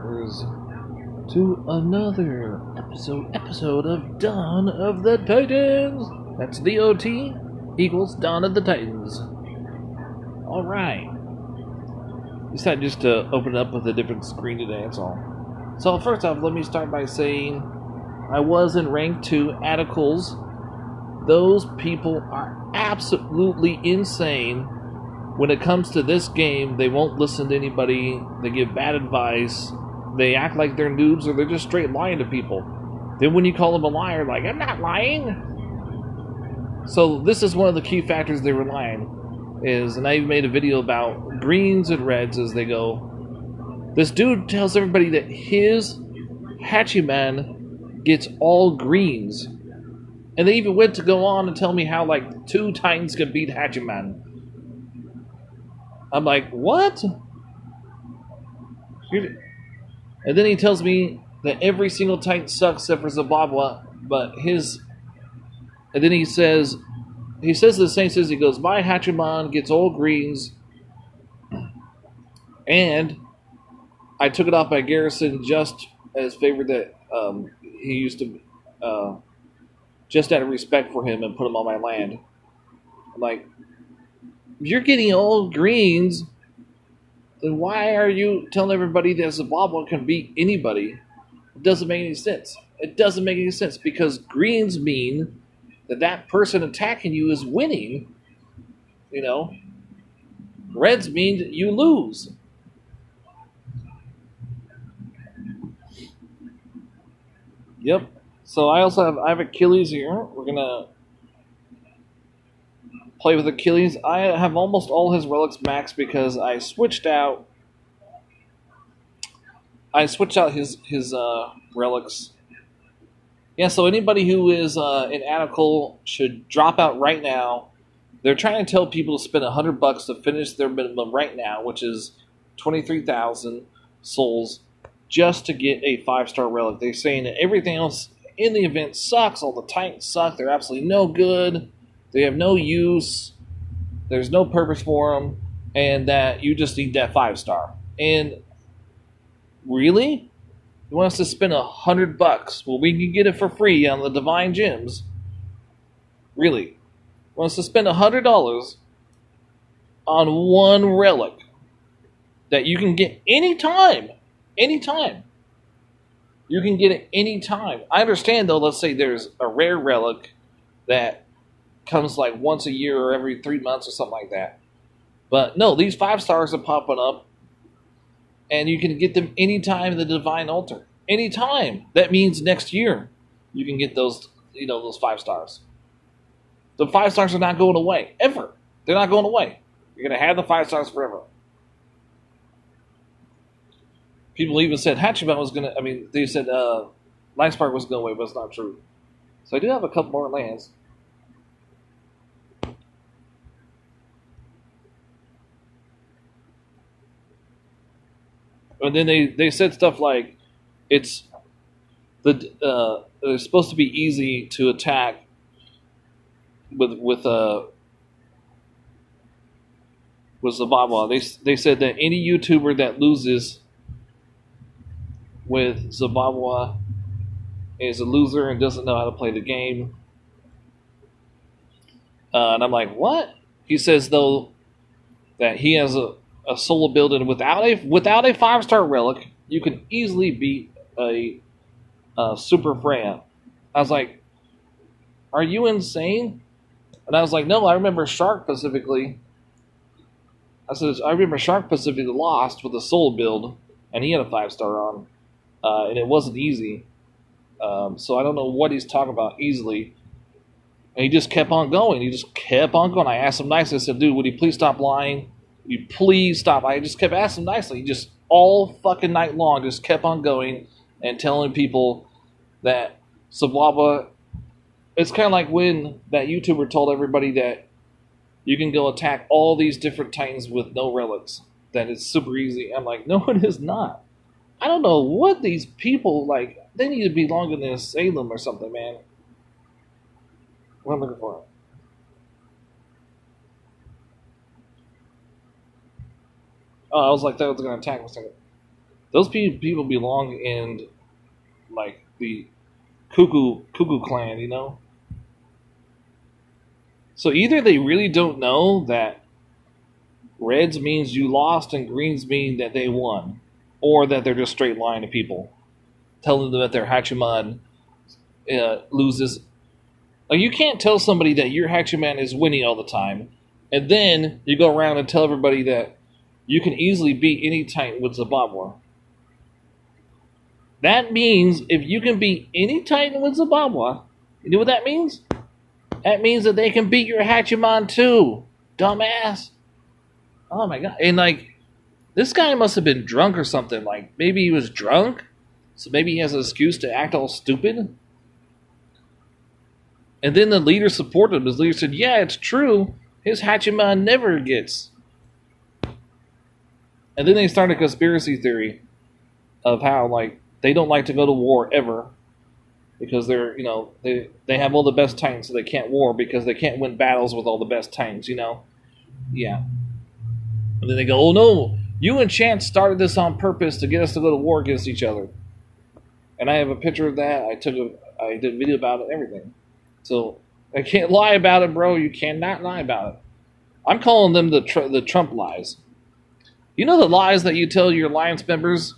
listeners, to another episode of Dawn of the Titans. That's DOT equals Dawn of the Titans. Alright. Decided just to open it up with a different screen today, that's all. So first off, let me start by saying I was in rank 2 Atticles. Those people are absolutely insane. When it comes to this game, they won't listen to anybody, they give bad advice, they act like they're noobs, or they're just straight lying to people. Then when you call them a liar, like, I'm not lying! So this is one of the key factors they rely on, and I made a video about greens and reds as they go. This dude tells everybody that his Hachiman gets all greens. And they even went to go on and tell me how, like, 2 Titans can beat Hachiman. I'm like, what? And then he tells me that every single Titan sucks except for Zababwa, but his... And then he says the same says, he goes, my Hachiman gets all greens, and I took it off by Garrison just as favored that he used to, just out of respect for him and put him on my land. I'm like, if you're getting all greens, then why are you telling everybody that Zababwa can beat anybody? It doesn't make any sense. It doesn't make any sense because greens mean that person attacking you is winning. You know, reds mean that you lose. Yep. So I have Achilles here. We're gonna play with Achilles. I have almost all his relics maxed because I switched out his relics. Yeah, so anybody who is in Atticle should drop out right now. They're trying to tell people to spend $100 to finish their minimum right now, which is 23,000 souls, just to get a 5-star relic. They're saying that everything else in the event sucks. All the Titans suck. They're absolutely no good. They have no use. There's no purpose for them, and that you just need that 5-star. And really, you want us to spend $100? Well, we can get it for free on the Divine Gems. Really, you want us to spend $100 on one relic that you can get anytime. Anytime. You can get it anytime. I understand, though, let's say there's a rare relic that comes like once a year or every 3 months or something like that. But no, these 5-stars are popping up, and you can get them anytime in the Divine Altar. Anytime. That means next year you can get those, those 5-stars. The 5-stars are not going away, ever. They're not going away. You're going to have the 5-stars forever. People even said Hachiman was going to, they said Light Spark was going away, but it's not true. So I do have a couple more lands. And then they said stuff like it's supposed to be easy to attack with Zababwa. They said that any YouTuber that loses with Zababwa is a loser and doesn't know how to play the game. And I'm like, what? He says though that he has a solo build, and without a 5-star relic, you can easily beat a Super Freya. I was like, are you insane? And I was like, no, I remember Shark specifically. I remember Shark specifically lost with a solo build, and he had a 5-star on, and it wasn't easy. So I don't know what he's talking about easily. And he just kept on going. I asked him nicely. I said, dude, would you please stop lying? You please stop. I just kept asking him nicely. He just all fucking night long just kept on going and telling people that Zababwa. It's kind of like when that YouTuber told everybody that you can go attack all these different Titans with no relics. That it's super easy. I'm like, no, it is not. I don't know what these people, like, they need to belong in this Salem or something, man. What am I looking for? Oh, I was like, that was going to attack for a second. Those people belong in like the cuckoo clan, you know. So either they really don't know that reds means you lost and greens mean that they won, or that they're just straight lying to people, telling them that their Hachiman loses. Like, you can't tell somebody that your Hachiman is winning all the time, and then you go around and tell everybody that you can easily beat any Titan with Zimbabwe. That means if you can beat any Titan with Zimbabwe, you know what that means? That means that they can beat your Hachiman too, dumbass. Oh my god. And like, this guy must have been drunk or something. Like, maybe he was drunk, so maybe he has an excuse to act all stupid. And then the leader supported him. His leader said, yeah, it's true. His Hachiman never gets. And then they started a conspiracy theory of how, like, they don't like to go to war ever. Because they're, you know, they have all the best Titans, so they can't war because they can't win battles with all the best Titans, you know? Yeah. And then they go, oh no, you and Chance started this on purpose to get us to go to war against each other. And I have a picture of that. I did a video about it and everything. So I can't lie about it, bro. You cannot lie about it. I'm calling them the Trump lies. You know the lies that you tell your alliance members?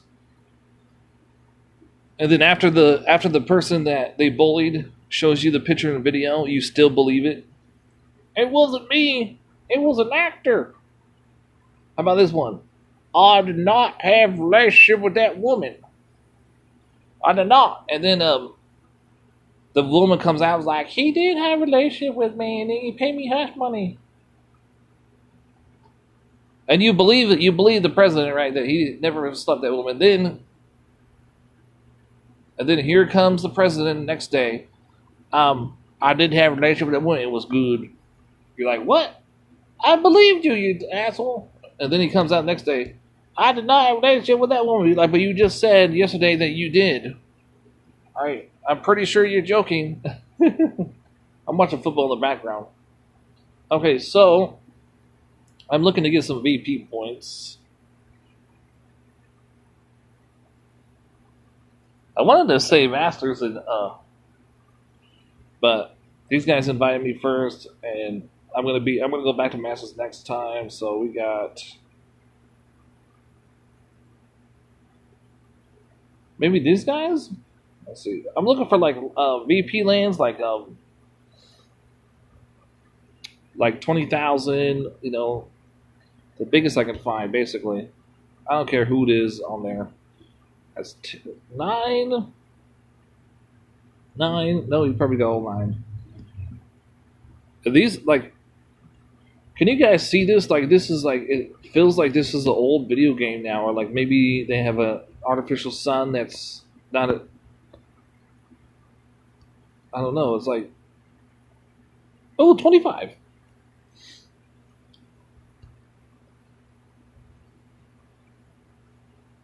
And then after the person that they bullied shows you the picture in the video, you still believe it? It wasn't me. It was an actor. How about this one? I did not have a relationship with that woman. I did not. And then the woman comes out and is like, he did have a relationship with me and he paid me hush money. And you believe it. You believe the president, right? That he never slept with that woman. And then here comes the president the next day. I did have a relationship with that woman. It was good. You're like, what? I believed you, you asshole. And then he comes out the next day. I did not have a relationship with that woman. You're like, but you just said yesterday that you did. All right. I'm pretty sure you're joking. I'm watching football in the background. Okay, so I'm looking to get some VP points. I wanted to say Masters, but these guys invited me first, and I'm gonna go back to Masters next time. So we got maybe these guys. Let's see. I'm looking for like VP lands, like 20,000. You know, the biggest I can find. Basically, I don't care who it is on there. That's 9. No, you probably got all 9. Are these like? Can you guys see this? Like, this is like, it feels like this is an old video game now, or like maybe they have a artificial sun that's not a. I don't know. It's like, 25.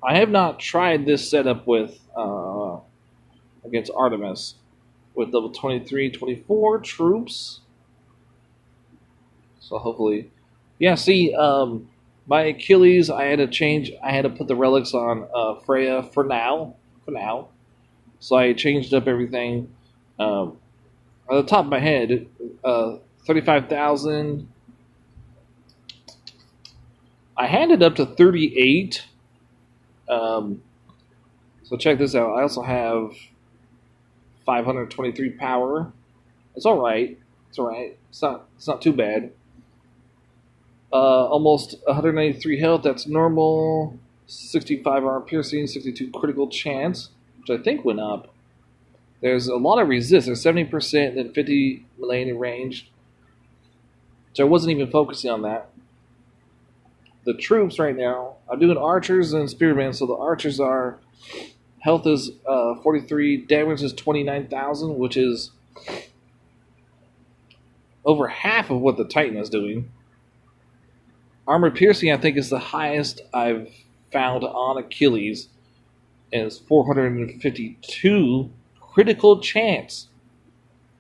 I have not tried this setup with against Artemis with level 23, 24 troops. So hopefully, yeah. See, my Achilles, I had to put the relics on Freya for now. So I changed up everything. At the top of my head, 35,000. I had it up to 38. So check this out. I also have 523 power. It's all right. It's not too bad. Almost 193 health. That's normal. 65 armor piercing. 62 critical chance, which I think went up. There's a lot of resist. There's 70%, then 50 melee range. So I wasn't even focusing on that. The troops right now, I'm doing archers and spearmen. So the archers are health is 43, damage is 29,000, which is over half of what the Titan is doing. Armor piercing, I think, is the highest I've found on Achilles, and it's 452 critical chance.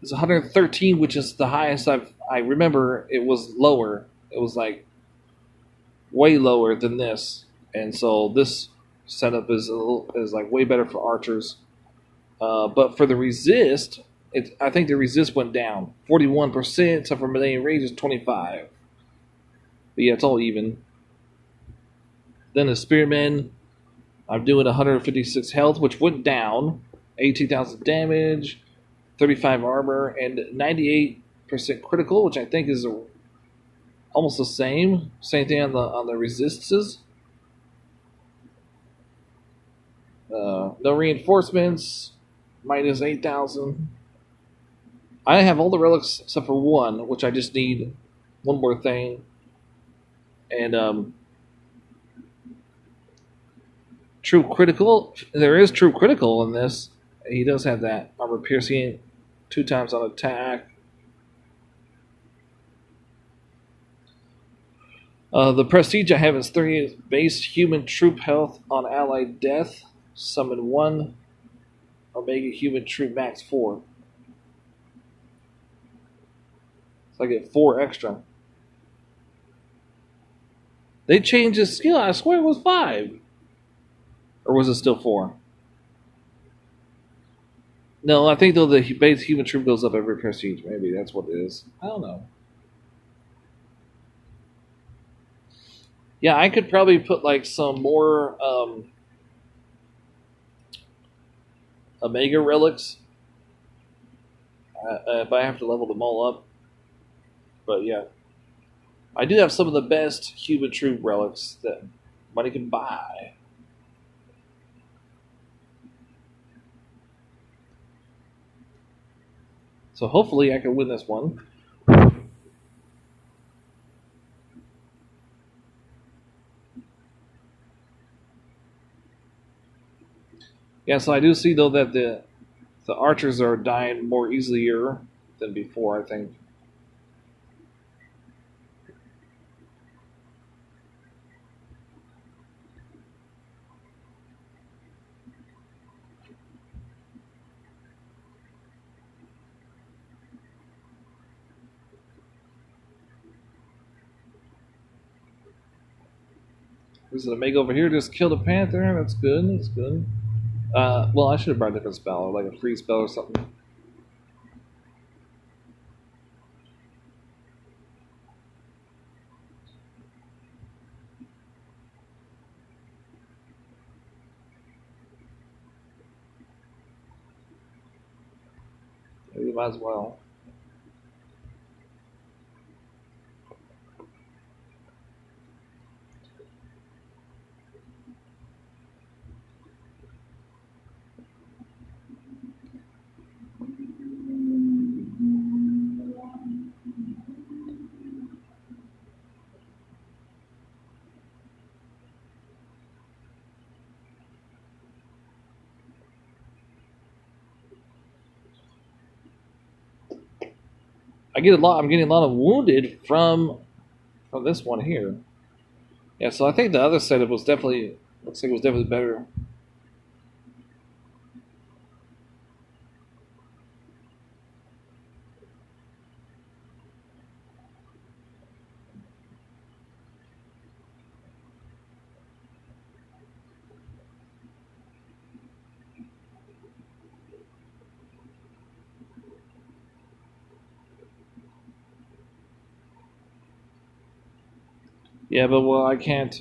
It's 113, which is the highest I remember. It was lower. It was like way lower than this, and so this setup is like way better for archers. But for the resist, I think the resist went down 41%. Except for melee range is 25. But yeah, it's all even. Then the spearmen, I'm doing 156 health, which went down, 18,000 damage, 35 armor, and 98% critical, which I think is almost the same. Same thing on the resistances. No reinforcements, minus 8,000. I have all the relics except for one, which I just need one more thing. And true critical. There is true critical in this. He does have that armor piercing 2 times on attack. The prestige I have is 30 base human troop health on allied death. Summon 1 Omega human troop max 4. So I get 4 extra. They changed his skill. I swear it was 5. Or was it still 4? No, I think though the base human troop goes up every prestige. Maybe that's what it is. I don't know. Yeah, I could probably put like some more Omega relics if I have to level them all up. But yeah, I do have some of the best human troop relics that money can buy. So hopefully I can win this one. Yeah, so I do see though that the archers are dying more easier than before, I think. There's an Omega over here. Just killed a panther. That's good. That's good. Well, I should have brought a different spell, like a free spell or something. Maybe might as well. I'm getting a lot of wounded from this one here. Yeah, so I think the other setup was definitely looks like it was definitely better. Yeah, but well, I can't.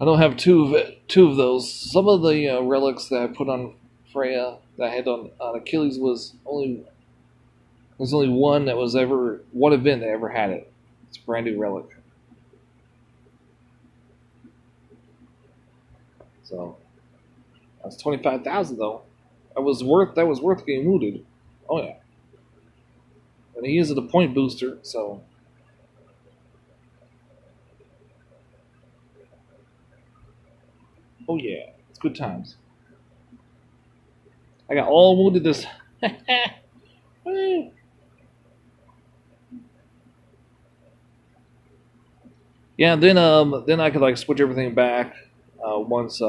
I don't have two of those. Some of the relics that I put on Freya that I had on Achilles was only there's only one that was ever one event that ever had it. It's a brand new relic. So that's 25,000 though. That was worth getting wounded. Oh yeah, and he is a point booster, so oh yeah, it's good times. I got all wounded this. Yeah, then I could like switch everything back once.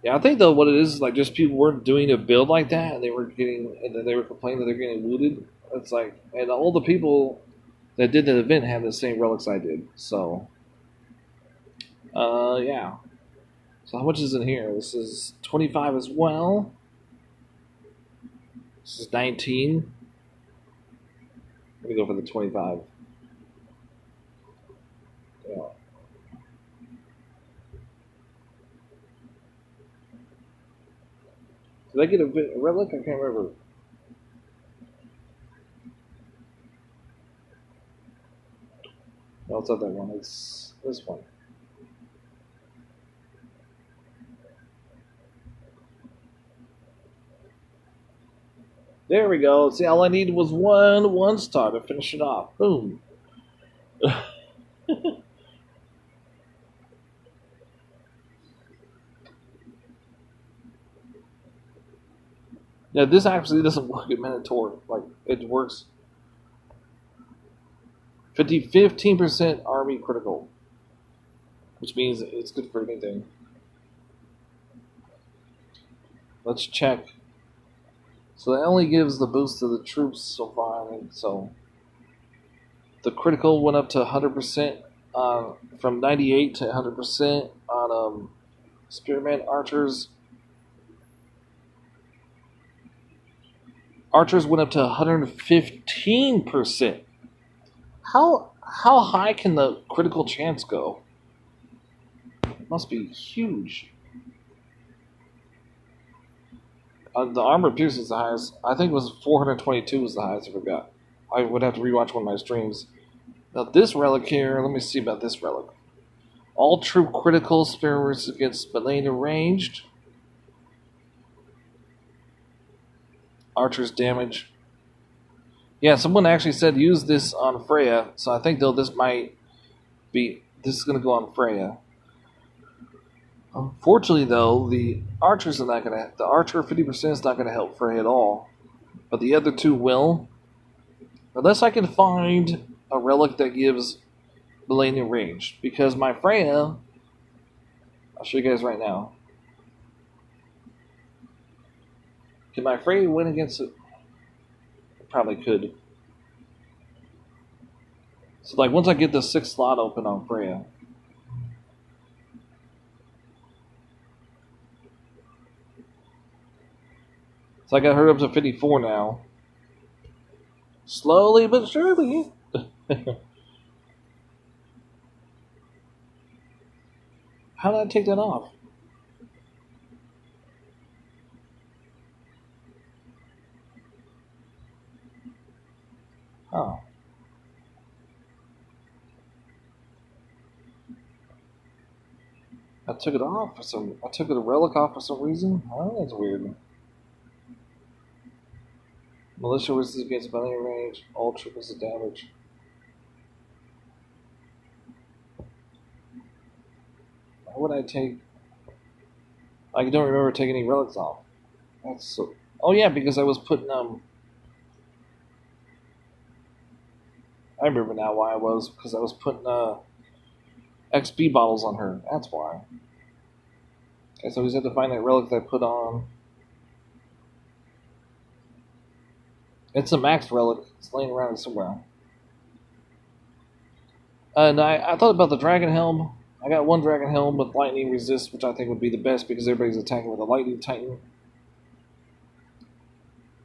Yeah, I think though what it is like just people weren't doing a build like that, and they were complaining that they're getting wounded. It's like, and all the people that did the event had the same relics I did. So, yeah. So how much is in here? This is 25 as well. This is 19. Let me go for the 25. Yeah. Did I get a relic? I can't remember. No, it's not that one. It's this one. There we go. See, all I needed was one star to finish it off. Boom. Yeah, this actually doesn't work at Minotaur. Like, it works 15% army critical, which means it's good for anything. Let's check. So that only gives the boost to the troops so far. And so the critical went up to 100% from 98 to 100% on Spearman archers. Archers went up to 115%. How high can the critical chance go? It must be huge. The armor pierce is the highest. I think it was 422 was the highest I forgot. I would have to rewatch one of my streams. Now this relic here, let me see about this relic. All troop critical spears against melee ranged. Archer's damage. Yeah, someone actually said use this on Freya, so I think though this is gonna go on Freya. Unfortunately though, the archer 50% is not gonna help Freya at all. But the other two will. Unless I can find a relic that gives melee range. Because my Freya, I'll show you guys right now. Can my Freya win against it? Probably could. So like once I get the 6th slot open on Freya. So I got her up to 54 now. Slowly but surely. How did I take that off? Huh. I took it off I took the relic off for some reason. Oh, that's weird. Militia resistance against melee range. All triples the damage. Why would I take? I don't remember taking any relics off. That's so. Oh yeah, because I was putting I remember now why I was because I was putting XP bottles on her. That's why. Okay, so we just have to find that relic that I put on. It's a max relic. It's laying around somewhere. And I thought about the Dragon Helm. I got one Dragon Helm with lightning resist, which I think would be the best because everybody's attacking with a lightning titan.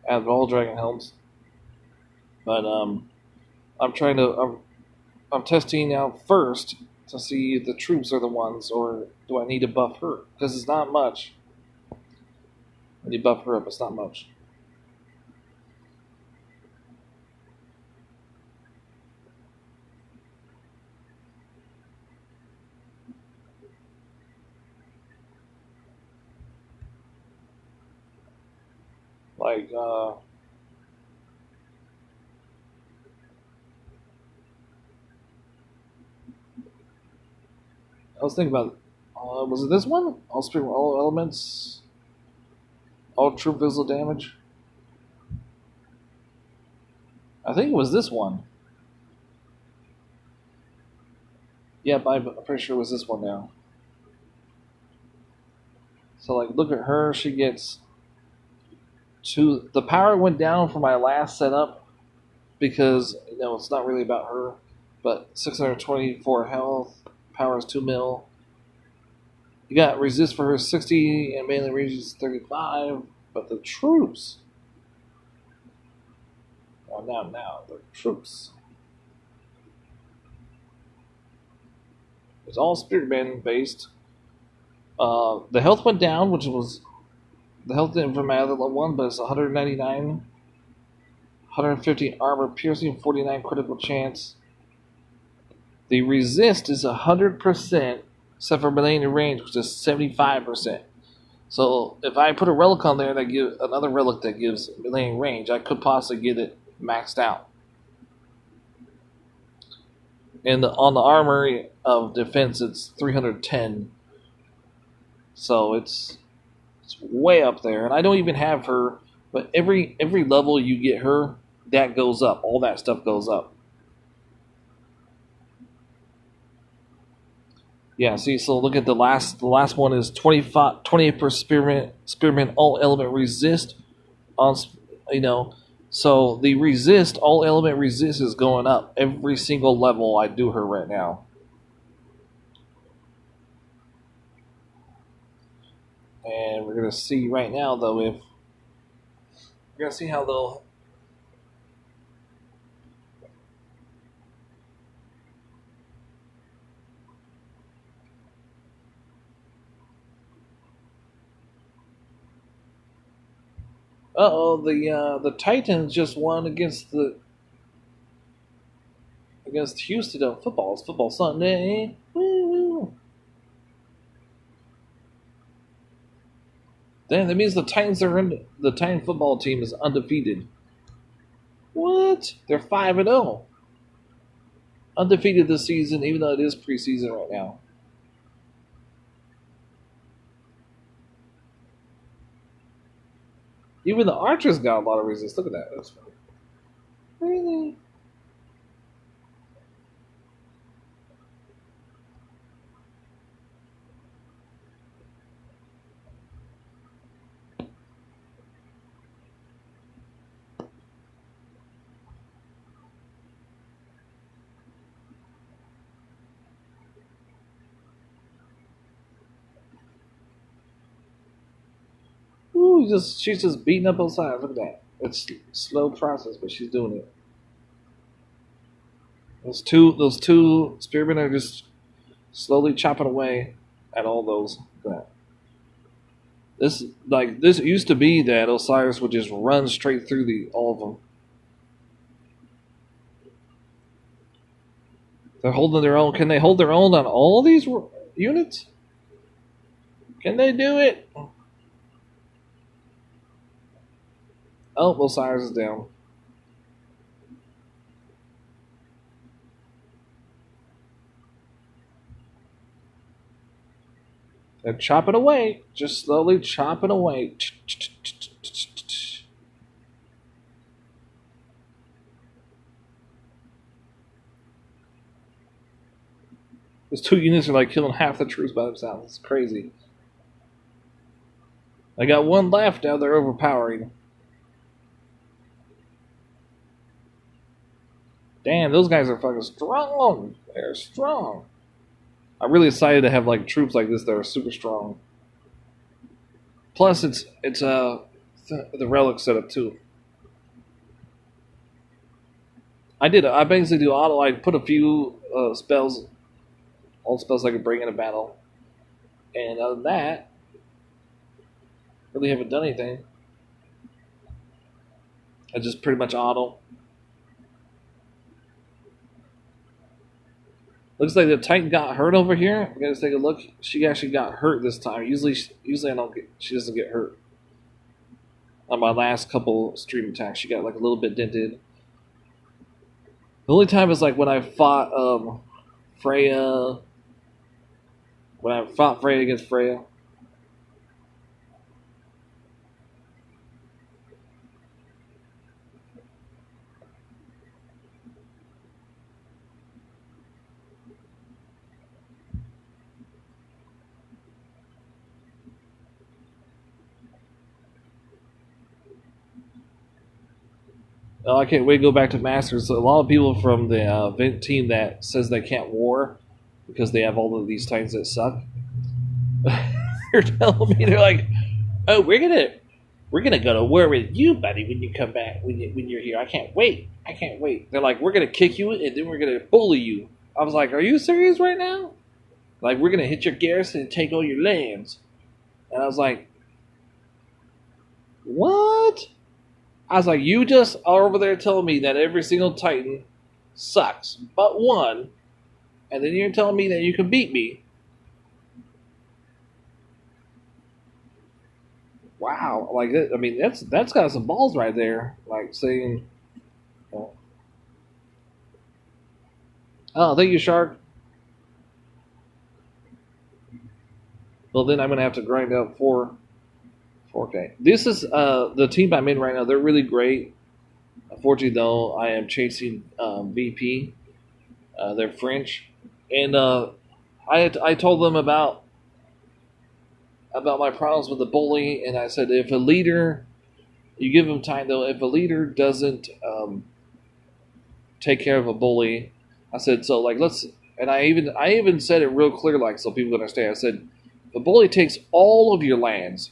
Out of all Dragon Helms. But I'm trying to I'm testing out first to see if the troops are the ones, or do I need to buff her? Because it's not much. When you buff her up, it's not much. Like, I was thinking about, was it this one? All elements, all troop visual damage. I think it was this one. Yep, I'm pretty sure it was this one now. So, like, look at her. She gets two. The power went down for my last setup because it's not really about her. But 624 health, power is 2 mil. You got resist for her 60 and melee range is 35. But the troops. Oh, now the troops. It's all Spirit-Man based. The health went down, which was the health didn't from my other one, but it's 199, 150 armor piercing, 49 critical chance. The resist is 100%, except for melee range, which is 75%. So if I put a relic on there that gives another relic that gives melee range, I could possibly get it maxed out. And on the armor of defense, it's 310. So it's way up there, and I don't even have her. But every level you get her, that goes up. All that stuff goes up. Yeah, see, so look at the last one is 28 per spearman all element resist on so the resist all element resist is going up every single level I do her right now. And we're gonna see right now though if we're gonna see how they'll the Titans just won against Houston on football. It's football Sunday. Woo! Damn, that means the Titan football team is undefeated. What? They're 5-0. Undefeated this season, even though it is preseason right now. Even the Archers got a lot of resistance. Look at that. That's funny. Really? Ooh, she's just beating up both sides. Look at that. It's a slow process, but she's doing it. Those two spearmen are just slowly chopping away at all those. Look at that. This used to be that Osiris would just run straight through all of them. They're holding their own. Can they hold their own on all these units? Can they do it? Oh, Osiris is down. They're chopping away. Just slowly chopping away. Those two units are like killing half the troops by themselves. It's crazy. I got one left now. They're overpowering. Damn, those guys are fucking strong. They're strong. I'm really excited to have like troops like this that are super strong. Plus, it's the relic setup too. I basically do auto. I put a few spells, all spells I could bring in a battle, and other than that, really haven't done anything. I just pretty much auto. Looks like the Titan got hurt over here. We gotta take a look. She actually got hurt this time. Usually I don't get. She doesn't get hurt. On my last couple stream attacks, she got like a little bit dented. The only time is like when I fought Freya. When I fought Freya against Freya. Oh, I can't wait to go back to Masters. A lot of people from the event team that says they can't war because they have all of these titans that suck. They're telling me they're like, "Oh, we're gonna go to war with you, buddy, when you come back when you're here. I can't wait. I can't wait." They're like, "We're gonna kick you and then we're gonna bully you." I was like, "Are you serious right now? Like, we're gonna hit your garrison and take all your lands?" And I was like, "What?" I was like, "You just are over there telling me that every single Titan sucks, but one, and then you're telling me that you can beat me." Wow, like I mean, that's got some balls right there. Like saying, "Oh, thank you, Shark." Well, then I'm gonna have to grind out 4K. This is the team I'm in right now. They're really great. Unfortunately, though, I am chasing VP. They're French, and I told them about my problems with the bully, and I said if a leader, you give them time though. If a leader doesn't take care of a bully, I said so. Like let's, and I even said it real clear, like so people understand. I said the bully takes all of your lands,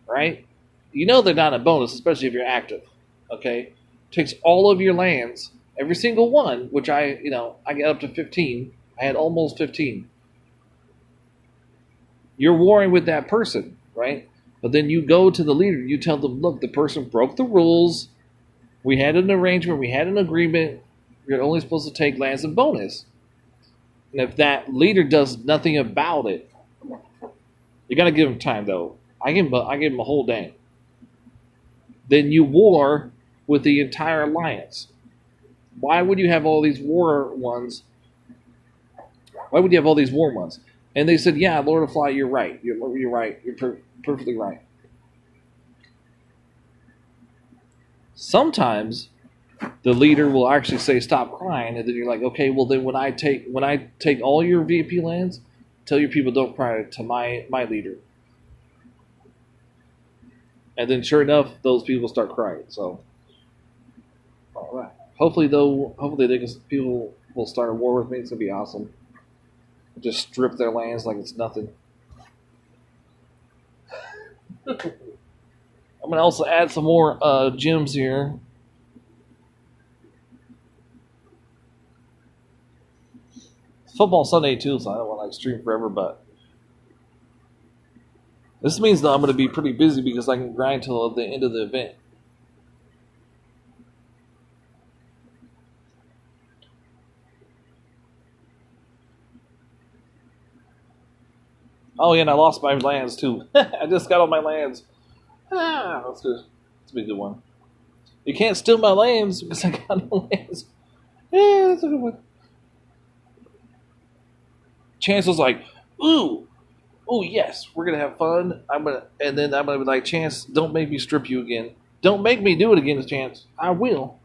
right? You know they're not a bonus, especially if you're active. Okay, takes all of your lands, every single one, which I get up to 15. I had almost 15. You're warring with that person, right? But then you go to the leader, you tell them, look, the person broke the rules. We had an arrangement, we had an agreement. You're only supposed to take lands and bonus. And if that leader does nothing about it, you got to give him time, though. I give him a whole day. Then you war with the entire alliance. Why would you have all these war ones? Why would you have all these war ones? And they said, yeah, Lord of Fly, you're right. You're right. You're perfectly right. Sometimes the leader will actually say stop crying, and then you're like, okay, well then when I take all your VIP lands, tell your people don't cry to my leader. And then sure enough, those people start crying. So all right. Hopefully people will start a war with me. It's gonna be awesome. Just strip their lands like it's nothing. I'm gonna also add some more gems here. It's football Sunday too, so I don't want to like stream forever, but this means that I'm going to be pretty busy because I can grind till the end of the event. Oh yeah, and I lost my lands too. I just got all my lands. That's good. That's a big good one. You can't steal my lands because I got no lands. Yeah, that's a good one. Chance was like, ooh, oh yes, we're gonna have fun. And then I'm gonna be like, Chance, don't make me strip you again. Don't make me do it again, Chance. I will.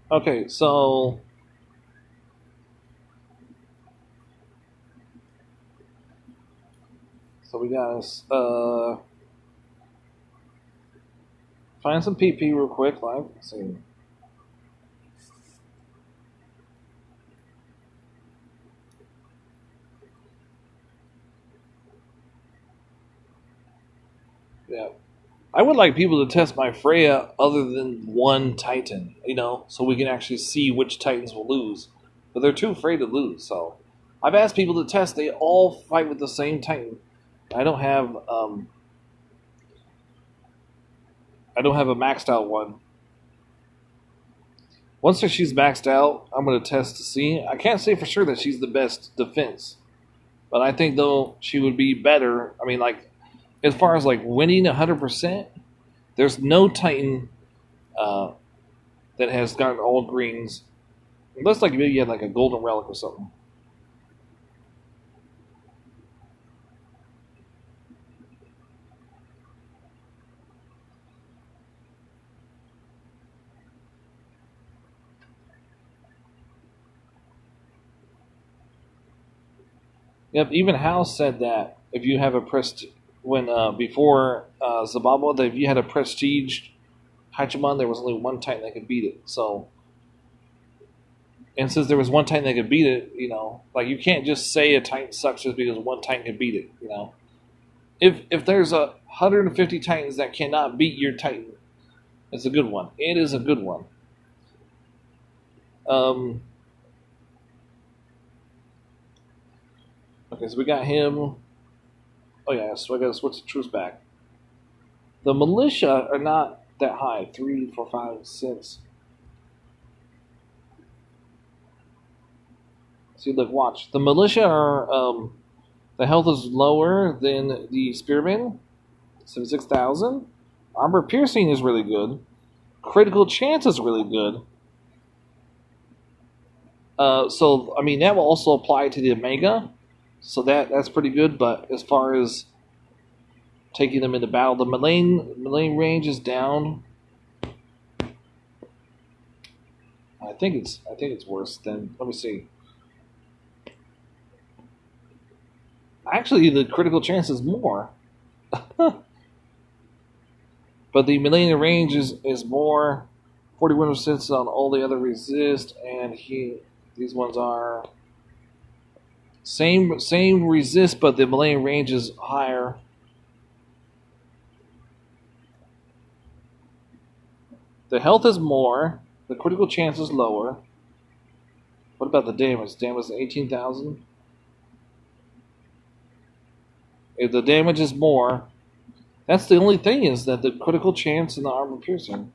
Okay, so we got find some PP real quick. Let's see. Yeah, I would like people to test my Freya other than one Titan, so we can actually see which Titans will lose. But they're too afraid to lose, so I've asked people to test. They all fight with the same Titan. I don't have I don't have a maxed out one. Once she's maxed out, I'm gonna test to see. I can't say for sure that she's the best defense, but I think though she would be better. I mean, like as far as like winning 100%, there's no Titan uh, that has gotten all greens. Unless like maybe you had like a golden relic or something. Yep, even House said that if you have a before Zababa, that if you had a prestige Hachiman, there was only one Titan that could beat it. So, and since there was one Titan that could beat it, like you can't just say a Titan sucks just because one Titan can beat it. If there's 150 Titans that cannot beat your Titan, it's a good one. It is a good one. Okay, so we got him. Oh yeah, so I gotta switch the troops back. The militia are not that high. 3, 4, 5, 6. See, look, watch. The militia are the health is lower than the spearmen. 76,000. Armor piercing is really good. Critical chance is really good. So I mean that will also apply to the Omega. So that's pretty good. But as far as taking them into battle, the Malign range is down. I think it's worse than. Let me see. Actually, the critical chance is more. But the Malign range is more. 41% on all the other resist, and these ones are same resist, but the Malign range is higher. The health is more. The critical chance is lower. What about the damage? Damage is 18,000. If the damage is more, that's the only thing is that the critical chance and the armor piercing.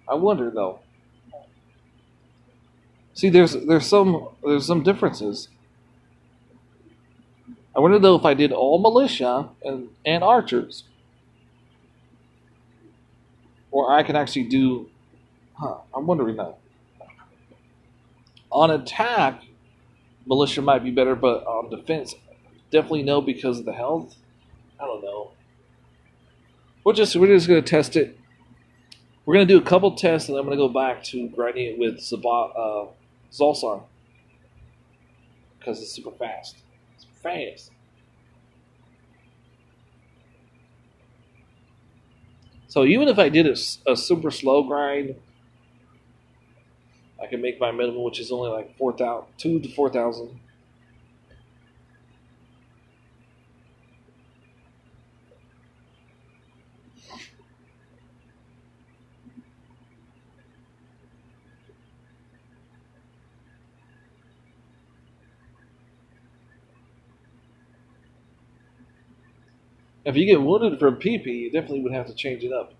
I wonder though. See, there's some differences. I wonder though if I did all militia and archers, or I can actually do. I'm wondering that. On attack, militia might be better, but on defense, definitely no because of the health. I don't know. We're just gonna test it. We're gonna do a couple tests, and I'm gonna go back to grinding it with Zolsar because it's super fast. It's fast. So even if I did a super slow grind, I can make my minimum, which is only like 4,000, 2,000 to 4,000. If you get wounded from PP, you definitely would have to change it up.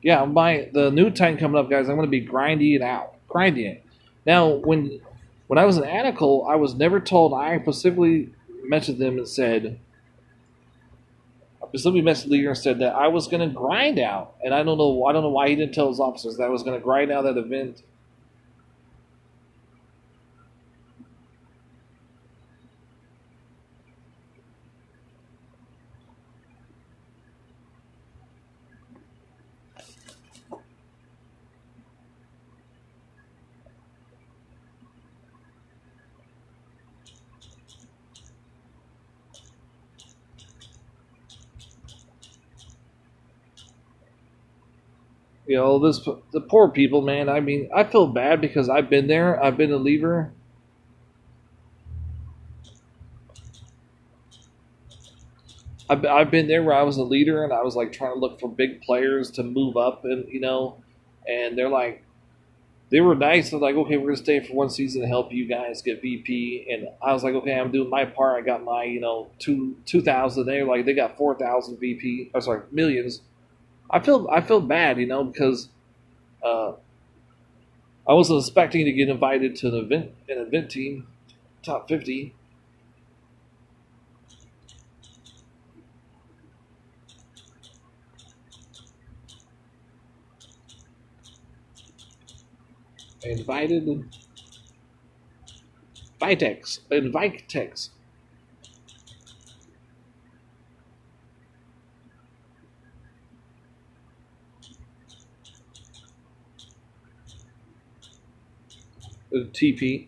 Yeah, the new Titan coming up, guys. I'm going to be grinding it. Now, when I was in Anacle, I was never told. I specifically mentioned them and said, I specifically messaged the leader and said that I was going to grind out, and I don't know why he didn't tell his officers that I was going to grind out that event. The poor people, man. I mean, I feel bad because I've been there. I've been a leaver. I've been there where I was a leader and I was like trying to look for big players to move up, and they're like, they were nice. They're like, okay, we're gonna stay for one season to help you guys get VP, and I was like, okay, I'm doing my part. I got my 2,000. They're like, they got 4,000 VP. Oh, sorry, millions. I feel bad, because I wasn't expecting to get invited to an event team, top 50. Invited Vitex. TP.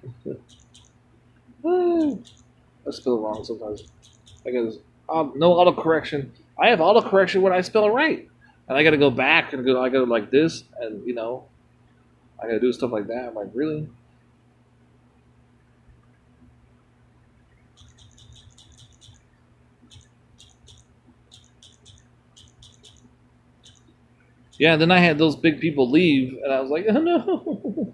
I spell it wrong sometimes. I guess no autocorrection. I have autocorrection when I spell it right, and I got to go back and go. I go like this, and I got to do stuff like that. I'm like, really? Yeah. Then I had those big people leave, and I was like, oh no.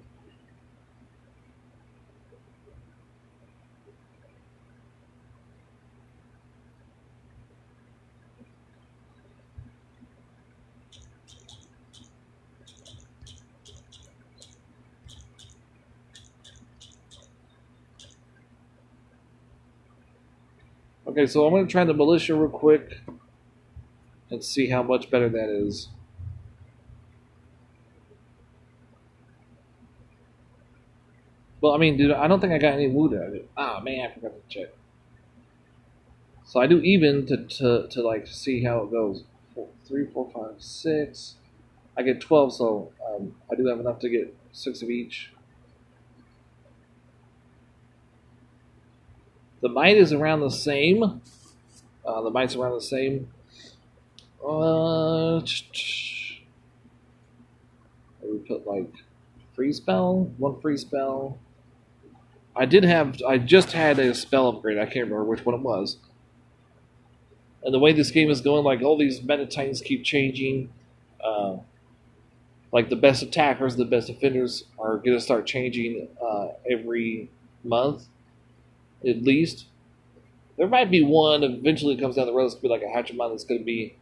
Okay, so I'm gonna try the militia real quick and see how much better that is. Well, I mean, dude, I don't think I got any wounded. Ah, man, I forgot to check. So I do even to like see how it goes. 3, 4, 5, 6. I get 12, so I do have enough to get 6 of each. The might is around the same. The might's around the same. We put like free spell, 1 free spell. I just had a spell upgrade. I can't remember which one it was. And the way this game is going, like all these meta titans keep changing. Like the best attackers, the best defenders are going to start changing every month, at least. There might be one eventually comes down the road that's going to be like a Hatchamon that's going to be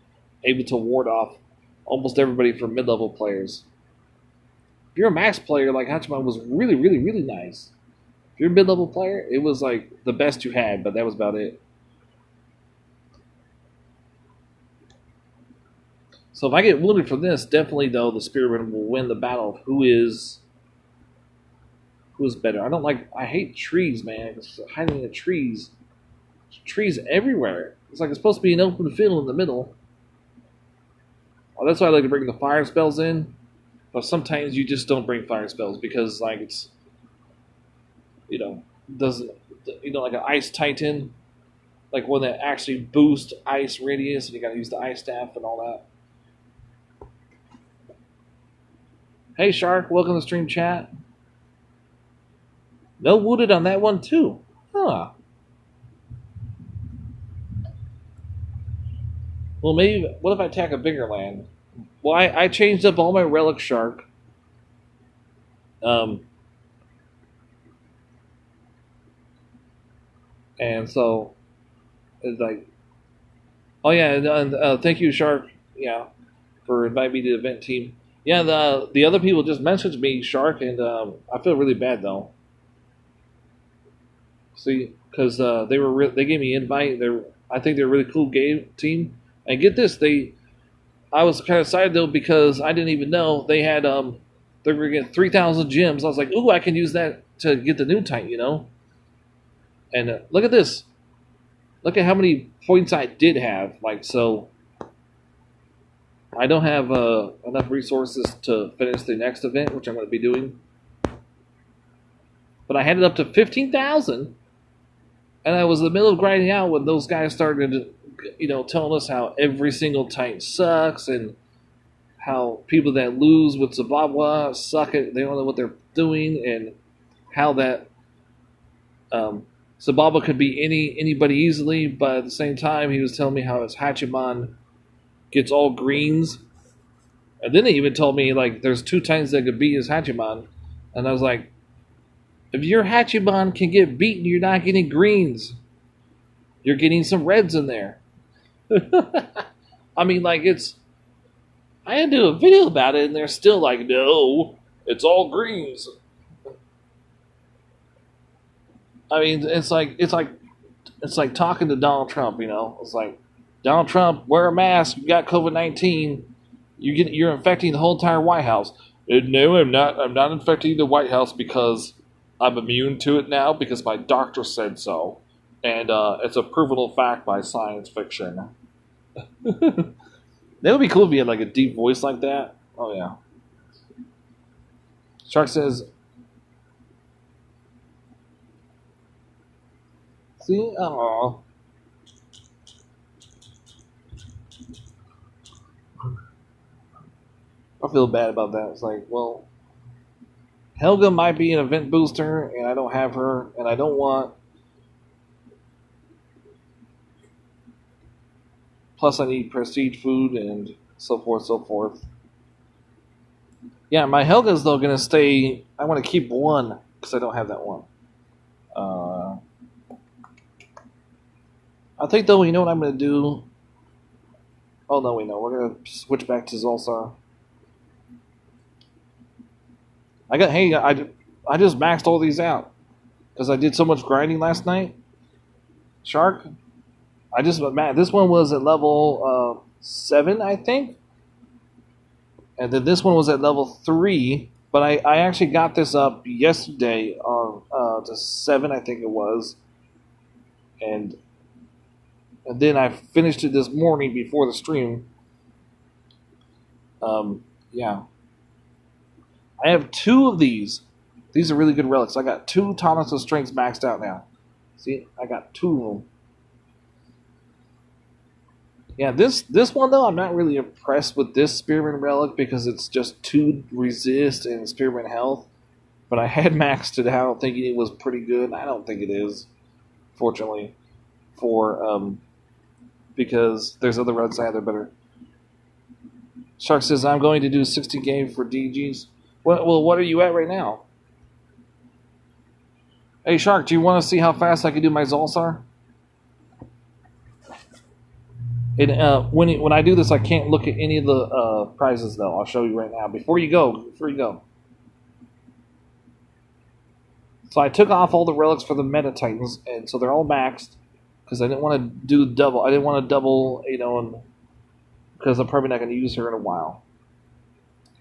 able to ward off almost everybody from mid-level players. If you're a max player, like Hatchamon was really, really, really nice. If you're a mid-level player, it was like the best you had, but that was about it. So if I get wounded from this, definitely though the Spearman will win the battle of who is better. I hate trees, man. It's hiding in the trees. There's trees everywhere. It's like it's supposed to be an open field in the middle. Well, that's why I like to bring the fire spells in. But sometimes you just don't bring fire spells because like it's doesn't like an ice titan, like one that actually boosts ice radius and you gotta use the ice staff and all that. Hey Shark, welcome to stream chat. No wounded on that one too. Huh. Well, maybe, what if I attack a bigger land? Well, I changed up all my relic Shark. And so, it's like, oh yeah, and thank you Shark, yeah, for inviting me to the event team. Yeah, the other people just messaged me, Shark, and I feel really bad though. See, because they gave me an invite. I think they're a really cool game team. And get this, I was kind of excited though because I didn't even know they had they were gonna get 3,000 gems. I was like, ooh, I can use that to get the new Titan, And look at this. Look at how many points I did have. Like so. I don't have enough resources to finish the next event, which I'm going to be doing. But I had it up to 15,000, and I was in the middle of grinding out when those guys started, telling us how every single Titan sucks and how people that lose with Zababwa suck it. They don't know what they're doing, and how that Zababwa could be anybody easily. But at the same time, he was telling me how his Hatchamon gets all greens. And then they even told me, like, there's 2 Titans that could beat his Hatchamon. And I was like, if your Hatchamon can get beaten, you're not getting greens. You're getting some reds in there. I mean, like, I had to do a video about it, and they're still like, no, it's all greens. I mean, it's like talking to Donald Trump, It's like, Donald Trump, wear a mask. You got COVID-19. You're infecting the whole entire White House. No, I'm not. I'm not infecting the White House because I'm immune to it now because my doctor said so, and it's a provable fact by science fiction. That would be cool if you had like a deep voice like that. Oh yeah. Shark says, See? Oh. I feel bad about that. It's like, well, Helga might be an event booster, and I don't have her, and I don't want. Plus, I need prestige food and so forth, so forth. Yeah, my Helga's though gonna stay. I want to keep one because I don't have that one. Uh, I think though, you know what I'm gonna do. Oh no, we know we're gonna switch back to Zulsar. I just maxed all these out because I did so much grinding last night. Shark. This one was at level 7, I think, and then this one was at level 3. But I actually got this up yesterday on to 7, I think it was, and then I finished it this morning before the stream. Yeah, I have 2 of these. These are really good relics. I got 2 Tonics of Strength maxed out now. See, I got 2 of them. Yeah, this one though, I'm not really impressed with this Spearman relic because it's just 2 resist and Spearman health. But I had maxed it out thinking it was pretty good. I don't think it is, fortunately, for because there's other relics I have that are better. Shark says I'm going to do 60 game for DGs. Well, what are you at right now? Hey Shark, do you want to see how fast I can do my Zulsar? And when I do this, I can't look at any of the prizes though. I'll show you right now. Before you go. So I took off all the relics for the Meta Titans, and so they're all maxed because I didn't want to do double. I didn't want to double, because I'm probably not going to use her in a while.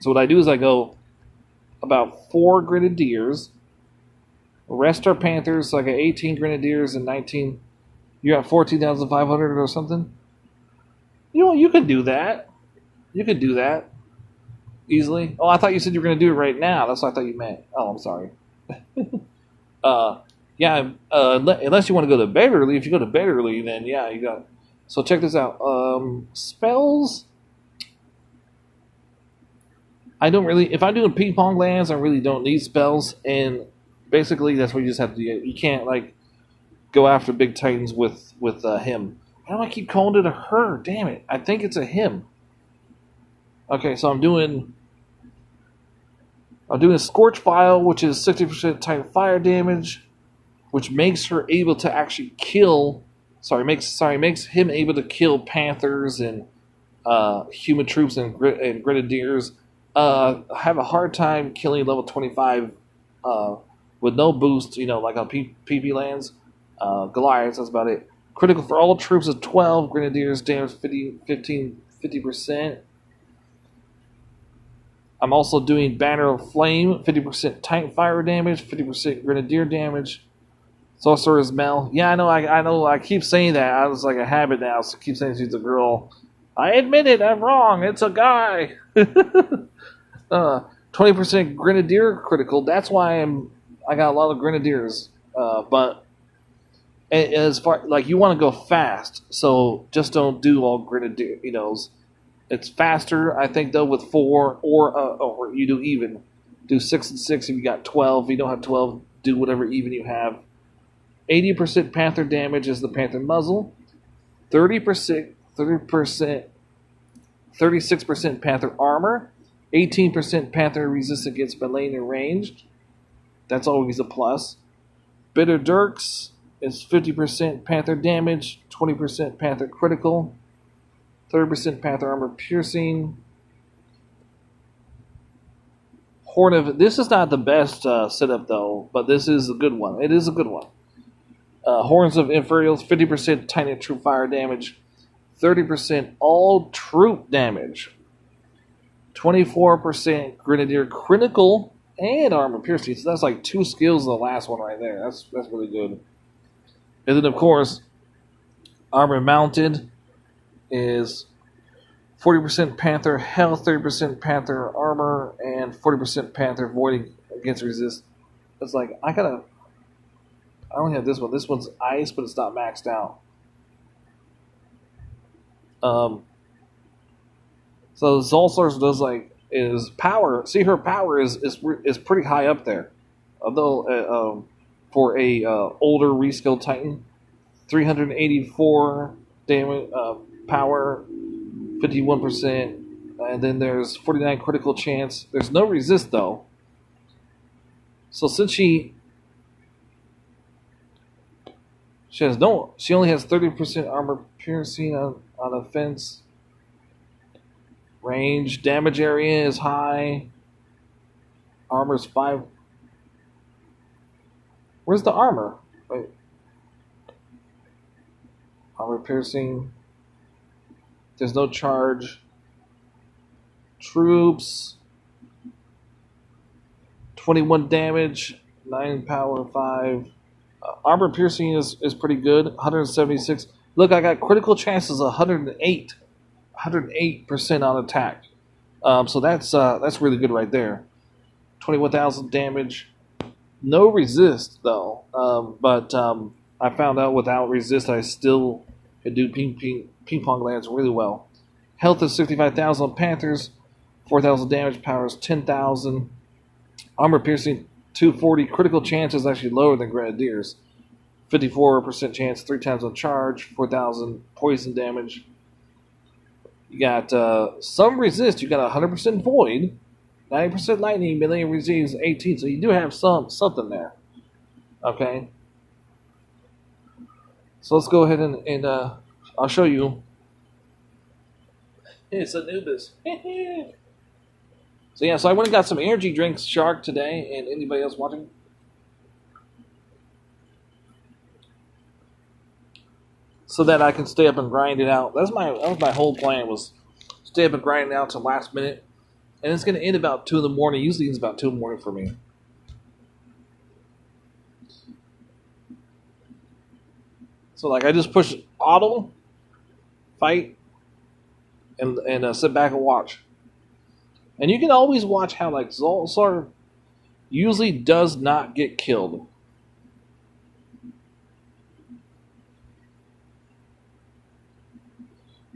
So what I do is I go about 4 Grenadiers. Rest are Panthers, so I got 18 Grenadiers and 19. You got 14,500 or something? You know, you could do that. You could do that easily. Oh, I thought you said you were going to do it right now. That's what I thought you meant. Oh, I'm sorry. Yeah. Unless you want to go to bed early. If you go to bed early, then yeah, you got. So check this out. Spells. I don't really. If I'm doing ping pong lands, I really don't need spells. And basically, that's what you just have to do. You can't go after big titans with him. Why do I keep calling it a her? Damn it. I think it's a him. Okay, so I'm doing Scorch Vial, which is 60% Titan Fire damage, which makes her able to actually kill. Makes him able to kill Panthers and human troops and Grenadiers. I have a hard time killing level 25 with no boost, like on PP lands. Goliaths, that's about it. Critical for all troops of 12. Grenadiers damage 50%. I'm also doing Banner of Flame, 50% Titan Fire damage, 50% Grenadier damage. Sorcerer's Mel. Yeah, I know. I keep saying that. I was like a habit now, so I keep saying she's a girl. I admit it. I'm wrong. It's a guy. 20% Grenadier critical. That's why I got a lot of Grenadiers. But as far you want to go fast, so just don't do all Grenadier. It's faster, I think, though, with 4 or you do even. Do 6 and 6 if you got 12. If you don't have 12, do whatever even you have. 80% Panther damage is the Panther muzzle. 36% Panther armor. 18% Panther resist against melee and ranged. That's always a plus. Bitter Dirks is 50% Panther damage, 20% Panther critical, 30% Panther armor piercing. Horn of... This is not the best setup, though, but this is a good one. It is a good one. Horns of Inferials, 50% Titan troop fire damage, 30% all troop damage, 24% Grenadier critical and armor piercing. So that's like 2 skills in the last one right there. That's really good. And then, of course, armor mounted is 40% Panther health, 30% Panther armor, and 40% Panther voiding against resist. It's like I I only have this one. This one's ice, but it's not maxed out. Um, so Zolsor's does like is power. See, her power is pretty high up there. Although for a older rescaled Titan, 384 damage power, 51%, and then there's 49 critical chance. There's no resist though. So since she she only has 30% armor piercing on offense. Range, damage area is high. Armor's 5. Where's the armor? Wait. Armor piercing. There's no charge. Troops. 21 damage. 9 power, 5. Armor piercing is pretty good. 176. Look, I got critical chances 108. 108% on attack. So that's really good right there. 21,000 damage. No resist though. But I found out without resist I still can do ping pong lands really well. Health is 65,000 on Panthers. 4,000 damage. Power is 10,000. Armor piercing 240. Critical chance is actually lower than Grenadiers. 54% chance. 3 times on charge. 4,000 poison damage. You got some resist. You got 100% void, 90% lightning, melee resist 18. So you do have something there. Okay. So let's go ahead and I'll show you. It's Anubis. So yeah, so I went and got some energy drinks, Shark, today, and anybody else watching? So that I can stay up and grind it out. That was my whole plan, was stay up and grind it out till last minute. And it's going to end about 2 in the morning. Usually it's about 2 in the morning for me. So like I just push auto, fight, and sit back and watch. And you can always watch how like Zolsar usually does not get killed.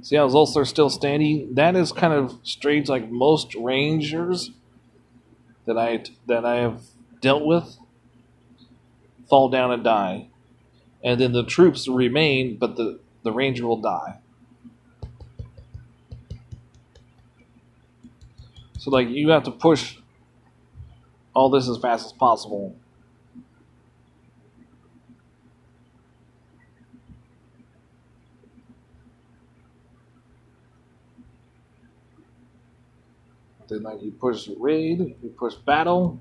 See how Zolsar's still standing? That is kind of strange. Like most rangers that I have dealt with fall down and die, and then the troops remain, but the ranger will die. So like you have to push all this as fast as possible. Then like you push raid, you push battle.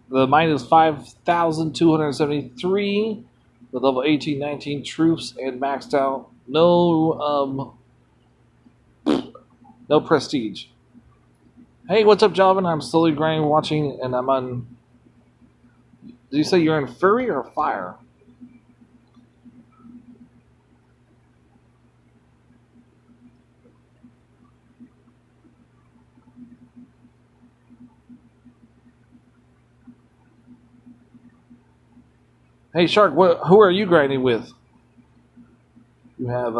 The mine is 5,273 with level 18, 19 troops and maxed out. No prestige. Hey, what's up, Jalvin? I'm slowly grinding, watching, and I'm on. Did you say you're in Fury or Fire? Hey, Shark, who are you grinding with? You have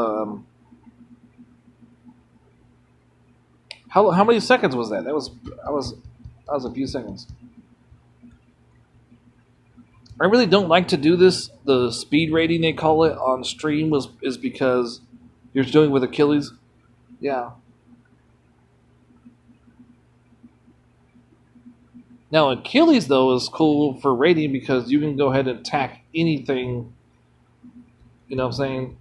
How many seconds was that? That was a few seconds. I really don't like to do this. The speed rating they call it on stream is because you're doing with Achilles. Yeah. Now Achilles though is cool for rating because you can go ahead and attack anything. You know what I'm saying?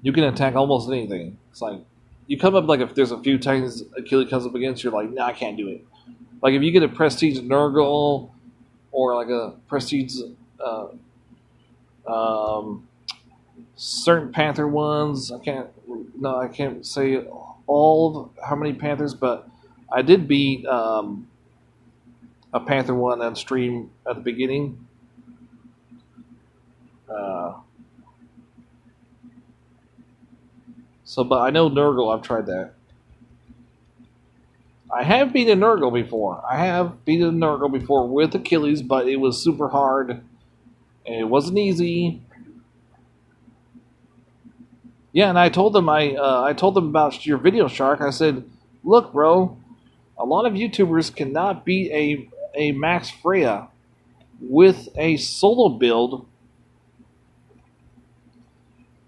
You can attack almost anything. It's like you come up like if there's a few titans Achilles comes up against, you're like, nah, I can't do it. Like if you get a prestige Nurgle or like a prestige certain Panther ones. I can't say all of how many Panthers, but I did beat a Panther one on stream at the beginning. But I know Nurgle. I've tried that. I have beaten Nurgle before. I have beaten Nurgle before with Achilles, but it was super hard. And it wasn't easy. Yeah, and I told them I told them about your video, Shark. I said, look, bro, a lot of YouTubers cannot beat a Max Freya with a solo build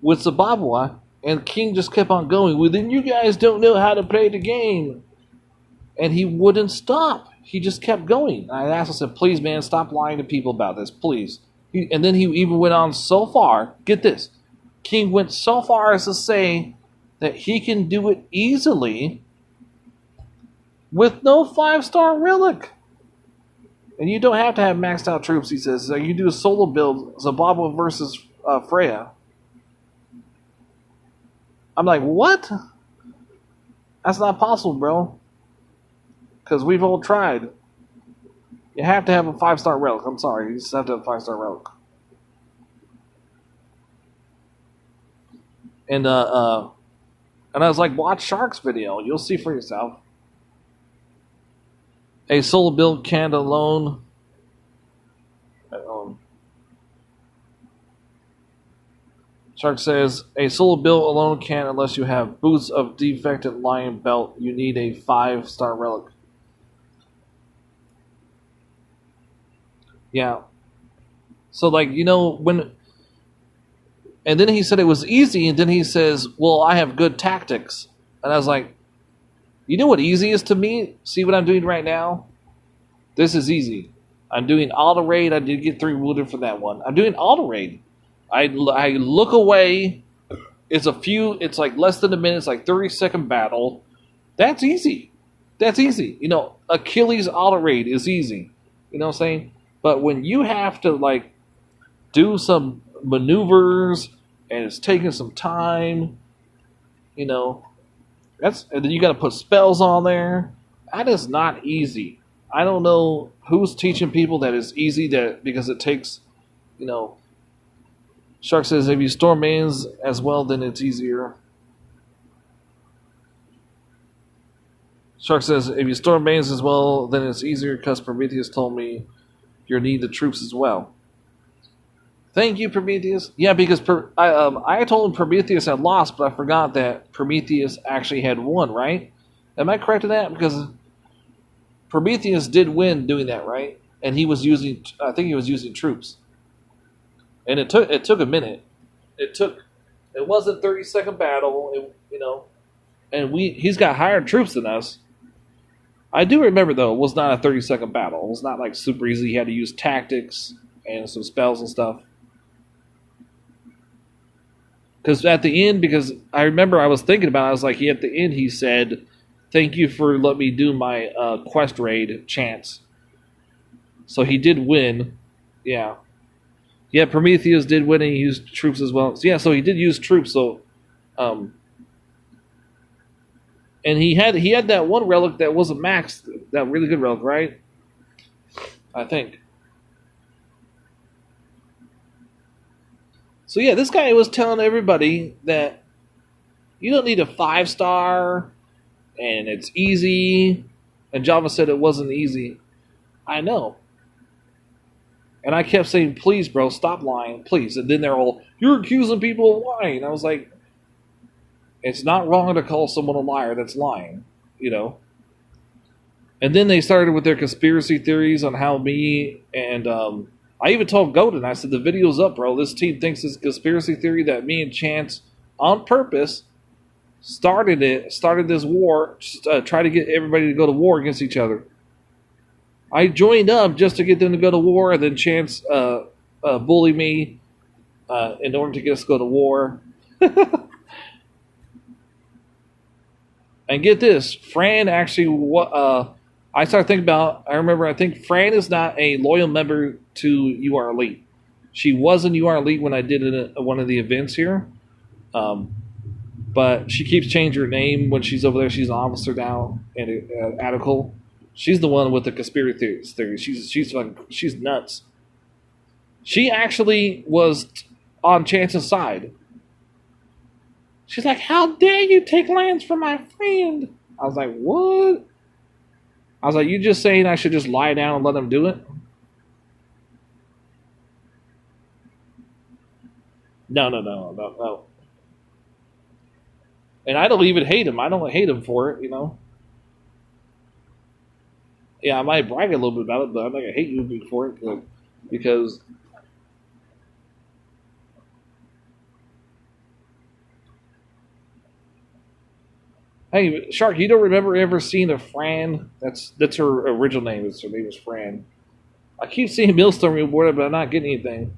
with Zababwa, and King just kept on going. Well, then you guys don't know how to play the game. And he wouldn't stop. He just kept going. I asked him, I said, please, man, stop lying to people about this, please. And then he even went on so far, get this, King went so far as to say that he can do it easily with no 5-star relic. And you don't have to have maxed out troops, he says. So you do a solo build, Zababwa versus Freya. I'm like, what? That's not possible, bro. Because we've all tried. You have to have a 5-star relic. I'm sorry, you just have to have a 5-star relic. And I was like, watch Shark's video. You'll see for yourself. A solo build can't alone. Shark says, a solo build alone can't unless you have Boots of Defected Lion Belt. You need a 5-star relic. Yeah. So, like, you know, when... And then he said it was easy, and then he says, well, I have good tactics. And I was like, you know what easy is to me? See what I'm doing right now? This is easy. I'm doing auto raid. I did get 3 wounded for that one. I'm doing auto raid. I look away. It's like less than a minute. It's like 30-second battle. That's easy. That's easy. You know, Achilles auto raid is easy. You know what I'm saying? But when you have to, like, do some maneuvers and it's taking some time, you know, and then you got to put spells on there. That is not easy. I don't know who's teaching people that it's easy because it takes, you know. Shark says if you store mains as well, then it's easier. Shark says if you store mains as well, then it's easier because Prometheus told me you need the troops as well. Thank you, Prometheus. Yeah, because I told him Prometheus had lost, but I forgot that Prometheus actually had won, right? Am I correct in that? Because Prometheus did win doing that, right? And he was using, I think he was using troops. And it took a minute. It wasn't 30-second battle, you know. And he's got higher troops than us. I do remember, though, it was not a 30-second battle. It was not like super easy. He had to use tactics and some spells and stuff. Because at the end, because I remember I was thinking about it, I was like, at the end he said, thank you for letting me do my quest raid chance. So he did win. Yeah. Yeah, Prometheus did win and he used troops as well. So, yeah, so he did use troops. So, and he had that one relic that wasn't maxed, that really good relic, right? I think. So yeah, this guy was telling everybody that you don't need a 5-star and it's easy. And Java said it wasn't easy. I know. And I kept saying, please, bro, stop lying, please. And then they're all, you're accusing people of lying. I was like, it's not wrong to call someone a liar that's lying, you know. And then they started with their conspiracy theories on how me and I even told Golden, I said, the video's up, bro. This team thinks it's a conspiracy theory that me and Chance, on purpose, started this war, try to get everybody to go to war against each other. I joined up just to get them to go to war, and then Chance bullied me in order to get us to go to war. And get this, Fran actually, I started thinking about, I think Fran is not a loyal member to UR Elite. She was in UR Elite when I did one of the events here. But she keeps changing her name when she's over there. She's an officer now at Attical. She's the one with the conspiracy theories. She's nuts. She actually was on Chance's side. She's like, how dare you take lands from my friend? I was like, what? I was like, you just saying I should just lie down and let him do it? No. And I don't even hate him. I don't hate him for it, you know. Yeah, I might brag a little bit about it, but I'm not gonna hate you for it because hey, Shark, you don't remember ever seeing a Fran? That's her original name. Her name is Fran. I keep seeing Millstone rewarded, but I'm not getting anything.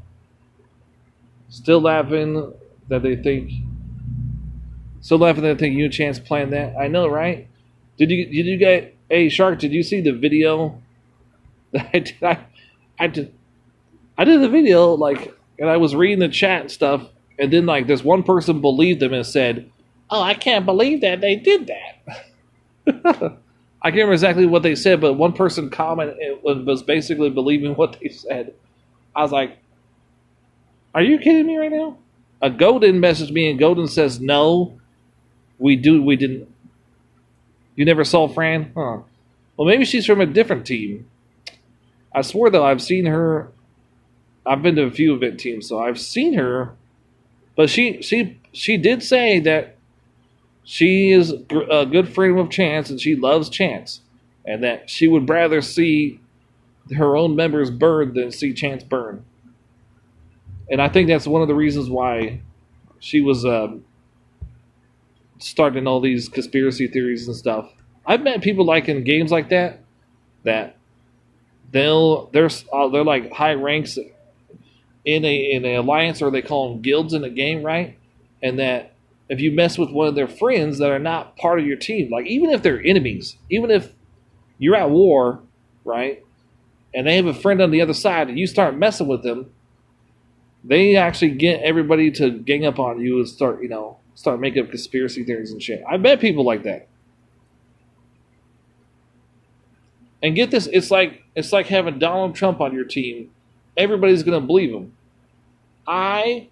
Still laughing that they think. Still laughing that they think you and Chance planned that. I know, right? Did you get? Hey, Shark, did you see the video? That I did. I did the video like, and I was reading the chat and stuff, and then like this one person believed them and said, "Oh, I can't believe that they did that." I can't remember exactly what they said, but one person commented was basically believing what they said. I was like, "Are you kidding me right now?" A Golden messaged me, and Golden says, "No, we didn't. You never saw Fran? Huh? Well, maybe she's from a different team." I swore though I've seen her. I've been to a few event teams, so I've seen her. But she did say that she is a good friend with Chance and she loves Chance, and that she would rather see her own members burn than see Chance burn. And I think that's one of the reasons why she was starting all these conspiracy theories and stuff. I've met people like in games like that they're like high ranks in a alliance, or they call them guilds in a game, right? And that if you mess with one of their friends that are not part of your team, like even if they're enemies, even if you're at war, right, and they have a friend on the other side, and you start messing with them, they actually get everybody to gang up on you and start making up conspiracy theories and shit. I met people like that. And get this, it's like having Donald Trump on your team. Everybody's going to believe him. I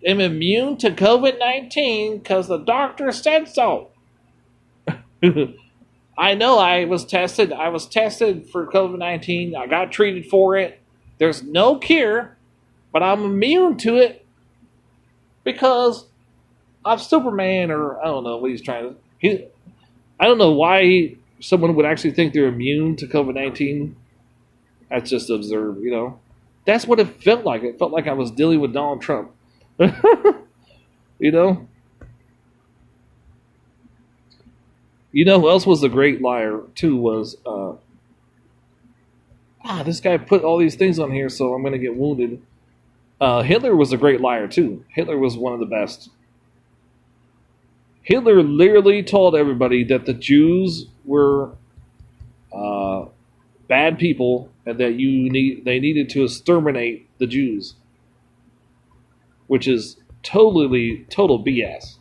am immune to COVID-19 because the doctor said so. I know I was tested. I was tested for COVID-19. I got treated for it. There's no cure, but I'm immune to it because I'm Superman, or I don't know what he's trying to. I don't know why someone would actually think they're immune to COVID-19. That's just absurd, you know. That's what it felt like. It felt like I was dealing with Donald Trump. You know? You know who else was a great liar, too, was... this guy put all these things on here, so I'm going to get wounded. Hitler was a great liar, too. Hitler was one of the best. Hitler literally told everybody that the Jews were bad people and that they needed to exterminate the Jews, which is total BS.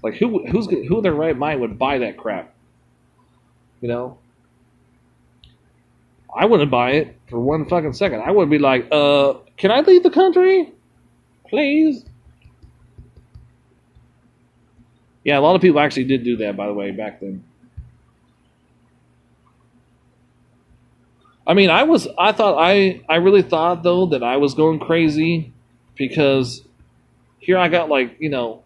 Like who in their right mind would buy that crap? You know, I wouldn't buy it for one fucking second. I would be like, can I leave the country, please? Yeah, a lot of people actually did do that, by the way, back then. I mean, I really thought though that I was going crazy because here I got like, you know,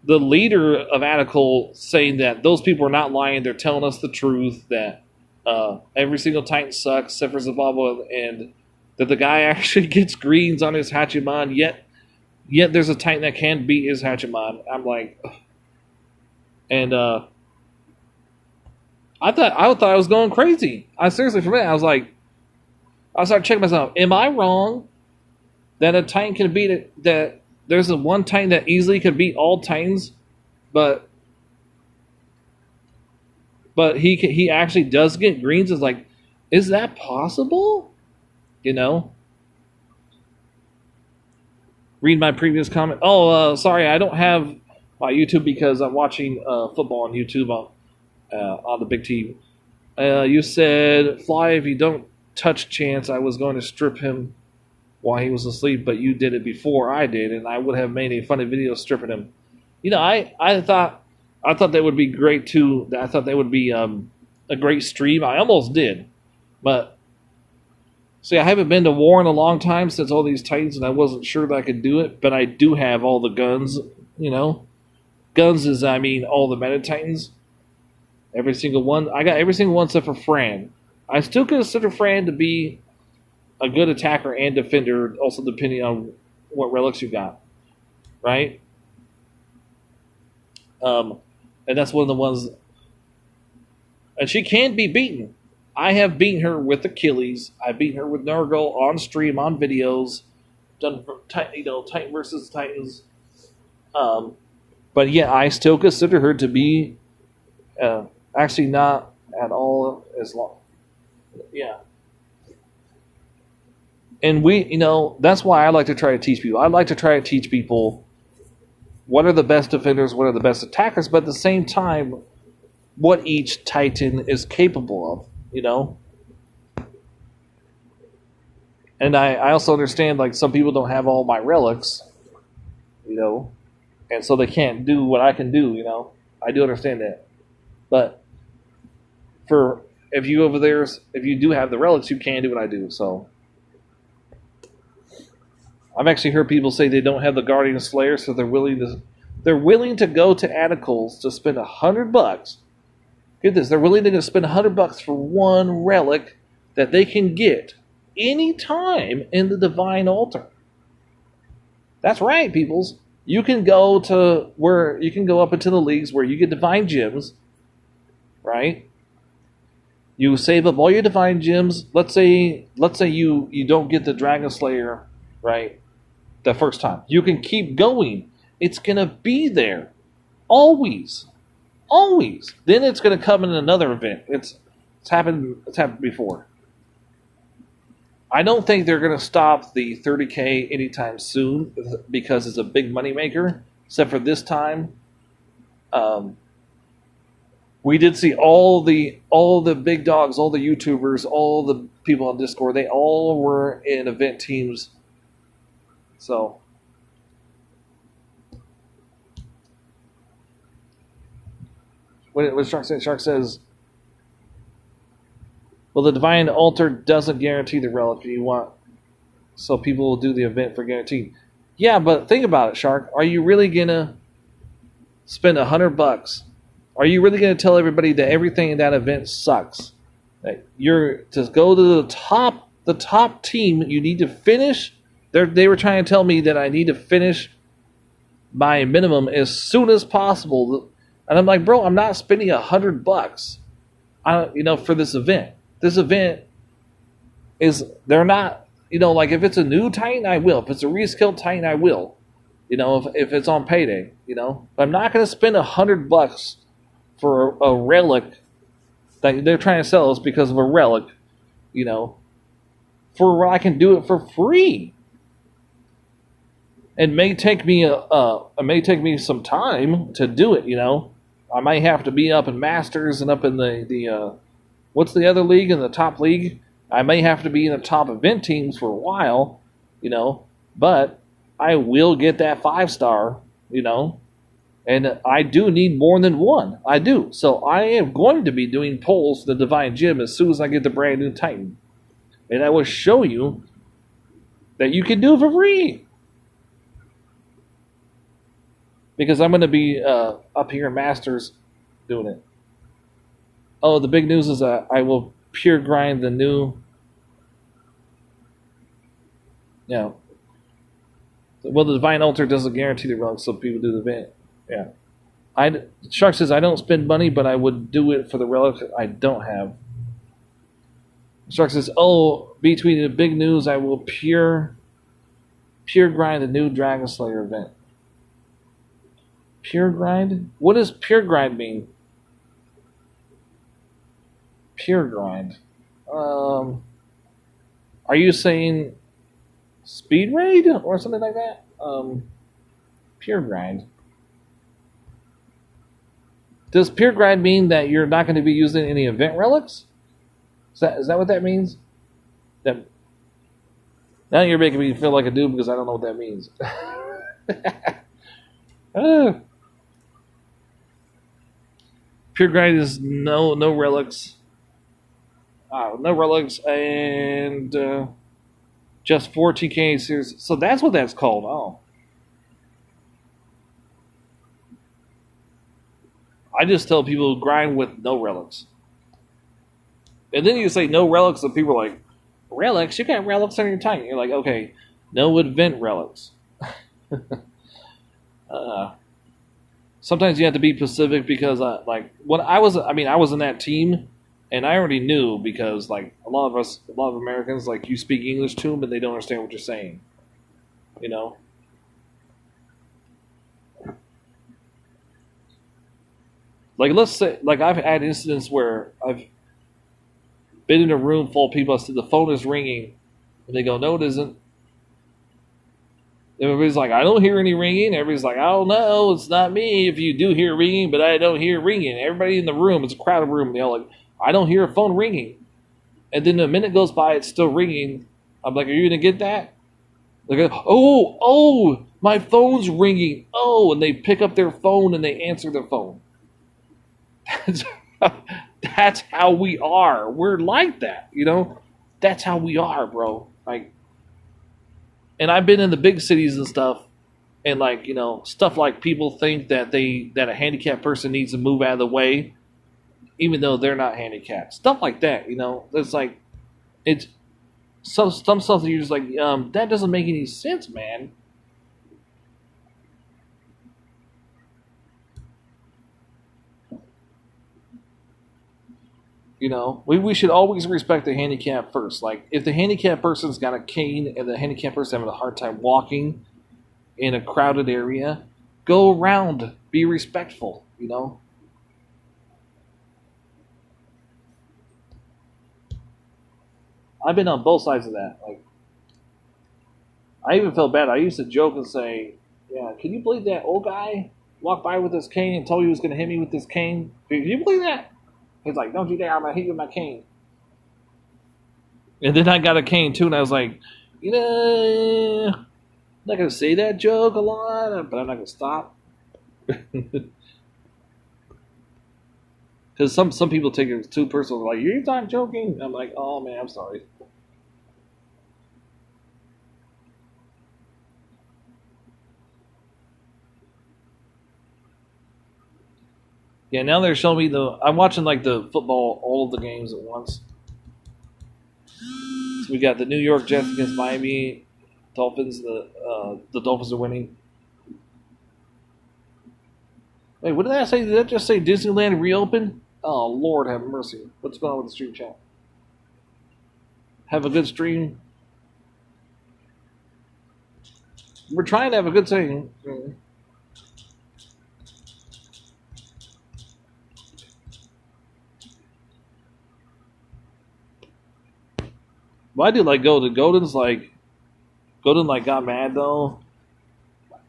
the leader of Attical saying that those people are not lying, they're telling us the truth, that every single Titan sucks except for Zavala, and that the guy actually gets greens on his Hachiman, yet there's a Titan that can beat his Hachiman. I'm like, ugh. And I thought I was going crazy. I seriously, for a minute, I started checking myself. Am I wrong that a Titan can beat it? That there's a one Titan that easily could beat all Titans, but he actually does get greens. It's like, is that possible? You know. Read my previous comment. Oh, sorry, I don't have my YouTube because I'm watching football on YouTube on the big TV. You said, Fly, if you don't touch Chance, I was going to strip him while he was asleep, but you did it before I did, and I would have made a funny video stripping him. You know, I thought that would be great too. I thought that would be a great stream. I almost did, but see, I haven't been to war in a long time since all these Titans, and I wasn't sure that I could do it. But I do have all the guns. You know, guns is I mean all the Meta Titans. Every single one. I got every single one except for Fran. I still consider Fran to be a good attacker and defender, also depending on what relics you got, right? And that's one of the ones. And she can be beaten. I have beaten her with Achilles. I've beaten her with Nurgle on stream, on videos, done Titan versus Titans. But yeah, I still consider her to be actually not at all as long. Yeah. And that's why I like to try to teach people. I like to try to teach people what are the best defenders, what are the best attackers, but at the same time, what each Titan is capable of, And I also understand, like, some people don't have all my relics, and so they can't do what I can do, I do understand that. But if you do have the relics, you can do what I do, so. I've actually heard people say they don't have the Guardian Slayer, so they're willing to go to Anacles to spend $100. Get this, they're willing to spend $100 for one relic that they can get any time in the Divine Altar. That's right, peoples. You can go up into the leagues where you get Divine Gems, right? You save up all your Divine Gems. Let's say you don't get the Dragon Slayer, right? The first time. You can keep going. It's going to be there. Always. Always. Then it's going to come in another event. It's happened before. I don't think they're going to stop the 30K anytime soon because it's a big moneymaker, except for this time. We did see all the big dogs, all the YouTubers, all the people on Discord, they all were in event teams. So, what Shark says? Shark says, well, the Divine Altar doesn't guarantee the relic you want, so people will do the event for guaranteed. Yeah, but think about it, Shark. Are you really going to spend $100? Are you really going to tell everybody that everything in that event sucks? That you're to go to the top team, you need to finish. They were trying to tell me that I need to finish my minimum as soon as possible, and I'm like, bro, I'm not spending $100, for this event. This event they're not, like if it's a new Titan, I will. If it's a reskill Titan, I will. If it's on payday, but I'm not going to spend $100 for a relic that they're trying to sell us because of a relic, for where I can do it for free. It may take me some time to do it. I might have to be up in Masters and up in the what's the other league in the top league. I may have to be in the top event teams for a while, but I will get that 5-star, and I do need more than one. I do. So I am going to be doing polls for the Divine Gem as soon as I get the brand new Titan, and I will show you that you can do it for free. Because I'm going to be up here in Masters doing it. Oh, the big news is that I will pure grind the new. Yeah. Well, the Divine Altar doesn't guarantee the relic, so people do the event. Yeah. Shark says, I don't spend money, but I would do it for the relic I don't have. Shark says, oh, between the big news, I will pure grind the new Dragon Slayer event. Pure grind? What does pure grind mean? Pure grind. Are you saying speed raid or something like that? Pure grind. Does pure grind mean that you're not going to be using any event relics? Is that what that means? Now you're making me feel like a dude because I don't know what that means. Pure grind is no relics, no relics, and just 4 TK series. So that's what that's called. Oh, I just tell people grind with no relics, and then you say no relics, and people are like, relics? You got relics on your tank. You're like, okay, no event relics. uh, Sometimes you have to be specific because, like, when I was in that team, and I already knew because, like, a lot of Americans, like, you speak English to them, but they don't understand what you're saying. You know, like, let's say, like, I've had incidents where I've been in a room full of people. I said the phone is ringing, and they go, "No, it isn't." Everybody's like, "I don't hear any ringing." Everybody's like, "I don't know, it's not me. If you do hear ringing, but I don't hear ringing." Everybody in the room, it's a crowded room, and they all like, "I don't hear a phone ringing." And then a minute goes by, it's still ringing. I'm like, "Are you gonna get that?" They go, "Oh, my phone's ringing." Oh, and they pick up their phone and they answer their phone. That's, that's how we are. We're like that, you know. That's how we are, bro. Like, and I've been in the big cities and stuff, and like, you know, stuff like people think that a handicapped person needs to move out of the way, even though they're not handicapped. Stuff like that, you know. It's like it's some stuff that you're just like, that doesn't make any sense, man. You know, we should always respect the handicap first. Like, if the handicapped person's got a cane and the handicapped person having a hard time walking in a crowded area, go around, be respectful, you know? I've been on both sides of that. Like, I even felt bad. I used to joke and say, "Yeah, can you believe that old guy walked by with his cane and told you he was going to hit me with this cane? Can you believe that?" He's like, "Don't you dare, I'm going to hit you with my cane." And then I got a cane too, and I was like, you know, I'm not going to say that joke a lot, but I'm not going to stop. Because some people take it too personal. Like, "You're not joking?" I'm like, "Oh, man, I'm sorry." Yeah, now they're showing me I'm watching, like, the football, all of the games at once. So we got the New York Jets against Miami Dolphins. The Dolphins are winning. Wait, what did that say? Did that just say Disneyland reopened? Oh, Lord have mercy. What's going on with the stream chat? Have a good stream. We're trying to have a good thing. Well, I do like Golden. Golden like got mad though.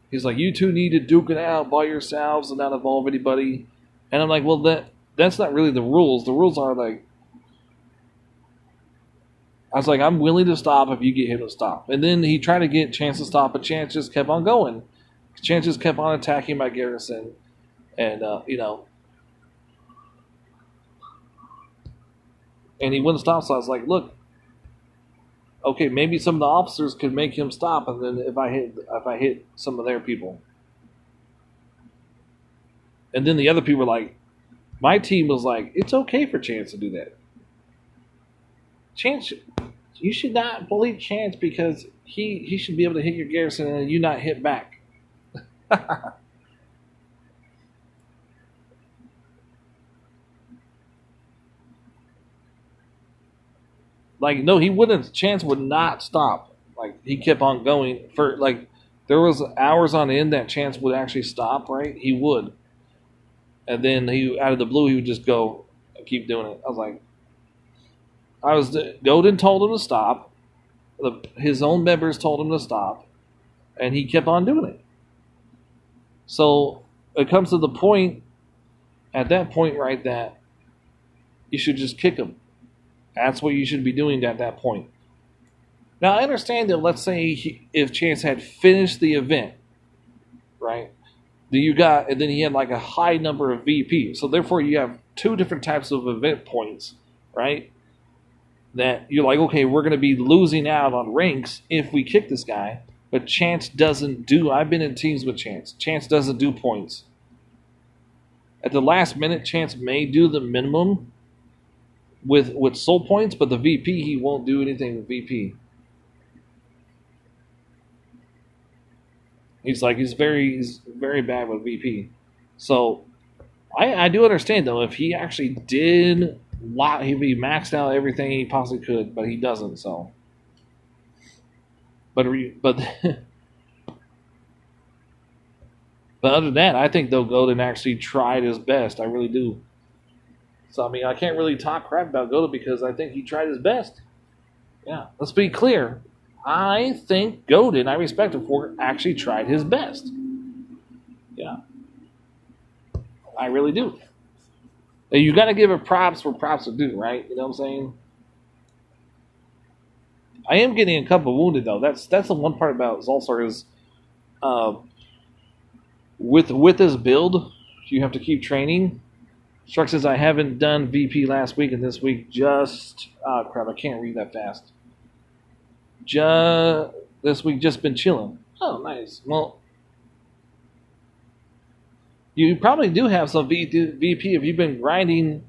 He's like, "You two need to duke it out by yourselves and not involve anybody." And I'm like, "Well, that's not really the rules. The rules are like," I was like, "I'm willing to stop if you get him to stop." And then he tried to get Chance to stop, but Chance just kept on going. Chance just kept on attacking my garrison, and you know, and he wouldn't stop. So I was like, "Look, okay, maybe some of the officers could make him stop, and then if I hit some of their people." And then the other people were like, my team was like, "It's okay for Chance to do that. Chance, you should not bully Chance because he should be able to hit your garrison and you not hit back." Like, no, he wouldn't. Chance would not stop. Like, he kept on going for like there was hours on end that Chance would actually stop. Right, he would, and then he out of the blue he would just go keep doing it. I was like, Golden told him to stop. His own members told him to stop, and he kept on doing it. So it comes to the point, at that point, right, that you should just kick him. That's what you should be doing at that point. Now, I understand that, let's say if Chance had finished the event, right, And then he had like a high number of VP. So therefore, you have two different types of event points, right? That you're like, okay, we're going to be losing out on ranks if we kick this guy. But Chance doesn't do. I've been in teams with Chance. Chance doesn't do points. At the last minute, Chance may do the minimum with soul points, but the VP, he won't do anything with VP. He's very bad with VP. So I do understand though, if he actually did he'd be maxed out everything he possibly could, but he doesn't. So, but but other than that, I think though Godin actually tried his best. I really do. So I mean, I can't really talk crap about Godin because I think he tried his best. Yeah, let's be clear. I think Godin, I respect him for, actually tried his best. Yeah, I really do. You got to give it props where props are due, right? You know what I'm saying? I am getting a couple wounded though. That's the one part about Zolsar is, with this build, you have to keep training. Shark says I haven't done VP last week and this week just crap. I can't read that fast. This week just been chilling. Oh, nice. Well, you probably do have some VP if you've been grinding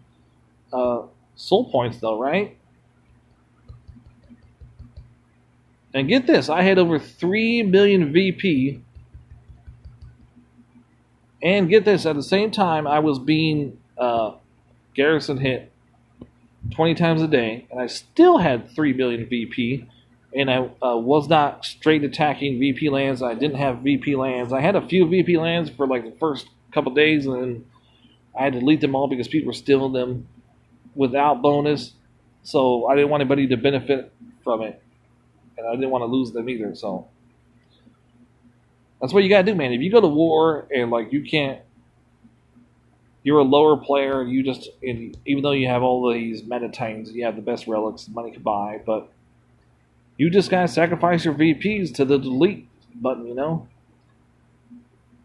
soul points, though, right? And get this, I had over 3 million VP. And get this, at the same time, I was being garrison hit 20 times a day, and I still had 3 million VP. And I was not straight attacking VP lands. I didn't have VP lands. I had a few VP lands for like the first couple days, and then I had to delete them all because people were stealing them without bonus. So I didn't want anybody to benefit from it, and I didn't want to lose them either. So that's what you gotta do, man. If you go to war and like you're a lower player, and even though you have all these meta titans, you have the best relics money can buy, but you just gotta sacrifice your VPs to the delete button, you know?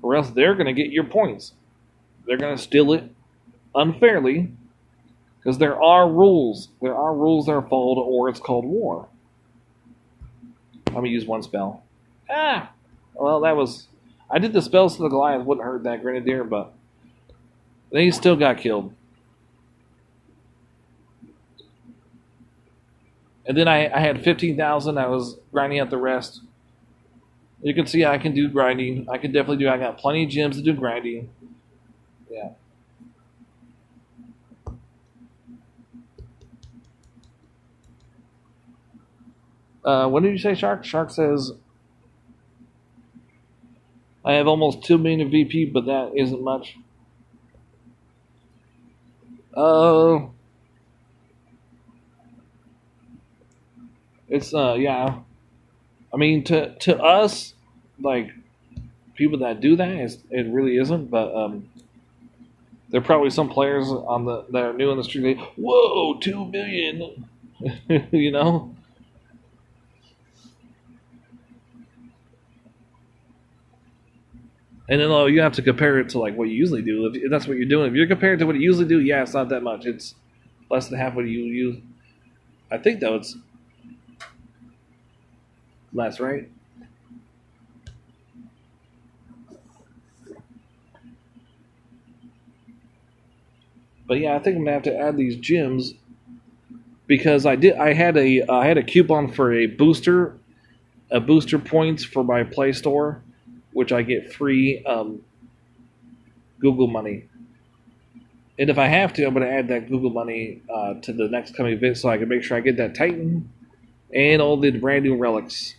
Or else they're gonna get your points. They're gonna steal it unfairly. Because there are rules. There are rules that are followed, or it's called war. I'm gonna use one spell. Well, I did the spells to the Goliath, wouldn't hurt that Grenadier, but they still got killed. And then I had 15,000. I was grinding out the rest. You can see I can do grinding. I can definitely do. I got plenty of gems to do grinding. Yeah. What did you say, Shark? Shark says I have almost 2 million of VP, but that isn't much. It's yeah. I mean, to us, like people that do that, it really isn't. But there are probably some players that are new on the street. Whoa, 2 million, you know. And then you have to compare it to like what you usually do. If that's what you're doing, if you're comparing it to what you usually do, yeah, it's not that much. It's less than half what you use. I think though it's less, right? But yeah, I think I'm gonna have to add these gems because I had a coupon for a booster points for my Play Store, which I get free Google money. And if I have to, I'm going to add that Google money to the next coming event so I can make sure I get that Titan and all the brand new relics.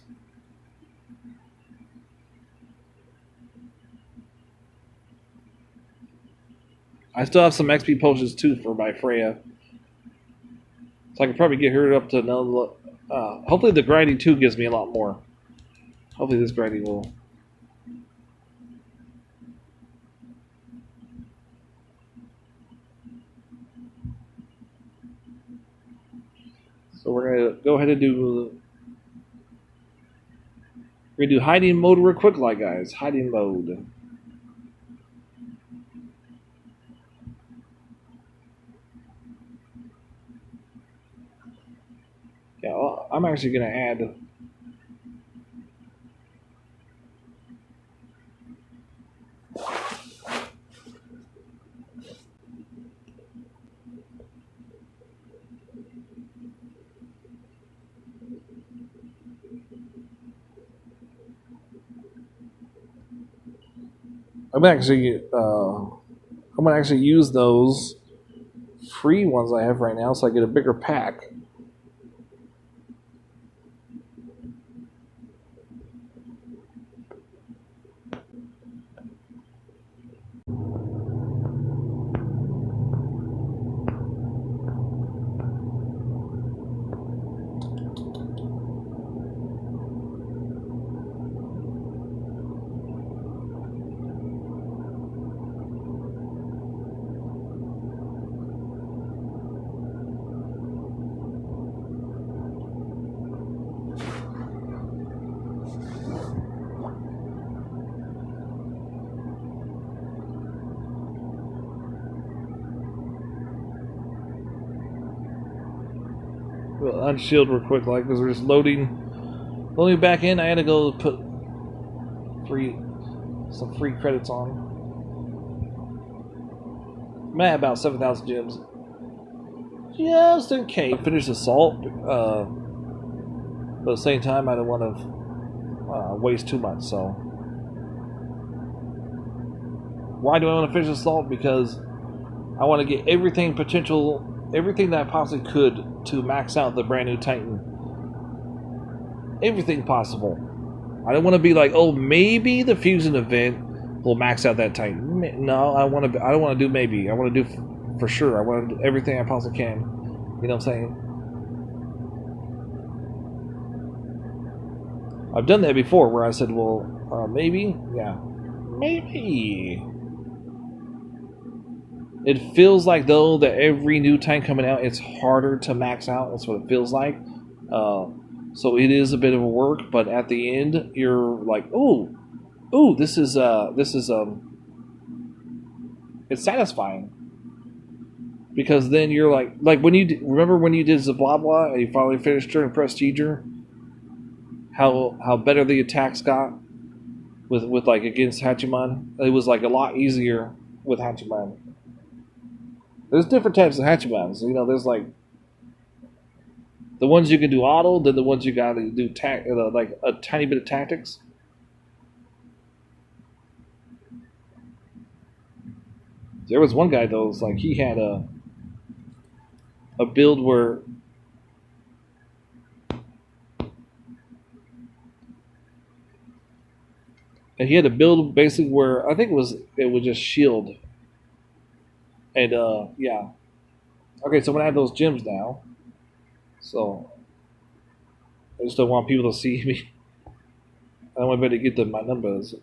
I still have some XP potions too for my Freya. So I can probably get her up to another. Hopefully the grinding 2 gives me a lot more. Hopefully this grinding will. So we're going to go ahead and do hiding mode real quick, like guys. Hiding mode. Yeah, well, I'm actually going to add. I'm actually. I'm going to actually use those free ones I have right now, so I get a bigger pack. We'll unshield real quick, like because we're just loading back in. I had to go put some free credits on. I'm at about 7,000 gems. Just in case, finish the salt. But at the same time, I don't want to waste too much. So, why do I want to finish the salt? Because I want to get everything that I possibly could to max out the brand new Titan. Everything possible. I don't want to be like, oh, maybe the fusion event will max out that Titan. No, I don't want to do maybe. I want to do for sure. I want to do everything I possibly can. You know what I'm saying? I've done that before, where I said, well, maybe, yeah, maybe. It feels like though that every new tank coming out, it's harder to max out. That's what it feels like. So it is a bit of a work, but at the end, you're like, oh, this is it's satisfying because then you're like when you remember when you did Zablabla and you finally finished her in Prestiger, how better the attacks got with like against Hachiman. It was like a lot easier with Hachiman. There's different types of Hachimans. You know, there's like the ones you can do auto, then the ones you got to do like a tiny bit of tactics. There was one guy though, was like he had a build where and he had a build basically where I think it was just shield. And yeah. Okay, so I'm gonna add those gems now. So I just don't want people to see me. I don't want anybody to get my numbers.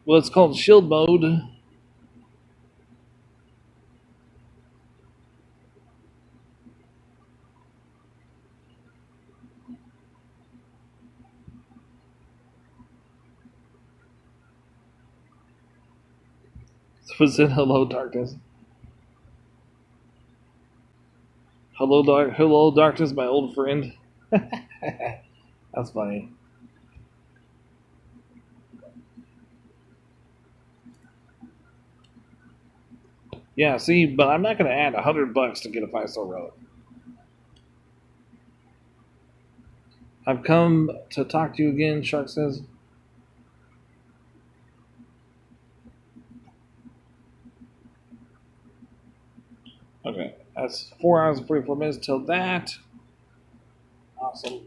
Well, it's called shield mode. Was it Hello Darkness? Hello Darkness, my old friend. That's funny. Yeah, see, but I'm not going to add $100 to get a 5-star relic. I've come to talk to you again, Shark says. Okay, that's 4 hours and 44 minutes till that. Awesome.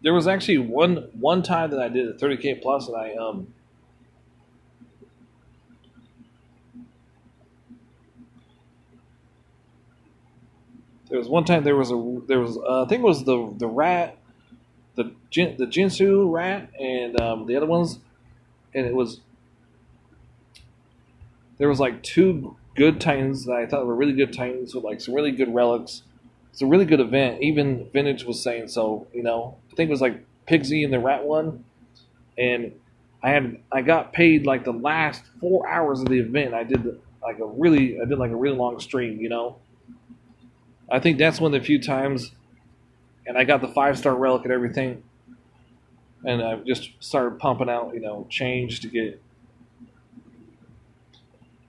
There was actually one time that I did a 30K plus, and there was one time there was I think it was the rat, the Jinsu rat, and the other ones, and there was like two good Titans that I thought were really good Titans with like some really good relics. It's a really good event. Even Vintage was saying so. I think it was like Pigsy and the rat one, and I got paid like the last 4 hours of the event. I did like a really long stream. I think that's one of the few times, and I got the 5-star relic and everything, and I just started pumping out change to get.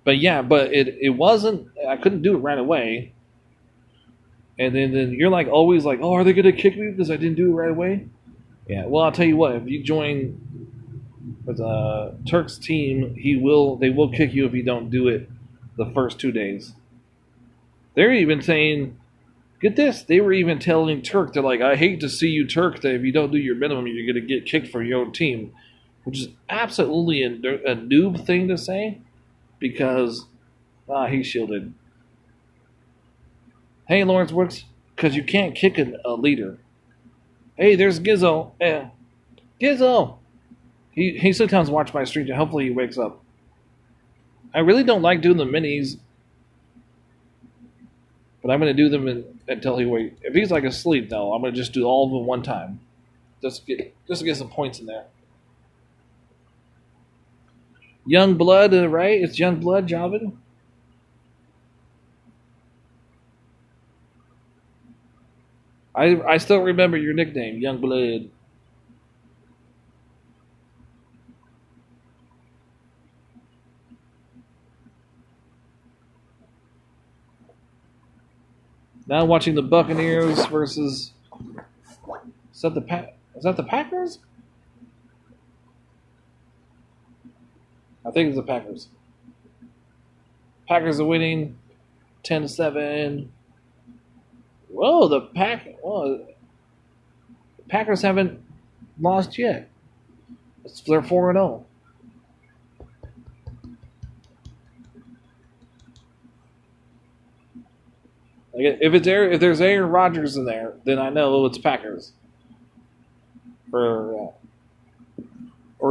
But yeah, but it wasn't. I couldn't do it right away. And then you're like always like, oh, are they gonna kick me because I didn't do it right away? Yeah. Well, I'll tell you what. If you join with Turk's team, they will kick you if you don't do it the first 2 days. They're even saying, get this. They were even telling Turk, they're like, I hate to see you, Turk. That if you don't do your minimum, you're gonna get kicked from your own team, which is absolutely a noob thing to say, because he's shielded. Hey, Lawrence Works, because you can't kick a leader. Hey, there's Gizzo. Yeah. Gizzo! He sometimes watches my stream, and hopefully he wakes up. I really don't like doing the minis, but I'm going to do them until he wakes. If he's like asleep, though, I'm going to just do all of them one time. Just to get some points in there. Young Blood, right? It's Young Blood, Javin? I still remember your nickname, Young Blood. Now I'm watching the Buccaneers versus. Is that the Packers? I think it's the Packers. Packers are winning 10-7. Whoa, the Packers haven't lost yet. They're 4-0. Like if there's Aaron Rodgers in there, then I know it's Packers. Or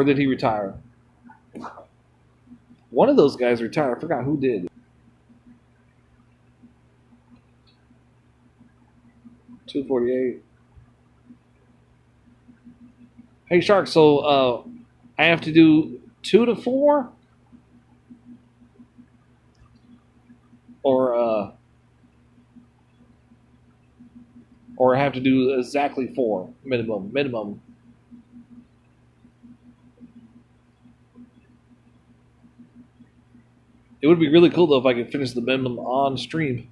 did he retire? One of those guys retired. I forgot who did. 248. Hey Shark, so I have to do 2 to 4, or I have to do exactly 4 minimum. It would be really cool though if I could finish the minimum on stream.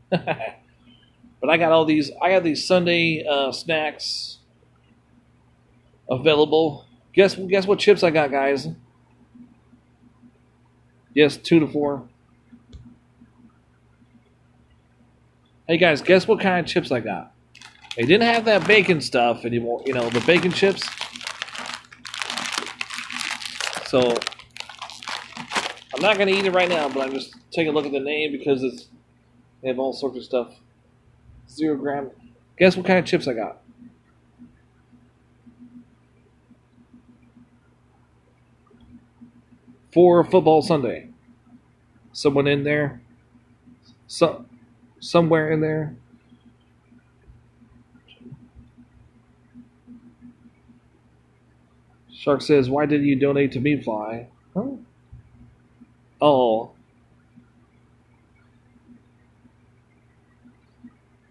But I got these Sunday snacks available. Guess what chips I got, guys? Yes, 2 to 4. Hey guys, guess what kind of chips I got? They didn't have that bacon stuff anymore. The bacon chips. So I'm not gonna eat it right now, but I'm just taking a look at the name because they have all sorts of stuff. 0 gram. Guess what kind of chips I got? For Football Sunday. Someone in there? So somewhere in there. Shark says, "Why did you donate to Meatfly?" Huh? Oh,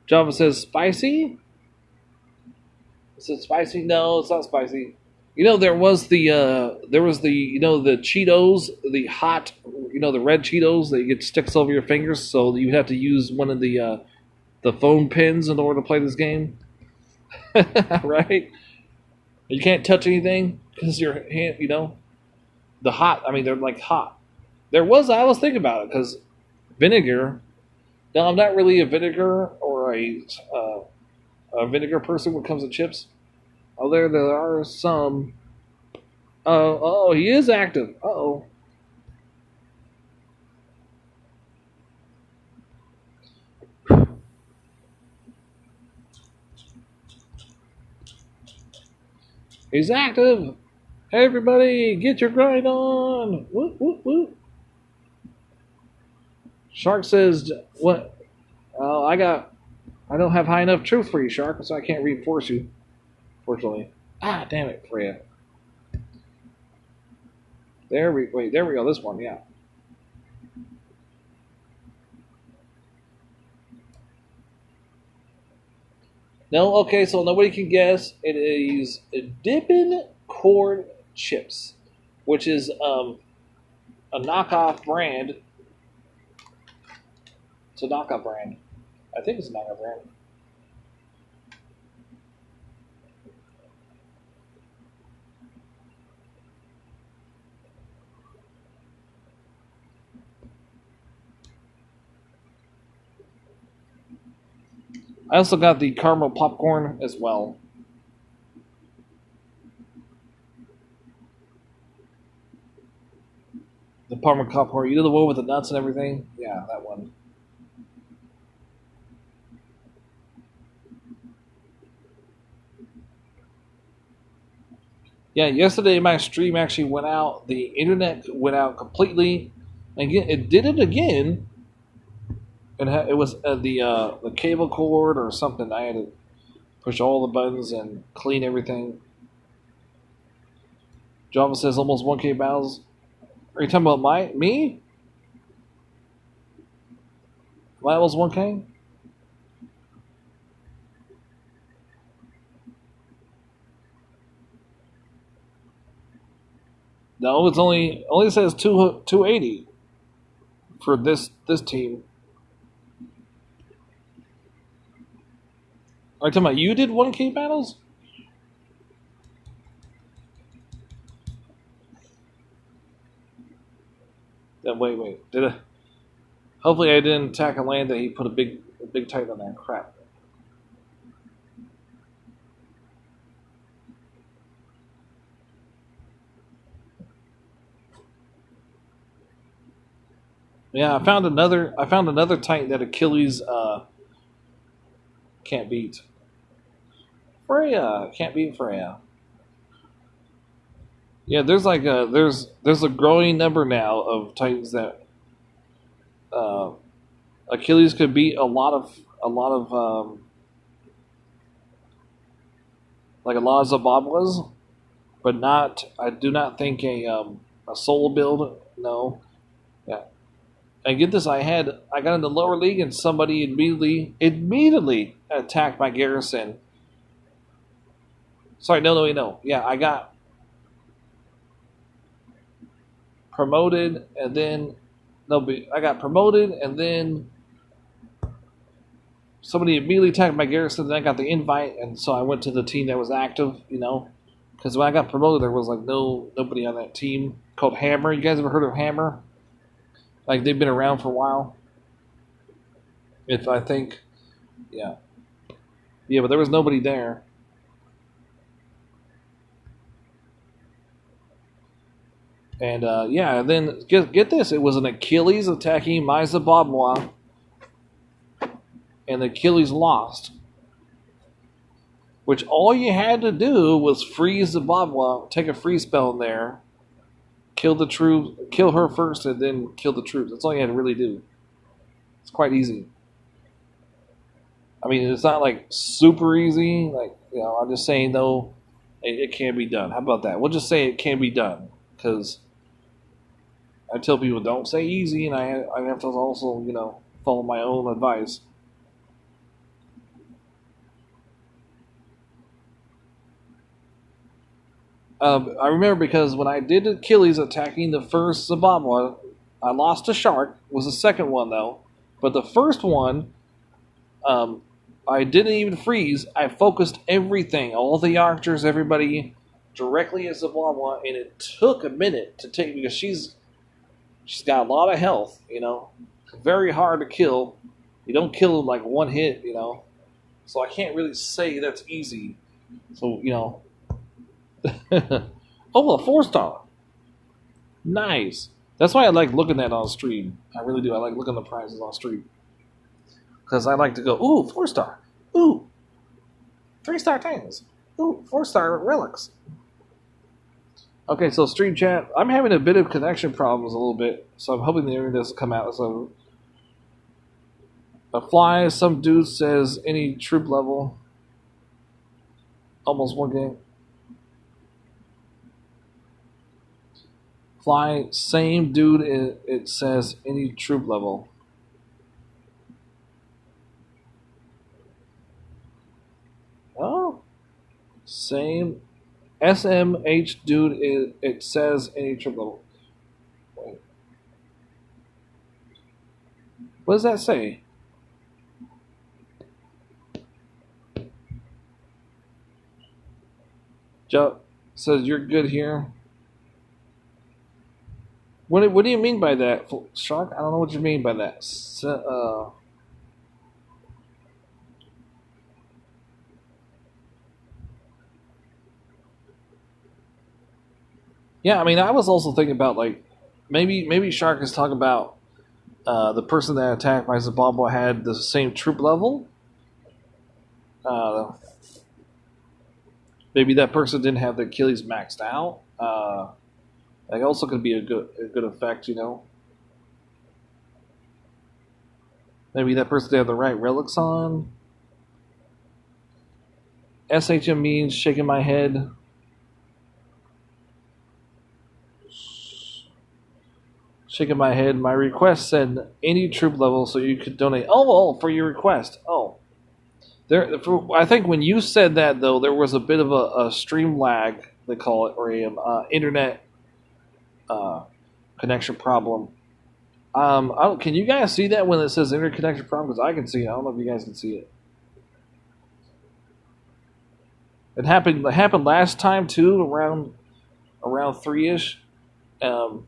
Java says, "Spicy." Is it spicy? No, it's not spicy. You know, there was the the Cheetos, the hot, the red Cheetos that you get sticks over your fingers, so you have to use one of the phone pins in order to play this game, right? You can't touch anything because your hand, the hot. I mean, they're like hot. I was thinking about it because vinegar. Now, I'm not really a vinegar or a vinegar person when it comes to chips. Oh, there are some. Oh, he is active. Oh, he's active. Hey, everybody, get your grind on. Whoop, whoop, whoop. Shark says, "What? I don't have high enough truth for you, Shark, so I can't reinforce you. Fortunately. Ah, damn it, Freya. There we go. This one, yeah. No, okay, so nobody can guess. It is Dippin' Corn Chips, which is a knockoff brand. It's a knockoff brand. I think it's a knockoff brand. I also got the caramel popcorn as well. The caramel popcorn. You know the one with the nuts and everything? Yeah, that one. Yeah, yesterday my stream actually went out. The internet went out completely. Again, it did it again. And it was the cable cord or something. I had to push all the buttons and clean everything. Java says almost 1K battles. Are you talking about me? My almost 1K? No, it's only says 280 for this team. Are you talking about you did 1K battles? Wait. Did I? Hopefully I didn't attack a land that he put a big titan on that crap. Yeah, I found another titan that Achilles can't beat. Freya can't beat Freya. Yeah, there's a growing number now of titans that uh, Achilles could beat like a lot of Zabablas, but not. I do not think a solo build. No, yeah. And get this, I got in the lower league and somebody immediately attacked my garrison. Sorry, no. Yeah, I got promoted and then I got promoted and then somebody immediately attacked my garrison. Then I got the invite, and so I went to the team that was active. Because when I got promoted, there was like nobody on that team called Hammer. You guys ever heard of Hammer? Like they've been around for a while. If I think, yeah, but there was nobody there. And yeah, and then get this, it was an Achilles attacking my Zababwa, and Achilles lost. Which all you had to do was freeze Zababwa, take a freeze spell in there, kill the troop, kill her first, and then kill the troops. That's all you had to really do. It's quite easy. I mean, it's not like super easy. Like, I'm just saying though, it can be done. How about that? We'll just say it can be done because I tell people don't say easy, and I have to also follow my own advice. I remember because when I did Achilles attacking the first Zimbabwe, I lost to Shark. Was the second one though, but the first one, I didn't even freeze. I focused everything, all the archers, everybody, directly at Zimbabwe, and it took a minute to take because she's got a lot of health. Very hard to kill. You don't kill them like one hit. So I can't really say that's easy. So oh, a 4-star. Nice. That's why I like looking at it on stream. I really do. I like looking at the prizes on stream. Because I like to go, ooh, 4-star. Ooh, 3-star Titans. Ooh, 4-star relics. Okay, so stream chat. I'm having a bit of connection problems a little bit. So I'm hoping the internet doesn't come out. So a fly, some dude says any troop level. Almost one game. Fly, same dude, it says any troop level. Oh, same SMH dude, it says any troop level. Wait. What does that say? Joe says you're good here. What do you mean by that, Shark? I don't know what you mean by that. Yeah, I mean, I was also thinking about like maybe Shark is talking about the person that attacked my Zimbabwe had the same troop level. Maybe that person didn't have the Achilles maxed out. That also could be a good effect, Maybe that person didn't have the right relics on. SHM means shaking my head. Shaking my head. My request said any troop level, so you could donate. Oh, for your request. Oh, I think when you said that though, there was a bit of a stream lag. They call it, or a internet connection problem. Can you guys see that when it says internet connection problem? Because I can see it. I don't know if you guys can see it. It happened last time too, around 3ish. No,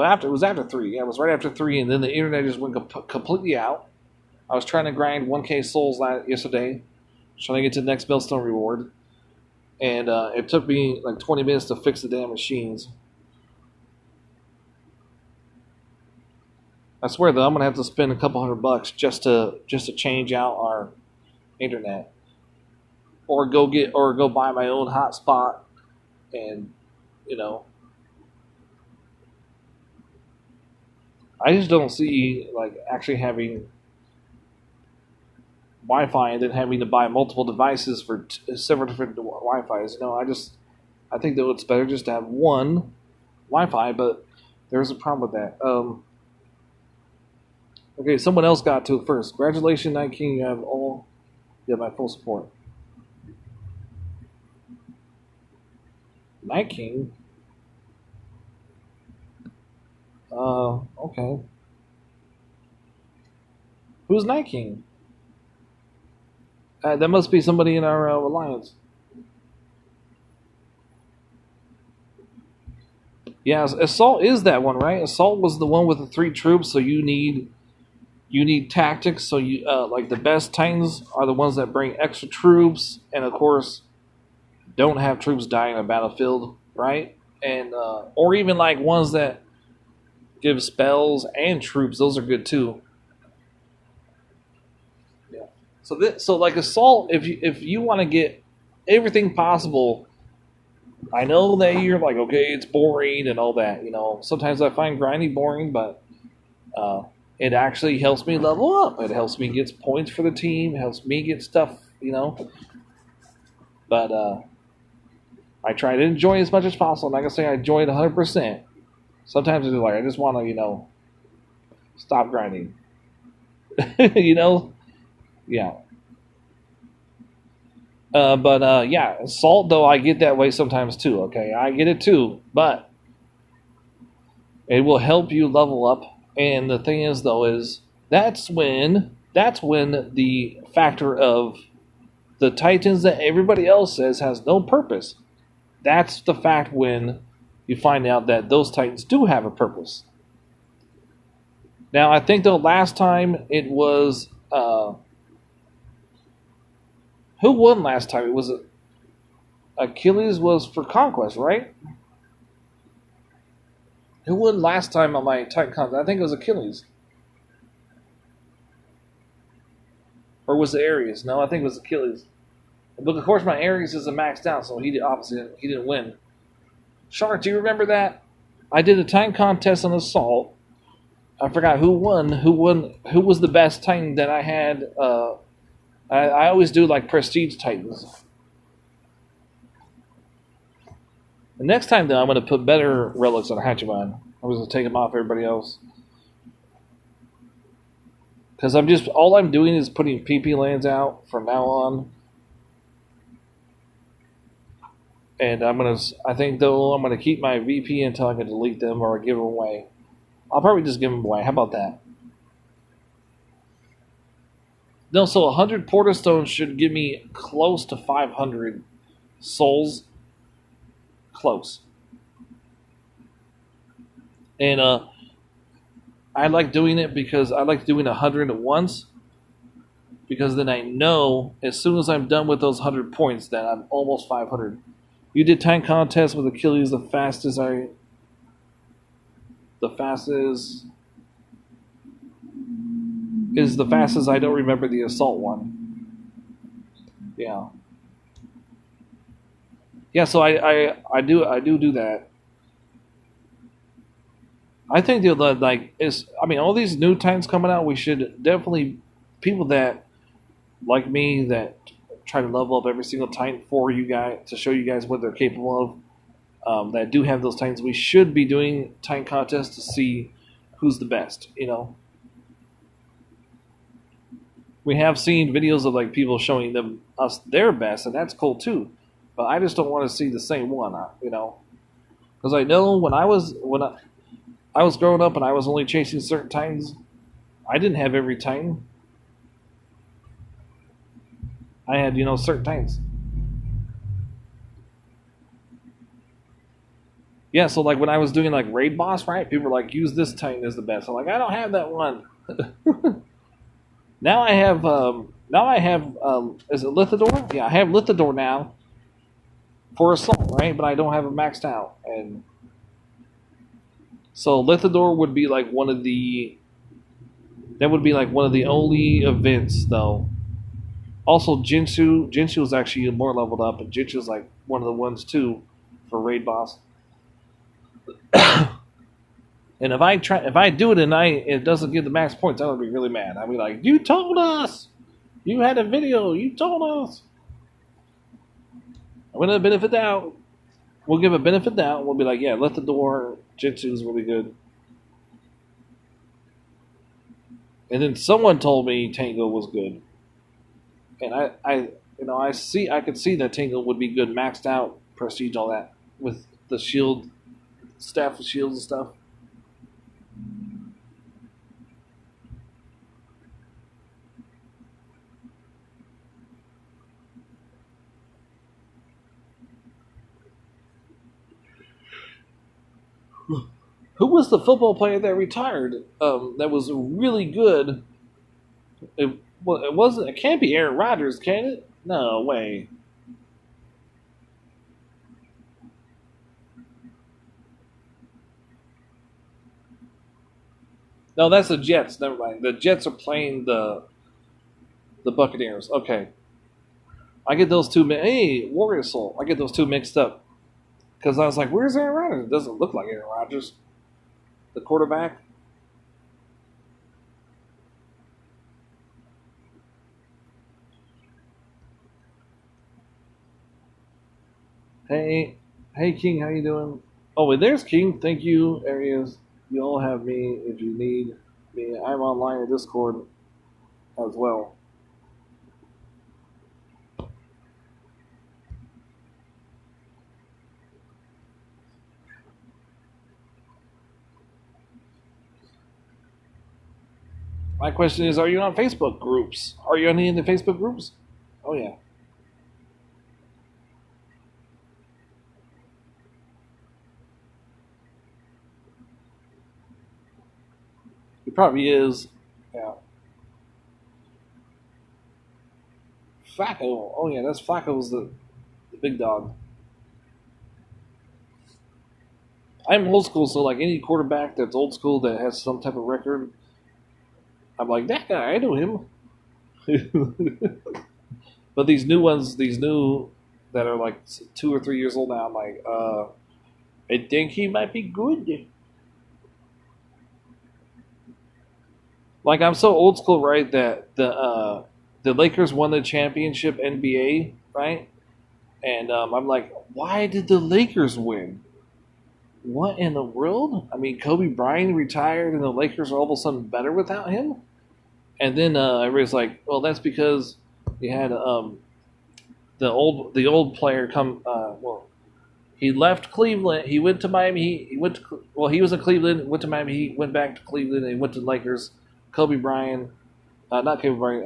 it was after 3. Yeah, it was right after 3, and then the internet just went completely out. I was trying to grind 1K souls yesterday, trying to get to the next Millstone reward, and it took me like 20 minutes to fix the damn machines. I swear though, I'm gonna have to spend a couple $100 just to change out our internet, or go buy my own hotspot, and I just don't see like actually having Wi-Fi and then having to buy multiple devices for several different Wi-Fi's. I think that it's better just to have one Wi-Fi, but there's a problem with that. Okay, someone else got to it first. Congratulations, Night King. You have my full support. Night King? Okay. Who's Night King? That must be somebody in our alliance. Yeah, Assault is that one, right? Assault was the one with the 3 troops, so you need tactics. So you like the best Titans are the ones that bring extra troops, and of course, don't have troops dying on a battlefield, right? And or even like ones that give spells and troops; those are good too. Yeah. So like Assault, if you want to get everything possible. I know that you're like, okay, it's boring and all that. Sometimes I find grinding boring, but it actually helps me level up. It helps me get points for the team. It helps me get stuff, But I try to enjoy as much as possible. Like I say, I enjoy it 100%. Sometimes it's like I just want to, stop grinding. Yeah. But yeah, salt though I get that way sometimes too. Okay, I get it too, but it will help you level up. And the thing is though is that's when the factor of the Titans that everybody else says has no purpose. That's the fact when you find out that those Titans do have a purpose. Now I think the last time it was who won last time? It was Achilles was for Conquest, right? Who won last time on my Titan Contest? I think it was Achilles. Or was it Ares? No, I think it was Achilles. But of course, my Ares isn't maxed out, so he didn't win. Shark, do you remember that? I did a Titan contest on Assault. I forgot who won. Who was the best Titan that I had? I always do like Prestige Titans. The next time, though, I'm going to put better relics on Hachiman. I'm just going to take them off everybody else. Because all I'm doing is putting PP lands out from now on. And I think though, I'm going to keep my VP until I can delete them or give them away. I'll probably just give them away. How about that? No, so 100 Portastones should give me close to 500 souls. Close. And I like doing it because I like doing 100 at once. Because then I know as soon as I'm done with those 100 points that I'm almost 500. You did Titan contest with Achilles the fastest I don't remember the Assault one. Yeah. Yeah, so I do that. I think all these new Titans coming out, we should definitely people that like me that try to level up every single Titan for you guys to show you guys what they're capable of. That do have those Titans, we should be doing Titan contests to see who's the best. We have seen videos of like people showing them us their best, and that's cool too. But I just don't want to see the same one, because I know when I was growing up and I was only chasing certain Titans, I didn't have every Titan. I had certain Titans. Yeah, so like when I was doing like raid boss, right? People were like, use this Titan as the best. I'm like, I don't have that one. Now I have is it Lithidor? Yeah, I have Lithidor now for Assault, right? But I don't have it maxed out. And so Lithidor would be like one of the only events though. Also Jinsu is actually more leveled up, and Jinsu is like one of the ones too for raid boss. And if I do it and it doesn't give the max points, I'm gonna be really mad. I'll be like, you told us, you had a video, you told us. I'm gonna benefit out. We'll give a benefit out. We'll be like, yeah, Lithidor, Jinsu is really good. And then someone told me Tango was good, and I could see that Tango would be good, maxed out, prestige, all that with the shield, staff of shields and stuff. Who was the football player that retired? That was really good. It wasn't. It can't be Aaron Rodgers, can it? No way. No, that's the Jets. Never mind. The Jets are playing the Buccaneers. Okay, I get those two. Hey, Warrior Soul. I get those two mixed up because I was like, "Where's Aaron Rodgers?" It doesn't look like Aaron Rodgers, the quarterback. Hey, hey, King, how you doing? Oh, wait, there's King. Thank you, Areas. You all have me if you need me. I'm online in Discord as well. My question is, are you on Facebook groups? Are you on any of the Facebook groups? Oh yeah, he probably is. Yeah, Flacco. Oh yeah, that's Flacco's the big dog. I'm old school, so like any quarterback that's old school that has some type of record, I'm like that guy. I know him. But these new ones, these new that are like 2 or 3 years old now, I'm like, I think he might be good. Like I'm so old school, right? That the Lakers won the championship NBA, right? And I'm like, why did the Lakers win? What in the world? I mean, Kobe Bryant retired, and the Lakers are all of a sudden better without him. And then everybody's like, well, that's because you had the old player come. Well, he left Cleveland. He went to Miami. He went to well, he was in Cleveland. Went to Miami. He went back to Cleveland. And he went to the Lakers. Kobe Bryant, not Kobe Bryant.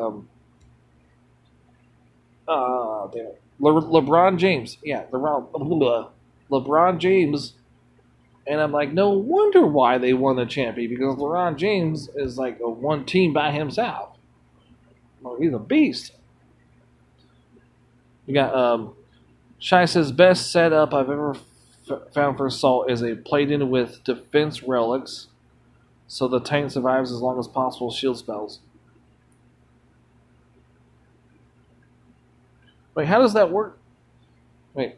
Damn it. LeBron James. Yeah, LeBron James. And I'm like, no wonder why they won the champion because LeBron James is like a one team by himself. Well, he's a beast. You got Shai says best setup I've ever found for assault is a plate in with defense relics, so the tank survives as long as possible. Shield spells. Wait, how does that work? Wait,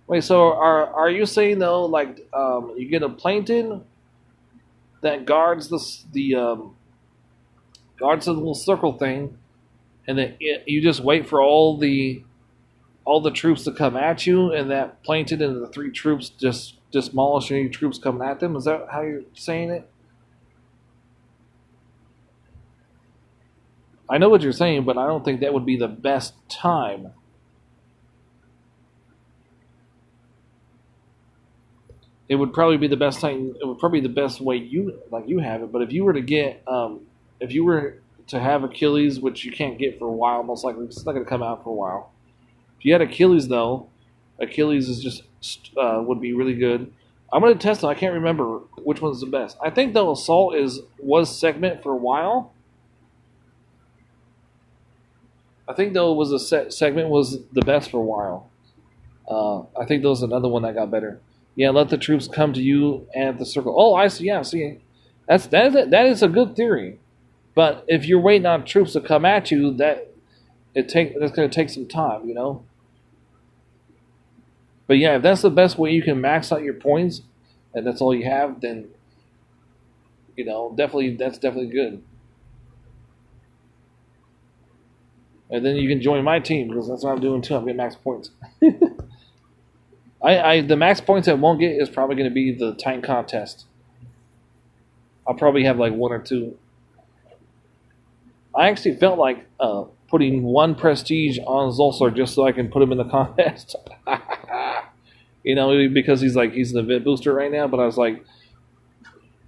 wait. So are you saying though, like you get a plankton that guards the guards the little circle thing, and then you just wait for all the troops to come at you, and that plankton and the three troops just demolish any troops coming at them. Is that how you're saying it? I know what you're saying, but I don't think that would be the best time. It would probably be the best time. It would probably be the best way you have it. But if you were to get, if you were to have Achilles, which you can't get for a while, most likely it's not going to come out for a while. If you had Achilles though, Achilles is just would be really good. I'm going to test them. I can't remember which one's the best. I think though Assault was segment for a while. I think though it was segment was the best for a while. I think there was another one that got better. Yeah, let the troops come to you at the circle. Oh, I see. Yeah, see, that is a good theory. But if you're waiting on troops to come at you, that's going to take some time, you know. But yeah, if that's the best way you can max out your points, and that's all you have, then definitely that's definitely good. And then you can join my team because that's what I'm doing too. I'm getting max points. The max points I won't get is probably going to be the tank contest. I'll probably have like one or two. I actually felt like putting one prestige on Zulcer just so I can put him in the contest. Because he's an event booster right now. But I was like,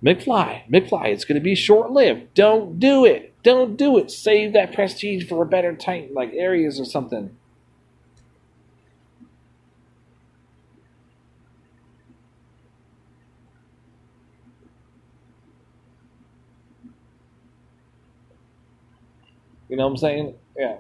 McFly, it's going to be short lived. Don't do it. Don't do it. Save that prestige for a better tank like Ares or something. You know what I'm saying? Yeah.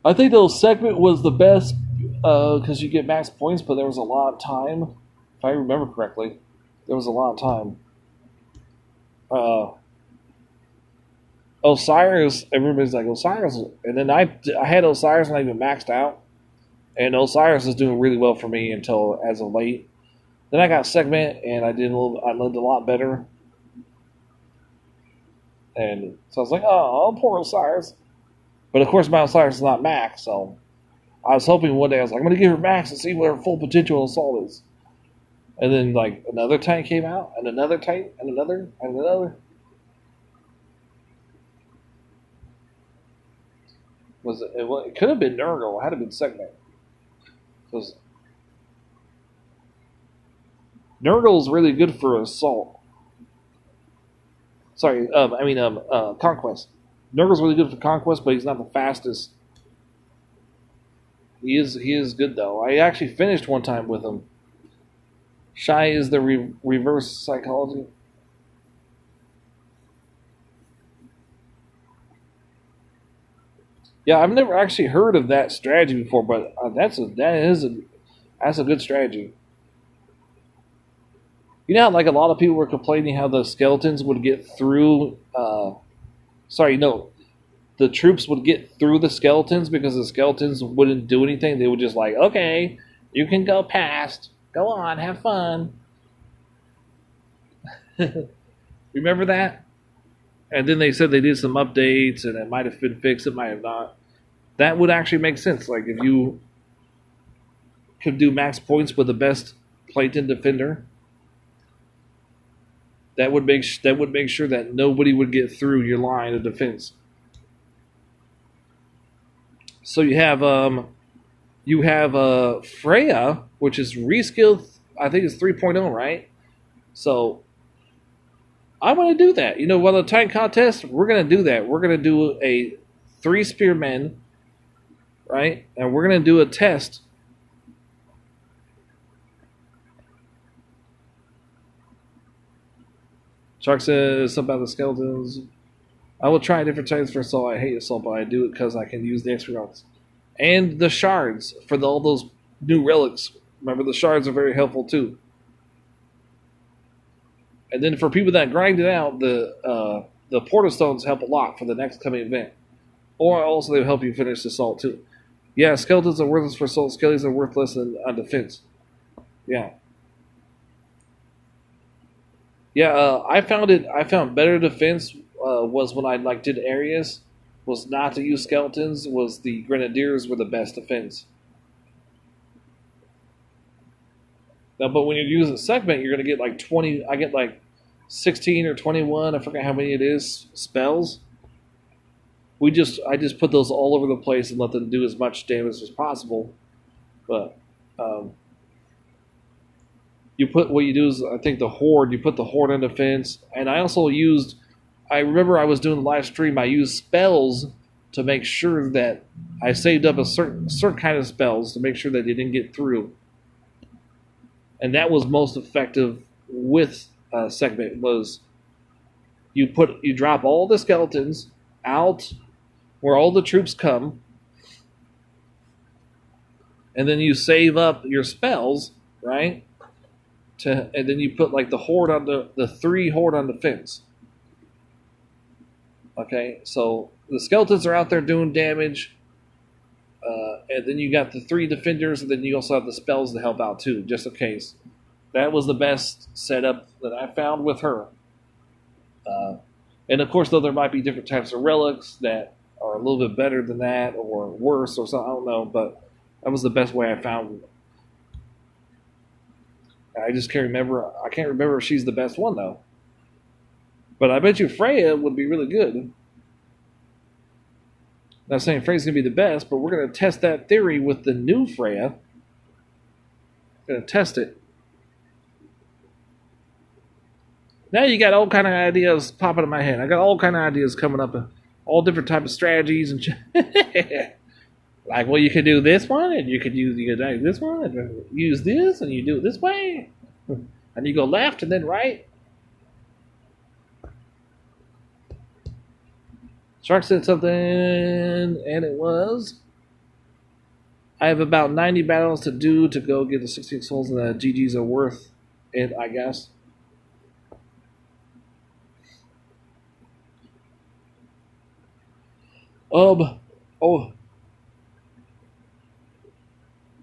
I think the segment was the best because you get max points, but there was a lot of time. If I remember correctly, there was a lot of time. Uh, Osiris, everybody's like Osiris, and then I had Osiris not even maxed out, and Osiris is doing really well for me until as of late. Then I got segment, and I lived a lot better. And so I was like, oh, poor Osiris. But of course, my Osiris is not max, so I was hoping one day I was like, I'm going to give her max and see what her full potential assault is. And then like another tank came out, and another tank, and another, and another. It could have been Nurgle. It had to have been Segment. Because Nurgle's really good for assault. Sorry, Conquest. Nurgle's really good for Conquest, but he's not the fastest. He is good though. I actually finished one time with him. Shy is the reverse psychology. Yeah, I've never actually heard of that strategy before, but that's a good strategy. You know how like a lot of people were complaining how the skeletons would get through. Sorry, no, the troops would get through the skeletons because the skeletons wouldn't do anything. They would just like, okay, you can go past. Go on, have fun. Remember that? And then they said they did some updates and it might have been fixed, it might have not. That would actually make sense. Like if you could do max points with the best Platon defender, that would make sure that nobody would get through your line of defense. So you have Freya, which is reskilled. I think it's 3.0, right? So I'm going to do that. You know, while the tank contest, we're going to do that. We're going to do a 3 spearmen, right? And we're going to do a test. Shark says something about the skeletons. I will try different types for assault. I hate assault, but I do it because I can use the extra rounds. And the shards for all those new relics. Remember, the shards are very helpful too. And then for people that grind it out, the portal stones help a lot for the next coming event. Or also they help you finish the assault too. Yeah, skeletons are worthless for assault. Skeletons are worthless on defense. Yeah. Yeah, I found better defense was when I did areas, was not to use skeletons, was the grenadiers were the best defense. Now, but when you're using segment, you're gonna get 20. I get 16 or 21. I forget how many it is spells. I just put those all over the place and let them do as much damage as possible. But what you do is, I think you put the horde on defense, and I also I remember I was doing the live stream, I used spells to make sure that I saved up a certain kind of spells to make sure that they didn't get through. And that was most effective with segment, was you drop all the skeletons out where all the troops come, and then you save up your spells, right? And then you put the horde on the 3 horde on defense. Okay, so the skeletons are out there doing damage, and then you got the 3 defenders, and then you also have the spells to help out too, just in case. That was the best setup that I found with her. And of course, though, there might be different types of relics that are a little bit better than that, or worse, or something. I don't know, but that was the best way I found. I just can't remember. I can't remember if she's the best one though. But I bet you Freya would be really good. Not saying Freya's gonna be the best, but we're gonna test that theory with the new Freya. Gonna test it. Now you got all kind of ideas popping in my head. I got all kind of ideas coming up, all different type of strategies and well, you could do this one, and you could do this one, and use this, and you do it this way, and you go left and then right. Shark said something, and it was, I have about 90 battles to do to go get the 16 souls, and the GGs are worth it, I guess.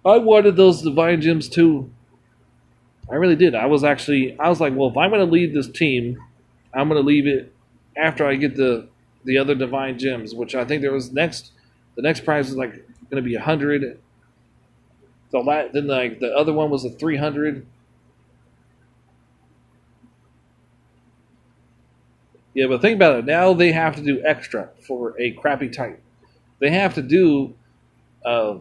I wanted those divine gems too. I really did. I was like, well, if I'm going to leave this team, I'm going to leave it after I get the other divine gems, which I think there was next. The next prize is like going to be 100. Then like the other one was a 300. Yeah, but think about it. Now they have to do extra for a crappy Titan. They have to do uh,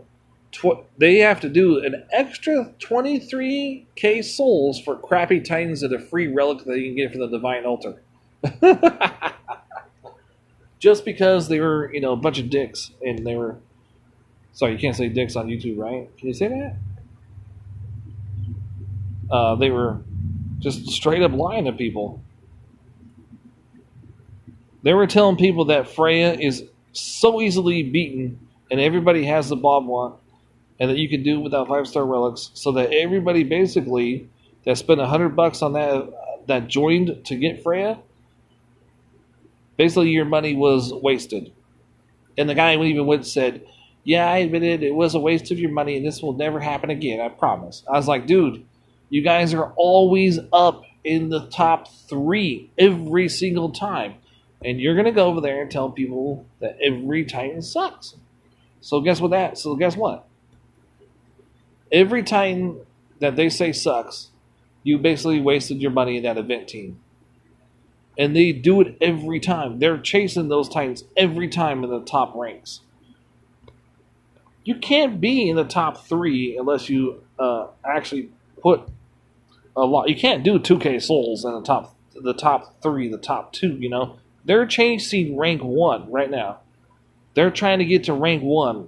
they have to do an extra 23k souls for crappy Titans at a free relic that you can get from the Divine Altar. Just because they were, a bunch of dicks and they were. Sorry, you can't say dicks on YouTube, right? Can you say that? They were just straight up lying to people. They were telling people that Freya is so easily beaten and everybody has the Bob one and that you can do it without 5-star relics, so that everybody basically that spent $100 on that joined to get Freya, basically your money was wasted. And the guy even went and said, yeah, I admitted it was a waste of your money and this will never happen again, I promise. I was like, dude, you guys are always up in the top 3 every single time. And you're going to go over there and tell people that every Titan sucks. So guess what? Every Titan that they say sucks, you basically wasted your money in that event team. And they do it every time. They're chasing those Titans every time in the top ranks. You can't be in the top 3 unless you actually put a lot. You can't do 2K souls in the top 3, the top 2, They're chasing rank 1 right now. They're trying to get to rank 1.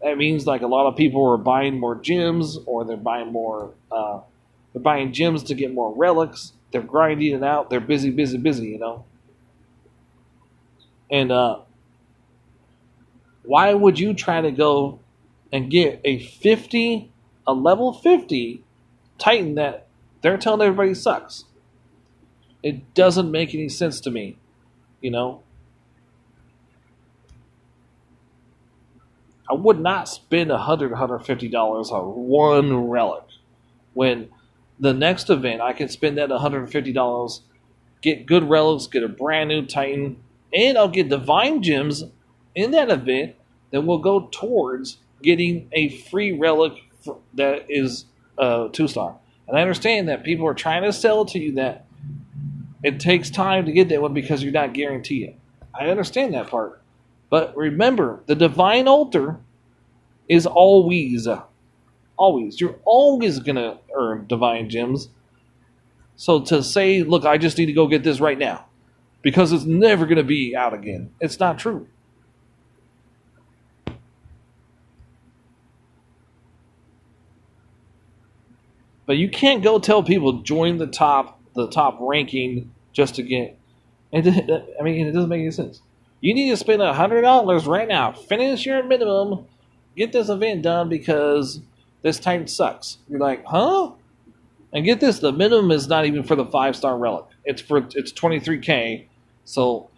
That means like a lot of people are buying more gems, or they're buying more. They're buying gems to get more relics. They're grinding it out. They're busy. And why would you try to go and get a level 50 Titan that they're telling everybody sucks? It doesn't make any sense to me. I would not spend $150 on one relic when the next event I can spend that $150, get good relics, get a brand new Titan, and I'll get divine gems in that event that will go towards getting a free relic that is 2-star. And I understand that people are trying to sell to you that it takes time to get that one because you're not guaranteed it. I understand that part. But remember, the Divine Altar is always. You're always going to earn divine gems. So to say, look, I just need to go get this right now because it's never going to be out again, it's not true. But you can't go tell people join the top ranking just to get. It doesn't make any sense. You need to spend $100 right now. Finish your minimum. Get this event done because this Titan sucks. You're like, huh? And get this: the minimum is not even for the 5-star relic. It's 23k. So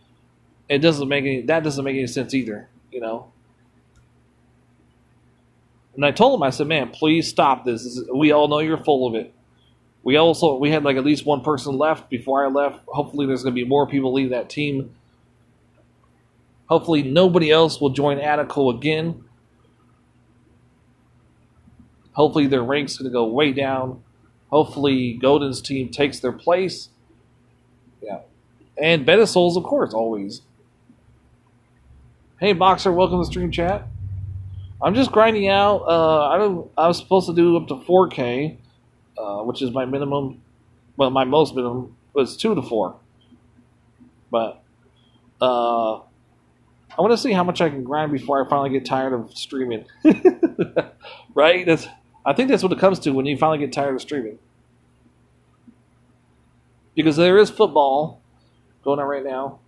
that doesn't make any sense either. And I told him, I said, man, please stop this. We all know you're full of it. We had like at least one person left before I left. Hopefully there's going to be more people leave that team. Hopefully nobody else will join Attico again. Hopefully their rank's going to go way down. Hopefully Golden's team takes their place. Yeah. And Beta Souls, of course, always. Hey, Boxer, welcome to stream chat. I'm just grinding out. I was supposed to do up to 4K, which is my minimum. Well, my most minimum was 2 to 4. But I want to see how much I can grind before I finally get tired of streaming. Right? I think that's what it comes to when you finally get tired of streaming. Because there is football going on right now.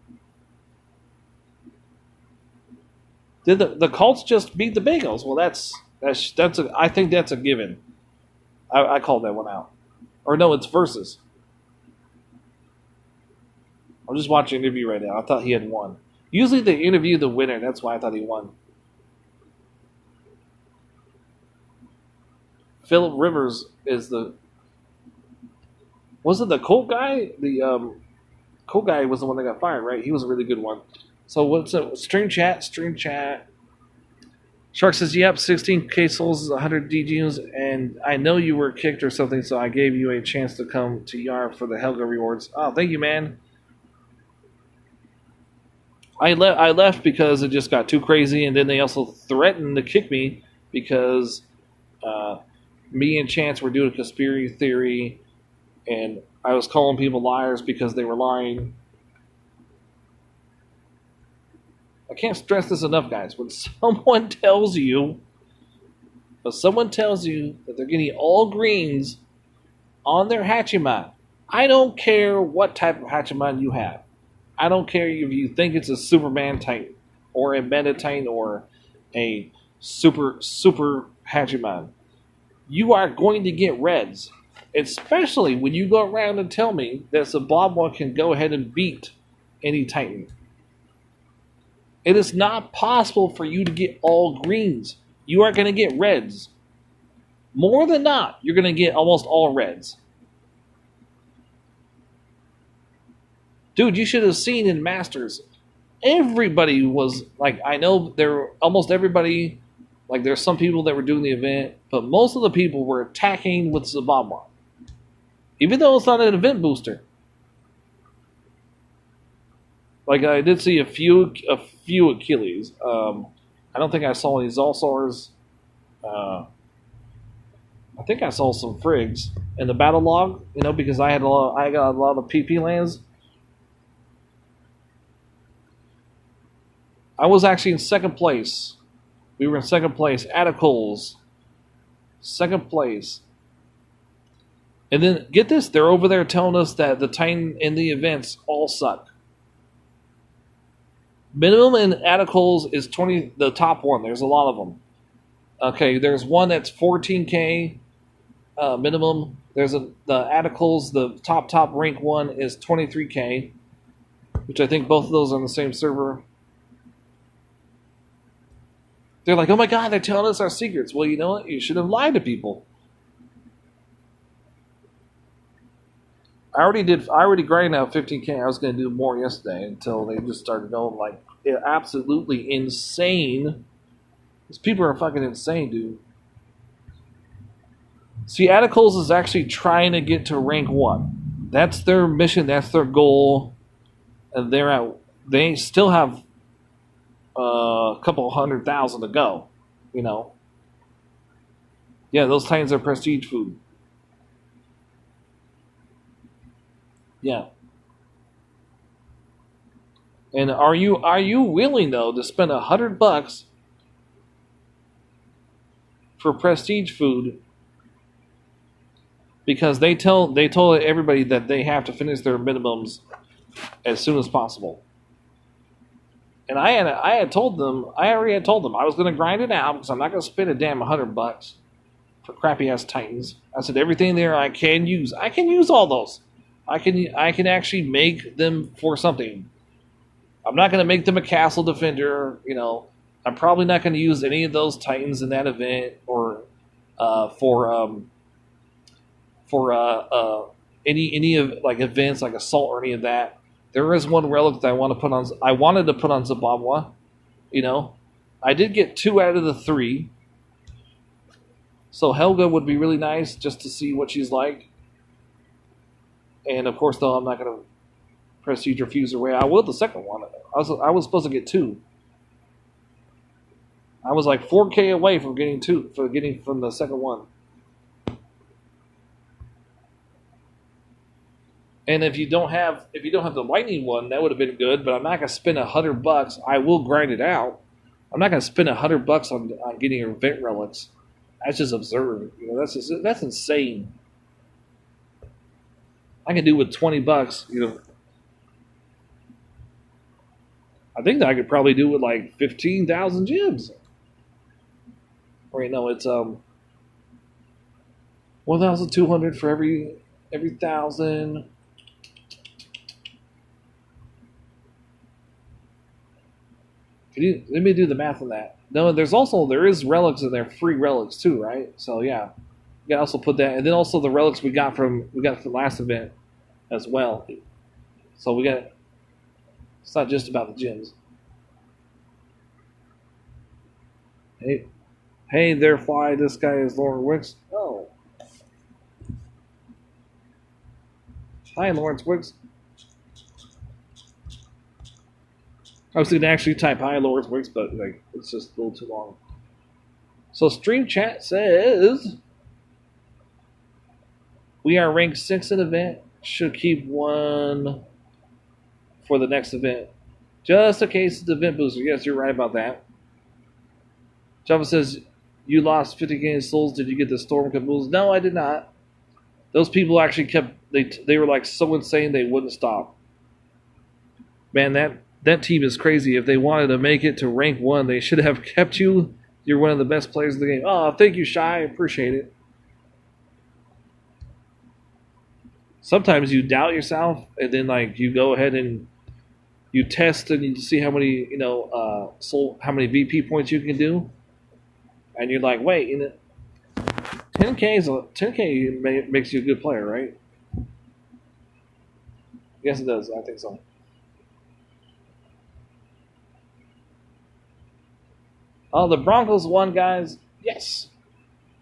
Did the Colts just beat the Bengals? Well, I think that's a given. I called that one out. Or no, it's versus. I'm just watching an interview right now. I thought he had won. Usually they interview the winner. That's why I thought he won. Philip Rivers is the... Was it the Colt guy? Cool Guy was the one that got fired, right? He was a really good one. So what's up? Stream chat. Shark says, yep, 16k souls is 100 DGs, and I know you were kicked or something, so I gave you a chance to come to Yar for the Helga rewards. Oh, thank you, man. I left because it just got too crazy, and then they also threatened to kick me because me and Chance were doing a conspiracy theory, and I was calling people liars because they were lying. I can't stress this enough, guys. When someone tells you that they're getting all greens on their Hachiman, I don't care what type of Hachiman you have. I don't care if you think it's a Superman Titan or a Meta Titan or a super Hachiman. You are going to get reds, especially when you go around and tell me that Zababwa can go ahead and beat any Titan. It is not possible for you to get all greens. You are going to get reds. More than not, you're going to get almost all reds. Dude, you should have seen in Masters. Everybody was like, I know there almost everybody, like there's some people that were doing the event, but most of the people were attacking with Zababwa. Even though it's not an event booster. Like I did see a few Achilles. I don't think I saw any Zalsars. I think I saw some Frigs in the battle log. You know, because I got a lot of PP lands. I was actually in second place. We were in second place. Atacols, second place. And then get this, they're over there telling us that the Titan in the events all suck. Minimum in Atacols is 20, the top one. There's a lot of them. Okay, there's one that's 14k minimum. There's the Atacols, the top rank one is 23k, which I think both of those are on the same server. They're like, oh my god, they're telling us our secrets. Well, you know what? You should have lied to people. I already grinded out 15k. I was going to do more yesterday until they just started going like absolutely insane. These people are fucking insane, dude. See, Atacols is actually trying to get to rank 1. That's their mission. That's their goal. And they still have a couple 100,000 to go. You know. Yeah, those Titans are prestige food. Yeah. And are you willing though to spend $100 for prestige food? Because they told everybody that they have to finish their minimums as soon as possible. And I already had told them I was going to grind it out because I'm not going to spend a damn $100 for crappy ass Titans. I said everything there I can use. I can use all those. I can actually make them for something. I'm not going to make them a castle defender. You know, I'm probably not going to use any of those Titans in that event or for any of like events like assault or any of that. There is one relic that I wanted to put on Zababwa. You know, I did get 2 out of the 3. So Helga would be really nice just to see what she's like. And of course, though, I'm not going to prestige refuse her way. I will the second one. I was supposed to get 2. I was like 4k away from getting 2 from the second one. And if you don't have the lightning one, that would have been good. But I'm not going to spend $100. I will grind it out. I'm not going to spend $100 on getting event relics. That's just absurd. You know, that's insane. I can do with $20, you know. I think that I could probably do with like 15,000 gems. Wait, no, it's 1,200 for every 1,000. Let me do the math on that. No, there is relics in there, free relics too, right? So yeah. You can also put that, and then also the relics we got from last event as well. So we got. It's not just about the gyms. Hey, hey there, Fly. This guy is Lauren Wicks. Oh, hi, Lawrence Wicks. I was going to actually type hi, Lawrence Wicks, but like it's just a little too long. So Stream Chat says we are ranked 6th in event. Should keep one for the next event. Just in case it's the event booster. Yes, you're right about that. Java says, you lost 50 game souls. Did you get the Storm Caboose? No, I did not. Those people actually kept, they were like so insane they wouldn't stop. Man, that team is crazy. If they wanted to make it to rank 1, they should have kept you. You're one of the best players in the game. Oh, thank you, Shy. I appreciate it. Sometimes you doubt yourself, and then like you go ahead and you test and you see how many how many VP points you can do, and you're like, wait, 10K makes you a good player, right? Yes, it does. I think so. Oh, the Broncos won, guys. Yes.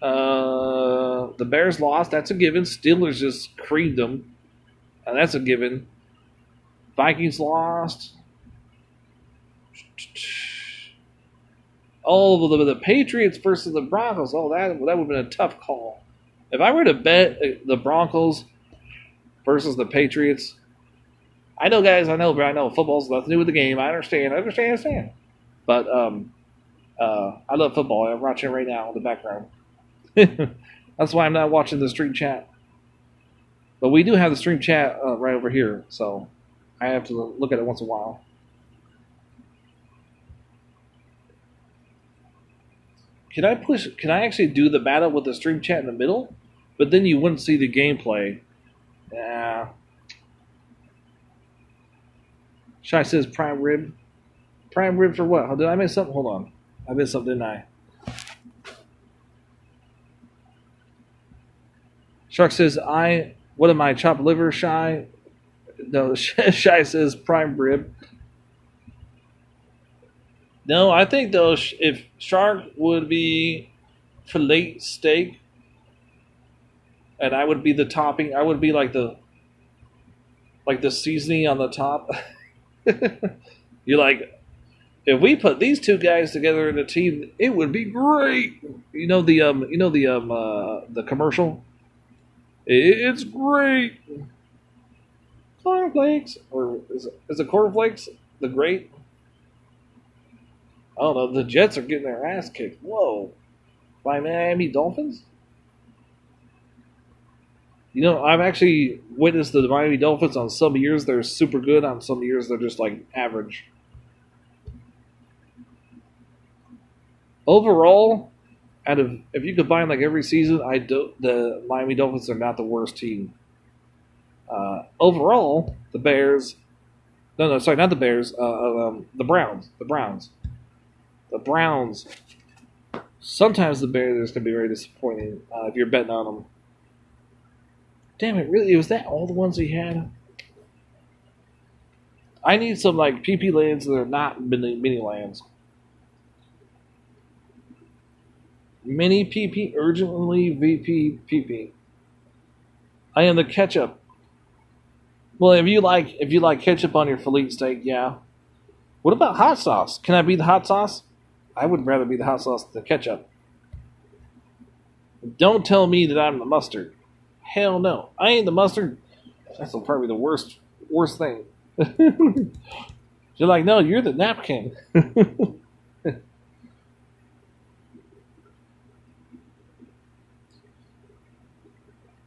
The Bears lost. That's a given. Steelers just creamed them. That's a given. Vikings lost. Oh, the Patriots versus the Broncos. Oh, that would have been a tough call. If I were to bet the Broncos versus the Patriots, I know, guys. I know, but I know football's nothing to do with the game. I understand. But I love football. I'm watching it right now in the background. That's why I'm not watching the stream chat. But we do have the stream chat right over here, so I have to look at it once in a while. Can I actually do the battle with the stream chat in the middle? But then you wouldn't see the gameplay. Yeah. Shy says prime rib. Prime rib for what? Did I miss something? Hold on. I missed something, didn't I? Shark says, what am I, chopped liver, Shy? No, Shy says prime rib. No, I think, though, if Shark would be fillet steak, and I would be the topping, I would be like the seasoning on the top. You're like, if we put these two guys together in a team, it would be great. You know the commercial? It's great. Cornflakes, or is it cornflakes? The great? I don't know. The Jets are getting their ass kicked. Whoa, by Miami Dolphins. You know, I've actually witnessed the Miami Dolphins. On some years they're super good. On some years they're just like average. Overall, if you combine like every season, the Miami Dolphins are not the worst team. Overall, the Bears. No, sorry, not the Bears. The Browns. The Browns. Sometimes the Bears can be very disappointing if you're betting on them. Damn it! Really, was that all the ones he had? I need some like PP lands that are not mini lands. Mini PP urgently VP PP. I am the ketchup. Well, if you like ketchup on your filet steak, yeah. What about hot sauce? Can I be the hot sauce? I would rather be the hot sauce than the ketchup. Don't tell me that I'm the mustard. Hell no, I ain't the mustard. That's probably the worst thing. You're like, no, you're the napkin.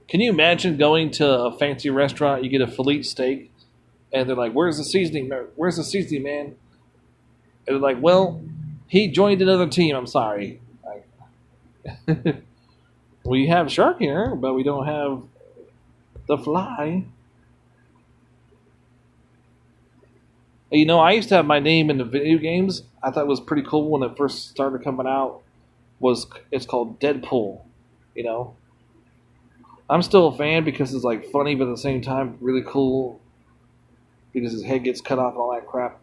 Can you imagine going to a fancy restaurant, you get a filet steak, and they're like, where's the seasoning? Where's the seasoning, man? And they're like, well, he joined another team. I'm sorry. We have Shark here, but we don't have the Fly. You know, I used to have my name in the video games. I thought it was pretty cool when it first started coming out. It's called Deadpool, you know? I'm still a fan because it's like funny, but at the same time really cool. because his head gets cut off and all that crap.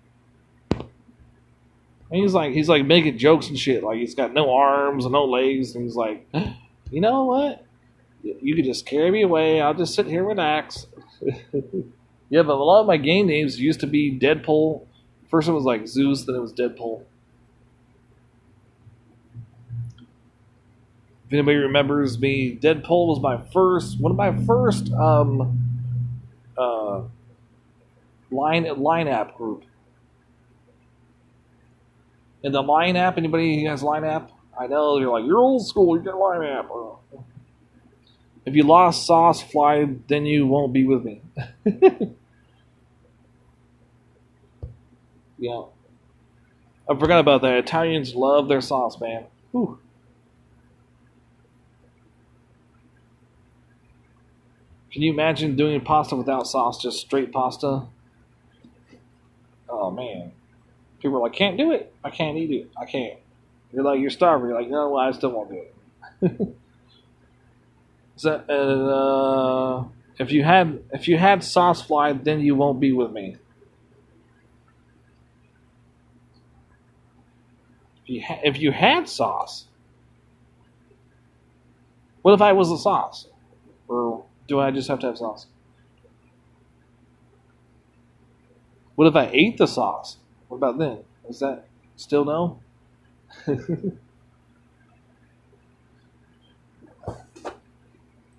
And he's like making jokes and shit. Like he's got no arms and no legs, and he's like, you know what? You could just carry me away. I'll just sit here and relax. Yeah, but a lot of my game names used to be Deadpool. First it was like Zeus, then it was Deadpool. If anybody remembers me, Deadpool was one of my first line app group. In the Line app, anybody who has Line app? I know you're like, you're old school, you got Line app. If you lost sauce, fly, then you won't be with me. Yeah. I forgot about that. Italians love their sauce, man. Whew. Can you imagine doing pasta without sauce, just straight pasta? Oh, man. People are like, can't do it. I can't eat it. I can't. You're like, you're starving. You're like, no, well, I still won't do it. So, if you had sauce fly, then you won't be with me. If you had sauce, what if I was the sauce? Or do I just have to have sauce? What if I ate the sauce? What about then? Is that still no?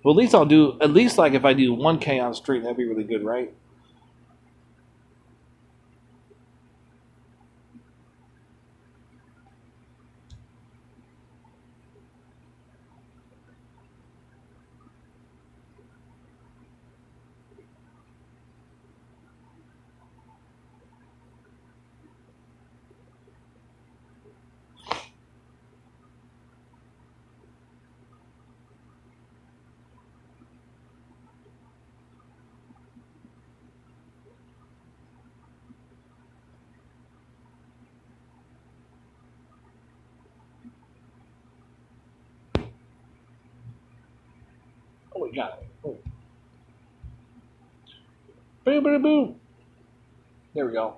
Well, at least like if I do 1K on stream, that'd be really good, right? Oh, we got it. Oh. Boom, boom, boom. There we go.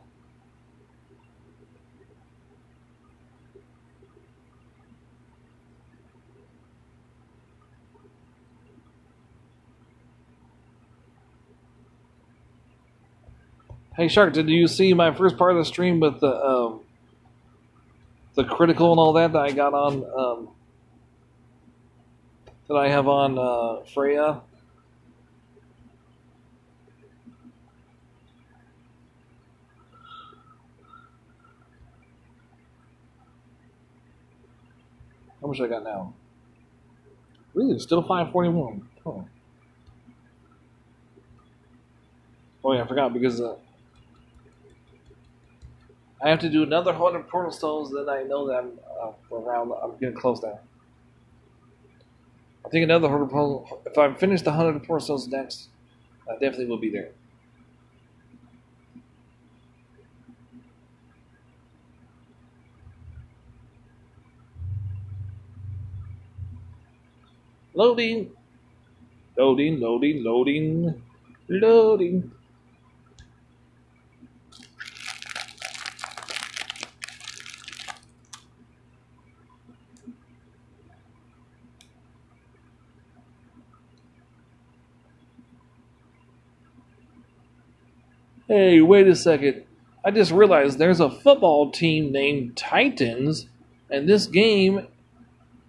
Hey Shark, did you see my first part of the stream with the critical and all that I got on that I have on Freya? How much I got now? Really, still 541. Oh. Oh yeah, I forgot because I have to do another 100 portal stones. Then I know that I'm getting close now. I think another 100 portal. If I finish the 100 portal stones next, I definitely will be there. Loading, loading, loading, loading, loading. Hey, wait a second. I just realized there's a football team named Titans, and this game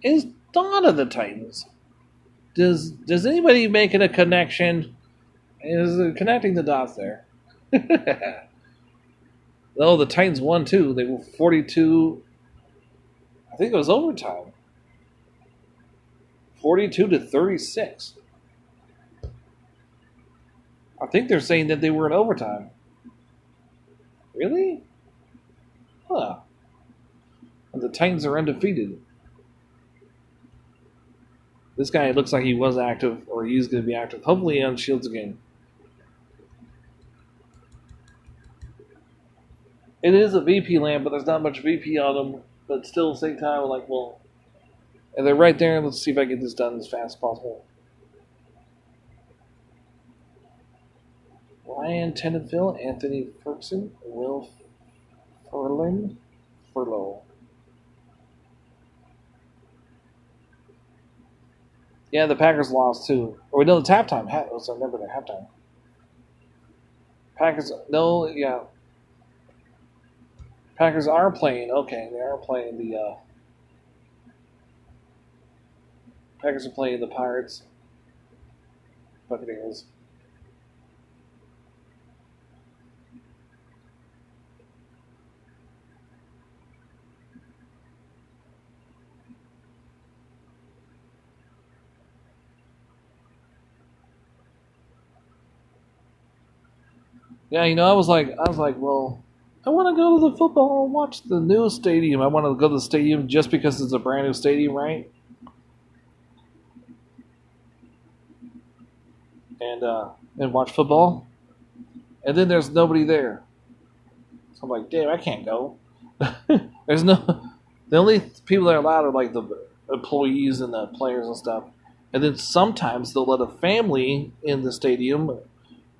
is Dawn of the Titans. Does anybody making a connection? Is connecting the dots there? Oh, the Titans won too. They were 42. I think it was overtime. 42-36. I think they're saying that they were in overtime. Really? Huh. And the Titans are undefeated. This guy looks like he was active, or he's going to be active. Hopefully on Shields again. It is a VP land, but there's not much VP on them. But still, at the same time, like, well, and they're right there. Let's see if I get this done as fast as possible. Well, Ryan Tenenfield, Anthony Ferguson, Will Furlow. Yeah, the Packers lost too. Or no, it's halftime. Let's remember that halftime. Packers, no, yeah. Packers are playing. Okay, they are playing the. Packers are playing the Pirates. Buccaneers. Yeah, I was like, well, I want to go to the football and watch the new stadium. I want to go to the stadium just because it's a brand new stadium, right? And watch football, and then there's nobody there. So I'm like, damn, I can't go. There's no. The only people that are allowed are like the employees and the players and stuff. And then sometimes they'll let a family in the stadium,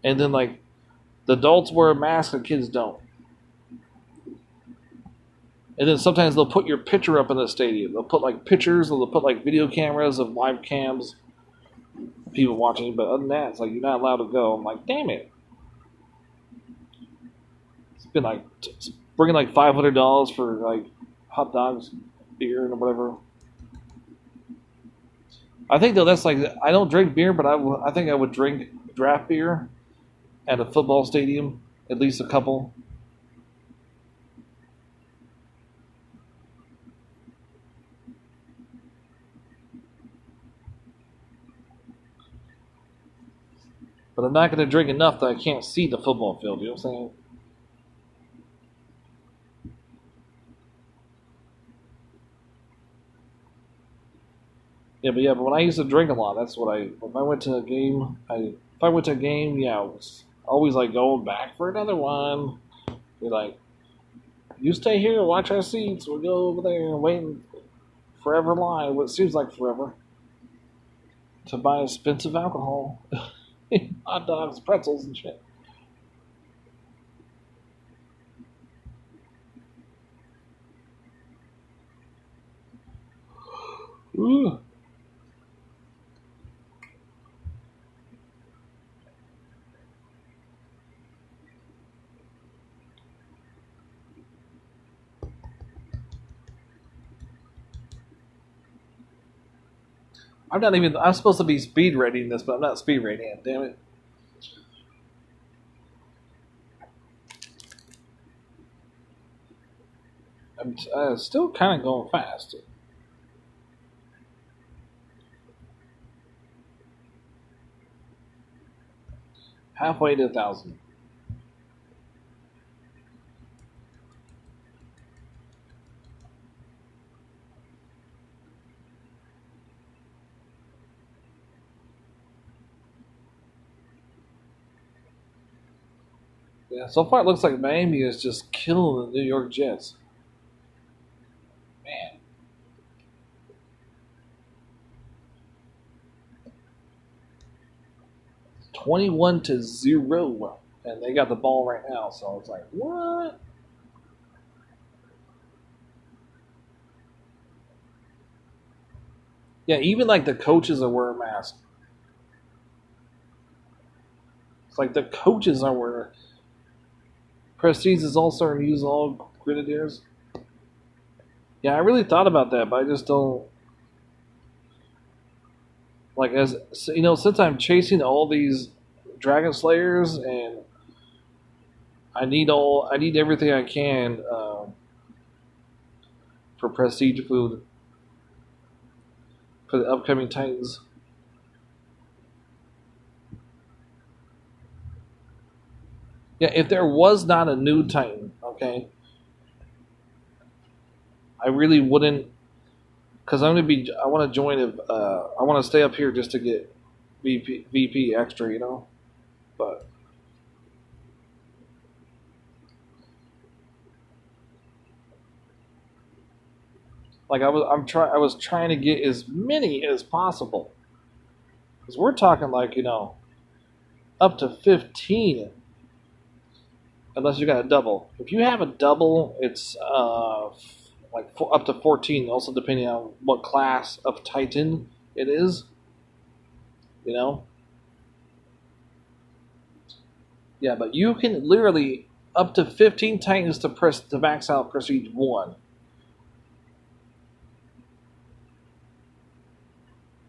and then like the adults wear a mask and kids don't. And then sometimes they'll put your picture up in the stadium. They'll put like pictures, or they'll put like video cameras of live cams, people watching. But other than that, it's like you're not allowed to go. I'm like, damn it. It's been like bringing like $500 for like hot dogs, beer, and whatever. I think though that's like I don't drink beer, but I think I would drink draft beer at a football stadium, at least a couple. But I'm not going to drink enough that I can't see the football field. You know what I'm saying? But when I used to drink a lot, that's what I. If I went to a game, if I went to a game, yeah, I was always like going back for another one. You're like, you stay here, watch our seats. We'll go over there and wait in forever line. What seems like forever to buy expensive alcohol, hot dogs, pretzels, and shit. Ooh. I'm not even. I'm supposed to be speed rating this, but I'm not speed rating it. Damn it. I'm still kind of going fast. Halfway to 1,000. Yeah, so far it looks like Miami is just killing the New York Jets. Man, 21-0, and they got the ball right now. So it's like, what? Yeah, even like the coaches are wearing masks. It's like the coaches are wearing. Prestige is all starting to use all grenadiers. Yeah, I really thought about that, but I just don't like as since I'm chasing all these dragon slayers and I need everything I can for prestige food for the upcoming Titans. Yeah, if there was not a new Titan, okay, I really wouldn't, because I'm gonna be. I want to join. I want to stay up here just to get VP extra, But like I was trying to get as many as possible, because we're talking like up to 15. unless you got a double. If you have a double, it's up to 14. Also, depending on what class of Titan it is, you know. Yeah, but you can literally up to 15 Titans to max out Prestige 1.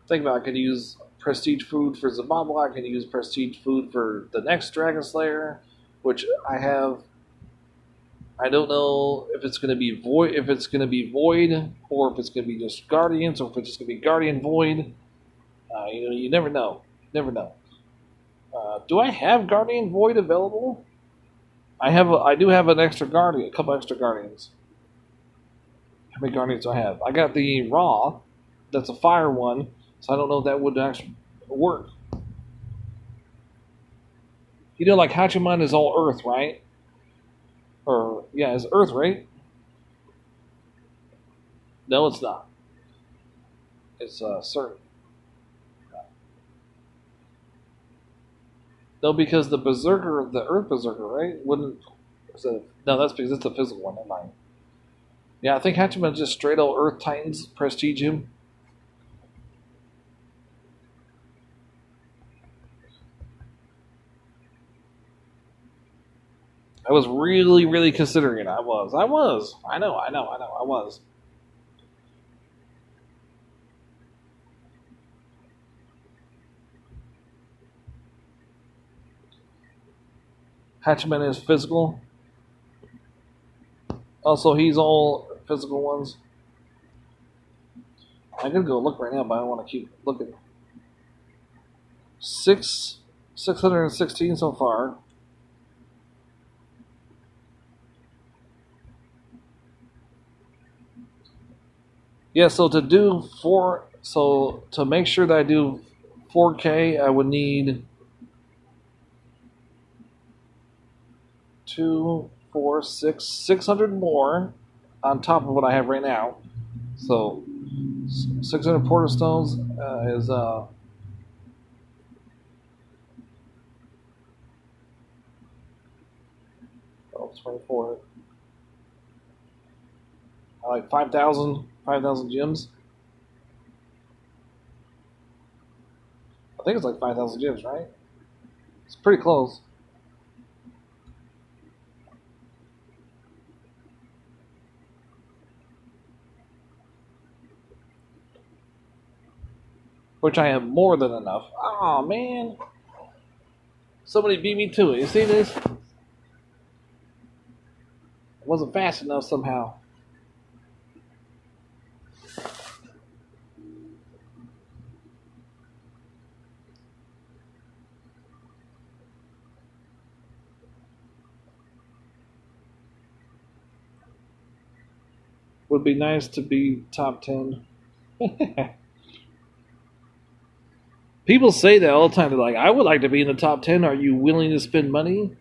Think about it. I could use Prestige food for Zababla. I could use Prestige food for the next Dragon Slayer, which I have. I don't know if it's going to be void, or if it's going to be just Guardians, or if it's just going to be Guardian Void. You never know. Never know. Do I have Guardian Void available? I do have an extra Guardian, a couple extra Guardians. How many Guardians do I have? I got the Raw. That's a fire one, so I don't know if that would actually work. Like Hachiman is all Earth, right? Or yeah, it's Earth, right? No, it's not. It's certain. No, because the Berserker, the Earth Berserker, right? Wouldn't. No, that's because it's a physical one. Never mind. Yeah, I think Hachiman just straight old Earth Titans prestige him. I was really, really considering it. I was. I know. I was. Hatchman is physical. Also, he's all physical ones. I could go look right now, but I don't want to keep looking. 616 so far. Yeah, so to make sure that I do 4K, I would need 600 more on top of what I have right now. So 600 Portal Stones is 24. I like 5,000 gems. I think it's like 5,000 gems, right? It's pretty close. Which I have more than enough. Oh man. Somebody beat me to it. You see this? It wasn't fast enough somehow. Would be nice to be top 10. People say that all the time. They're like, I would like to be in the top 10. Are you willing to spend money?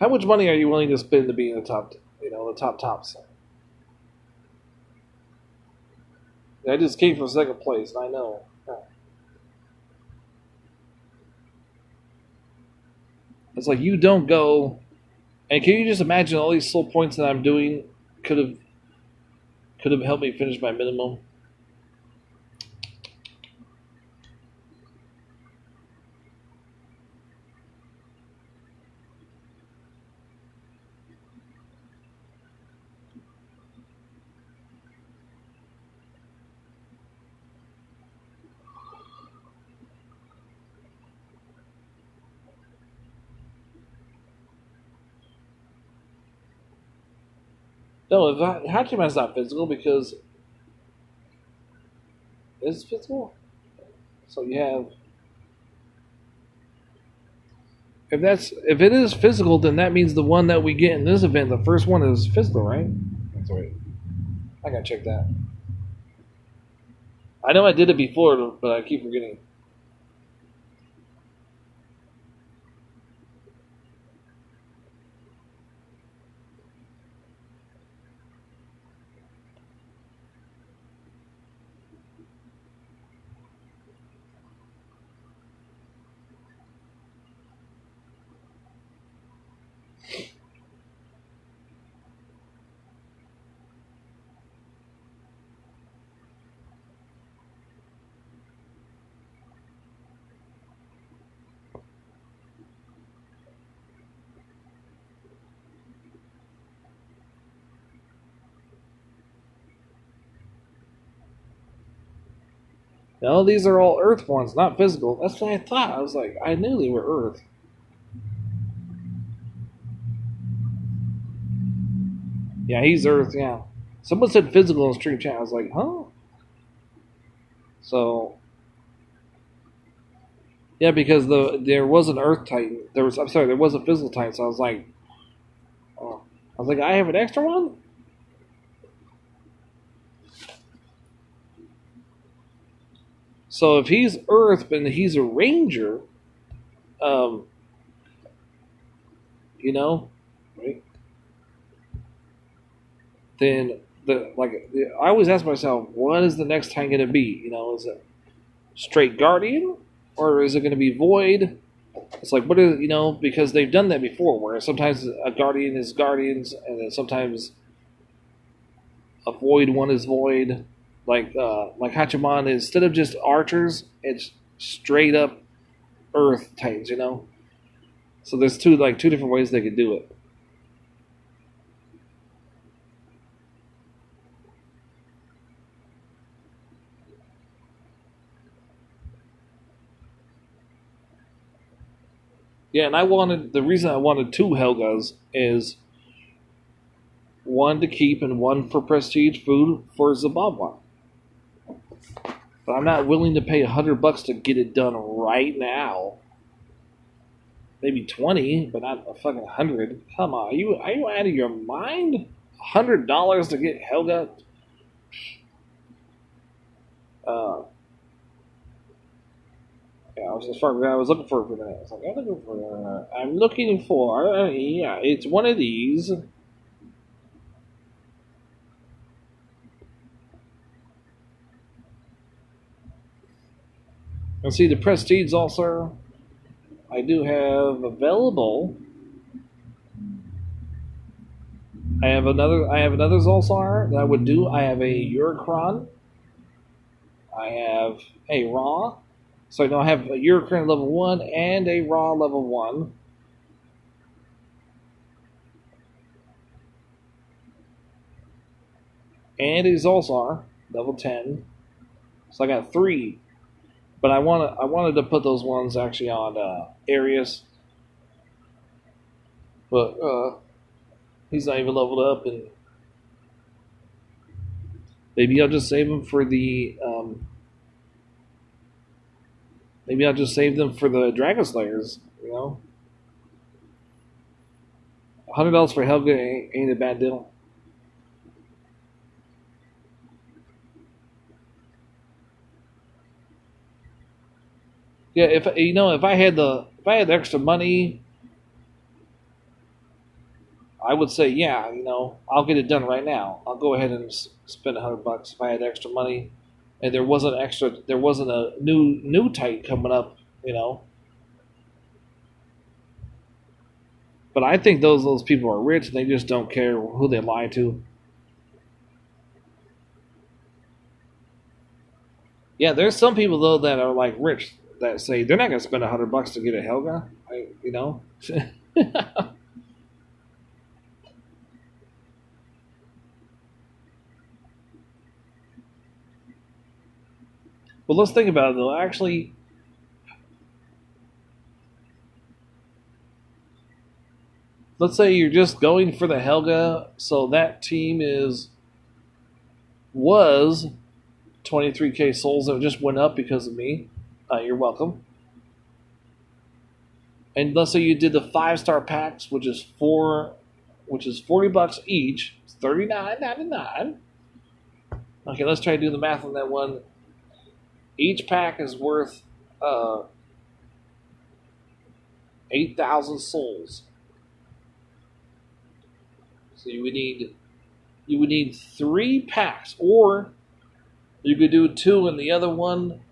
How much money are you willing to spend to be in the top, the top tops? I just came from second place, and I know. It's like you don't go. And can you just imagine all these slow points that I'm doing could have helped me finish my minimum? No, Hachiman's not physical because it's physical. So you have if it is physical, then that means the one that we get in this event, the first one is physical, right? That's right. I gotta check that. I know I did it before, but I keep forgetting. No, these are all Earth ones, not physical. That's what I thought. I was like, I knew they were Earth. Yeah, he's Earth, yeah. Someone said physical in stream chat. I was like, huh? So, yeah, because there was an Earth Titan. There was a physical Titan. So I was like, oh. I have an extra one. So if he's Earth, but he's a Ranger, you know, right? Then I always ask myself, what is the next time going to be? You know, is it straight Guardian or is it going to be Void? It's like, what is, because they've done that before, where sometimes a Guardian is Guardians, and then sometimes a Void one is Void. Like Hachiman, instead of just archers, it's straight up Earth Titans. So there's two different ways they could do it. Yeah, and the reason I wanted two Helgas is one to keep and one for prestige food for Zimbabwe. But I'm not willing to pay $100 to get it done right now. Maybe 20, but not a fucking 100. Come on, are you out of your mind? $100 to get Helga? Yeah, I was looking for it for a minute. I'm looking for. Yeah, it's one of these. And see the Prestige also. I do have available. I have another Zulsar that I would do. I have a Urikron. I have a Raw. So I have a Urikron level 1 and a Raw level 1. And a Zulsar level 10. So I got 3. But I wanted to put those ones actually on Arius. But he's not even leveled up, and maybe I'll just save him for the maybe I'll just save them for the Dragon Slayers, $100 for Helga ain't a bad deal. Yeah, if I had the extra money, I would say, yeah, I'll get it done right now. I'll go ahead and spend $100 if I had extra money, and there wasn't a new Titan coming up, But I think those people are rich and they just don't care who they lie to. Yeah, there's some people though that are like rich that say they're not going to spend $100 to get a Helga, Well, let's think about it though. Actually, let's say you're just going for the Helga, so that team was 23k souls that just went up because of me. You're welcome. And let's say you did the 5-star packs, which is $40 each. It's $39.99. Okay, let's try to do the math on that one. Each pack is worth 8,000 souls. So you would need 3 packs, or you could do 2 in the other one,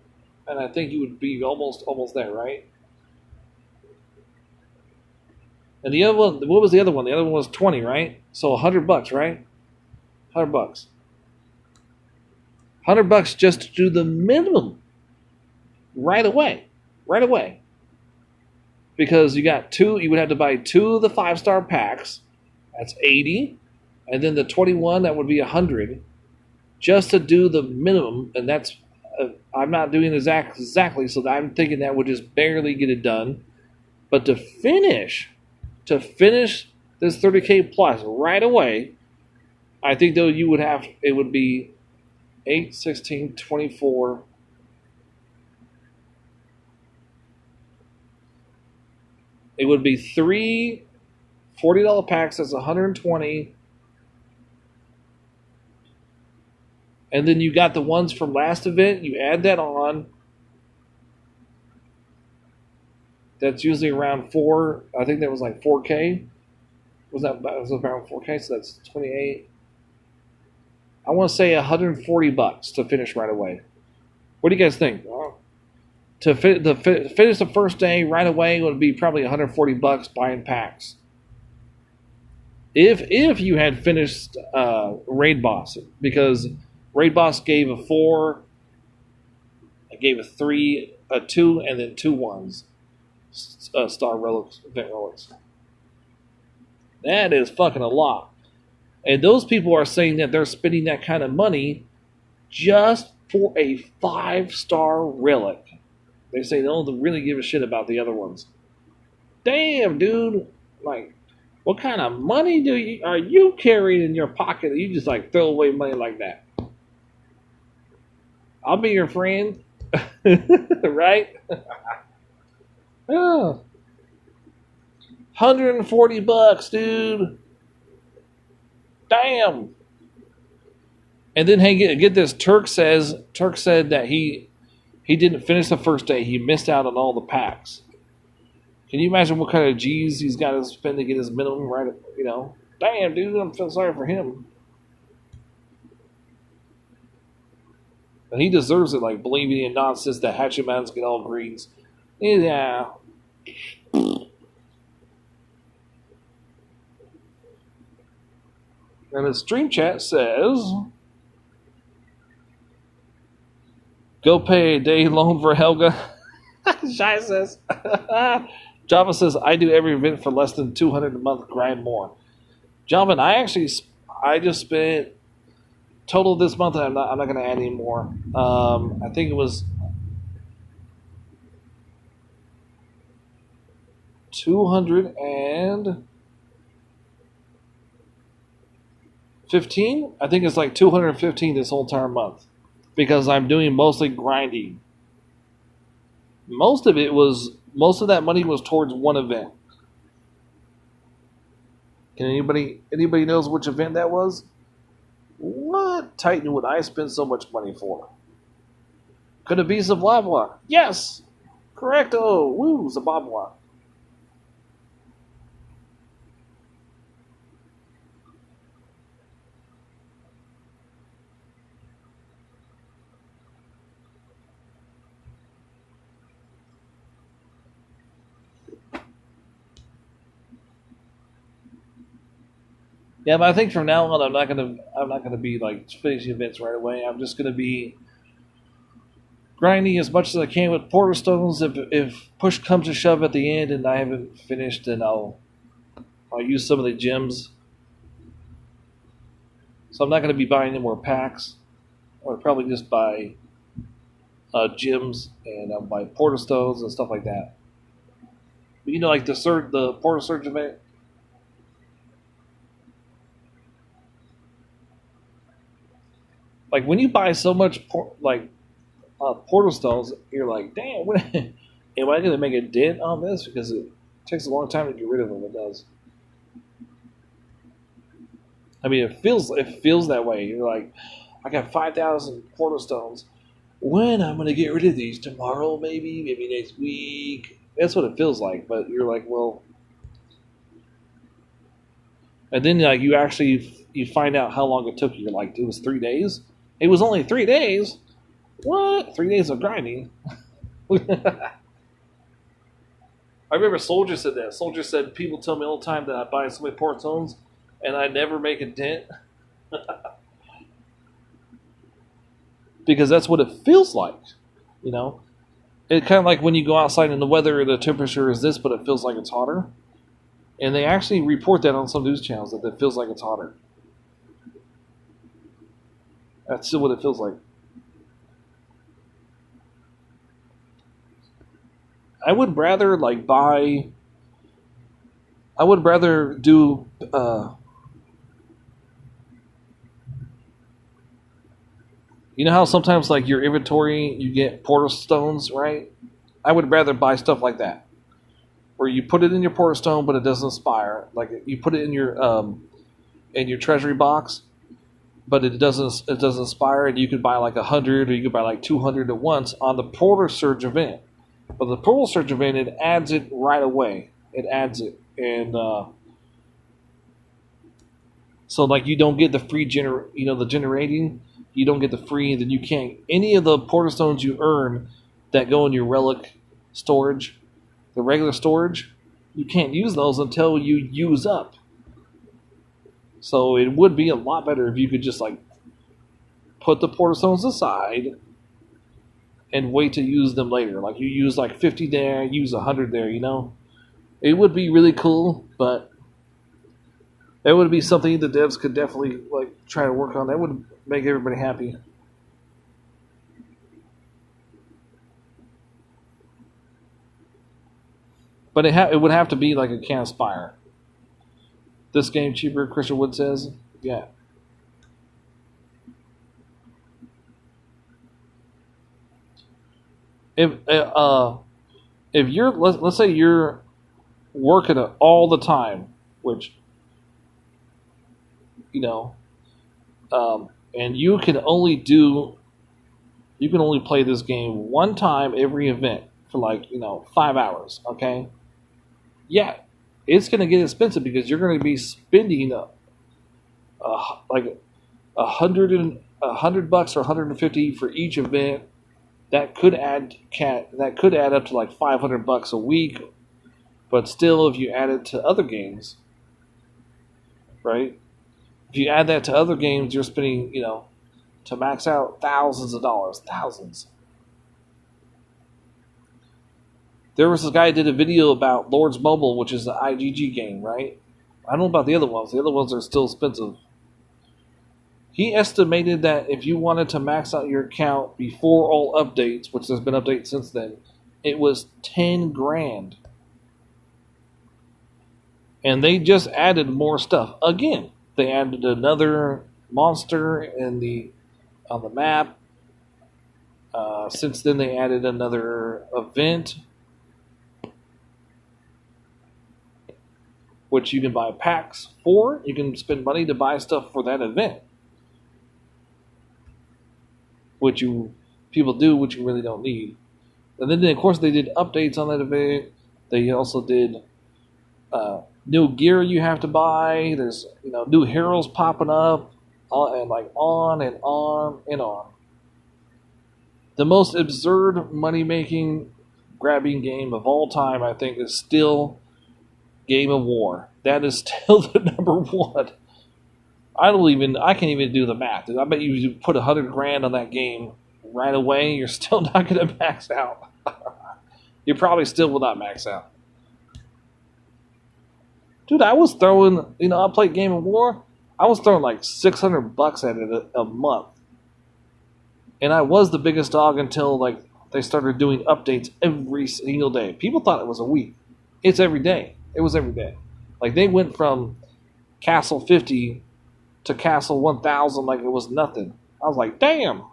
and I think you would be almost there, right? And the other one, what was the other one? The other one was 20, right? So $100, right? $100. $100 just to do the minimum right away. Because you got 2, you would have to buy 2 of the 5-star packs. That's 80. And then the 21, that would be 100. Just to do the minimum, and that's I'm not doing exactly, so I'm thinking that would just barely get it done. But to finish this 30K plus right away, I think though it would be 8, 16, 24. It would be three $40 packs. That's 120. And then you got the ones from last event. You add that on. That's usually around 4. I think that was like 4K. Was around 4K? So that's 28. I want to say $140 to finish right away. What do you guys think? To finish the first day right away would be probably $140 buying packs. If you had finished Raid Boss, because Raid Boss gave a 4, I gave a 3, a 2, and then 2 1s. Star relics, event relics. That is fucking a lot. And those people are saying that they're spending that kind of money just for a 5-star relic. They say they don't really give a shit about the other ones. Damn, dude. Like, what kind of money are you carrying in your pocket that you just like throw away money like that? I'll be your friend. Right? Oh. $140, dude. Damn. And then hey, get this. Turk said that he didn't finish the first day. He missed out on all the packs. Can you imagine what kind of G's he's got to spend to get his minimum right? You know, damn, dude, I'm feeling sorry for him. And he deserves it, like believing in nonsense that Hatchetmans get all greens. Yeah. And the stream chat says, go pay a day loan for Helga. Shy says. Java says, I do every event for less than 200 a month, grind more. Java, I just spent total this month, and I'm not going to add any more. I think it was 215. I think it's like 215 this whole entire month because I'm doing mostly grinding. Most of that money was towards one event. Can anybody knows which event that was? What Titan would I spend so much money for? Could it be Zababwa? Yes! Correcto! Woo, Zababwa. Yeah, but I think from now on, I'm not gonna be like finishing events right away. I'm just gonna be grinding as much as I can with Portal Stones. If push comes to shove at the end and I haven't finished, then I'll use some of the gems. So I'm not gonna be buying any more packs. I'll probably just buy gems and I'll buy Portal Stones and stuff like that. But you know, like the Portal Surge event. Like when you buy so much Portal Stones, you're like, damn, am I going to make a dent on this? Because it takes a long time to get rid of them. It does. I mean, it feels that way. You're like, I got 5,000 Portal Stones. When I'm going to get rid of these? Tomorrow, maybe next week. That's what it feels like. But you're like, well, and then like you find out how long it took you. You're like, it was 3 days. It was only 3 days. What? 3 days of grinding? I remember Soldier said that. Soldier said, people tell me all the time that I buy so many Portal Stones and I never make a dent. Because that's what it feels like. You know? It's kind of like when you go outside and the weather, the temperature is this, but it feels like it's hotter. And they actually report that on some news channels that it feels like it's hotter. That's still what it feels like. I would rather like buy. I would rather do. You know how sometimes like your inventory you get portal stones, right? I would rather buy stuff like that, where you put it in your portal stone, but it doesn't expire. Like you put it in your treasury box, but it doesn't expire, and you could buy like 100 or you could buy like 200 at once on the portal surge event. But the portal surge event, it adds it right away. It adds it, and so like you don't get the free the generating. You don't get the free. Then you can't any of the portal stones you earn that go in your relic storage, the regular storage. You can't use those until you use up. So it would be a lot better if you could just like put the portal stones aside and wait to use them later. Like you use like 50 there, use 100 there. It would be really cool, but that would be something the devs could definitely like try to work on. That would make everybody happy. But it would have to be like a Can Spire. This game cheaper, Christian Wood says. Yeah. If if you're let's say you're working it all the time, which you know, and you can only play this game one time every event for like 5 hours. Okay, yeah, it's gonna get expensive because you're gonna be spending like $100 or 150 for each event. That could add up to like $500 a week, but still, if you add it to other games, right? If you add that to other games, you're spending, to max out thousands of dollars, thousands. There was this guy who did a video about Lords Mobile, which is the IGG game, right? I don't know about the other ones. The other ones are still expensive. He estimated that if you wanted to max out your account before all updates, which there's been updates since then, it was 10 grand. And they just added more stuff. Again, they added another monster on the map. Since then, they added another event, which you can buy packs for. You can spend money to buy stuff for that event, which people do, which you really don't need. And then, of course, they did updates on that event. They also did new gear you have to buy. There's new heroes popping up, and like on and on and on. The most absurd money-making grabbing game of all time, I think, is still Game of War. That is still the number one. I can't even do the math. I bet you put 100 grand on that game right away, you're still not going to max out. You probably still will not max out. Dude, I was throwing, I played Game of War. I was throwing like $600 at it a month. And I was the biggest dog until like they started doing updates every single day. People thought it was a week. It's every day. It was every day. Like they went from Castle 50 to Castle 1000 like it was nothing. I was like, damn.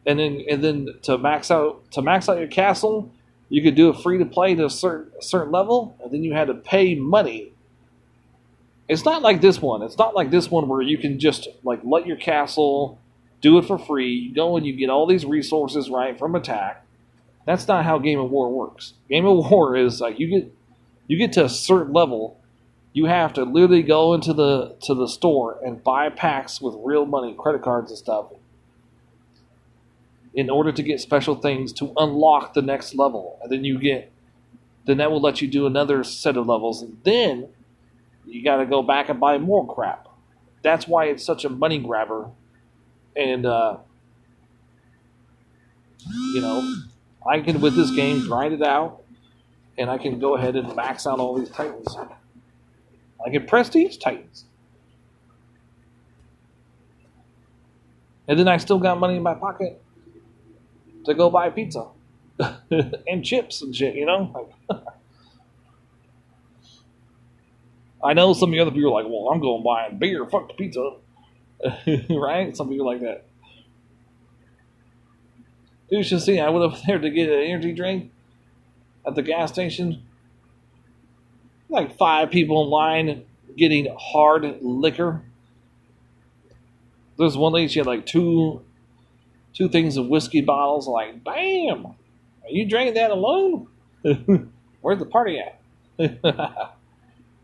And then to max out your castle, you could do it free to play to a certain level, and then you had to pay money. It's not like this one. It's not like this one where you can just like let your castle do it for free. You go and you get all these resources right from attack. That's not how Game of War works. Game of War is like you get to a certain level, you have to literally go into the store and buy packs with real money, credit cards and stuff, in order to get special things to unlock the next level. And then that will let you do another set of levels. And then you got to go back and buy more crap. That's why it's such a money grabber. And, I can, with this game, grind it out. And I can go ahead and max out all these Titans. I can prestige Titans. And then I still got money in my pocket to go buy pizza. and chips and shit. Like, I know some of the other people are like, well, I'm going buying beer. Fuck the pizza, right? Some people like that. You should see. I went up there to get an energy drink at the gas station. Like 5 people in line getting hard liquor. There's one lady, she had like two things of whiskey bottles. I'm like, damn, are you drinking that alone? Where's the party at?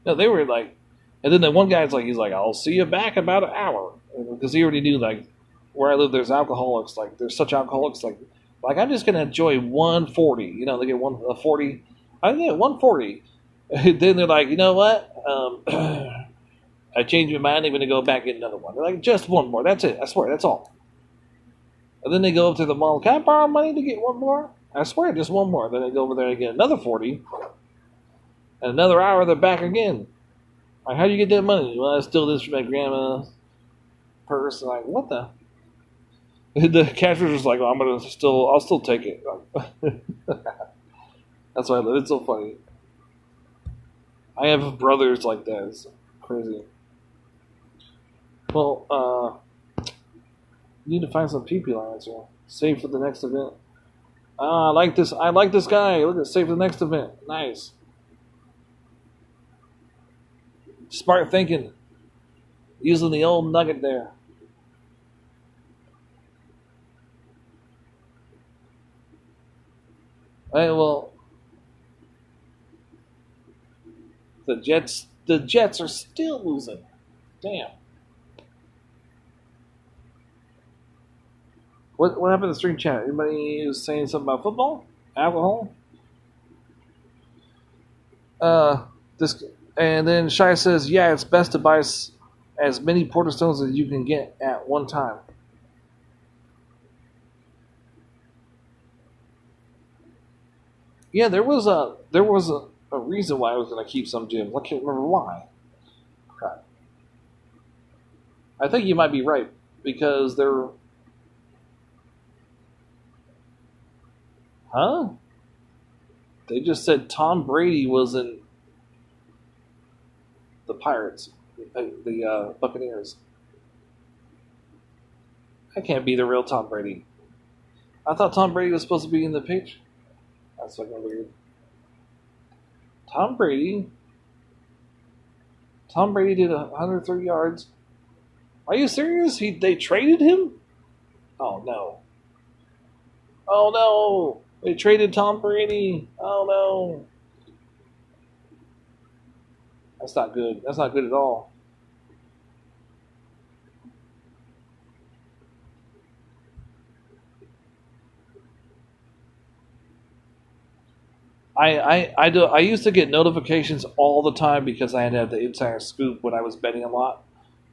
No, they were like, and then the one guy's like, he's like, I'll see you back in about an hour, because he already knew like where I live. There's alcoholics, like there's such alcoholics, like I'm just gonna enjoy 140. They get 140. I get 140. Then they're like, you know what? I changed my mind. I'm going to go back and get another one. They're like, just one more. That's it. I swear, that's all. And then they go up to the mall. Can I borrow money to get one more? I swear, just one more. Then they go over there and get another 40. And another hour, they're back again. Like, how do you get that money? Well, I stole this from my grandma's purse. I'm like, what the? The cashier's just like, well, I'll still take it. That's why I live. It's so funny. I have brothers like that. It's crazy. Well, need to find some PP lines here. Save for the next event. I like this. I like this guy. Look at save for the next event. Nice. Smart thinking. Using the old nugget there. All right, well, the Jets are still losing. Damn. What happened to the stream chat? Anybody was saying something about football? Alcohol? This, and then Shai says, yeah, it's best to buy as many Porter Stones as you can get at one time. Yeah, there was a reason why I was going to keep some gyms. I can't remember why. Crap. I think you might be right, because they're... Huh? They just said Tom Brady was in the Pirates, the Buccaneers. That can't be the real Tom Brady. I thought Tom Brady was supposed to be in the pitch. That's fucking weird. Tom Brady did 130 yards. Are you serious? They traded him? Oh no. Oh no. They traded Tom Brady. Oh no. That's not good. That's not good at all. I used to get notifications all the time because I had to have the insider scoop when I was betting a lot,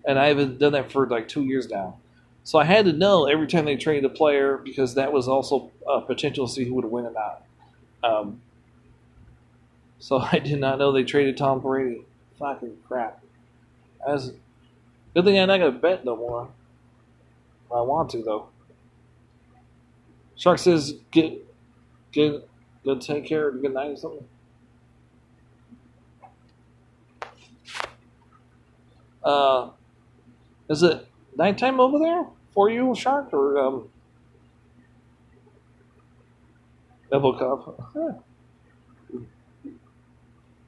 and I haven't done that for like 2 years now. So I had to know every time they traded a player, because that was also a potential to see who would win or not. So I did not know they traded Tom Brady. Fucking crap. Good thing I'm not gonna bet no more. I want to though. Shark says get go take care. Good night or something. Is it nighttime over there for you, Shark, or Elbow Cup? Huh.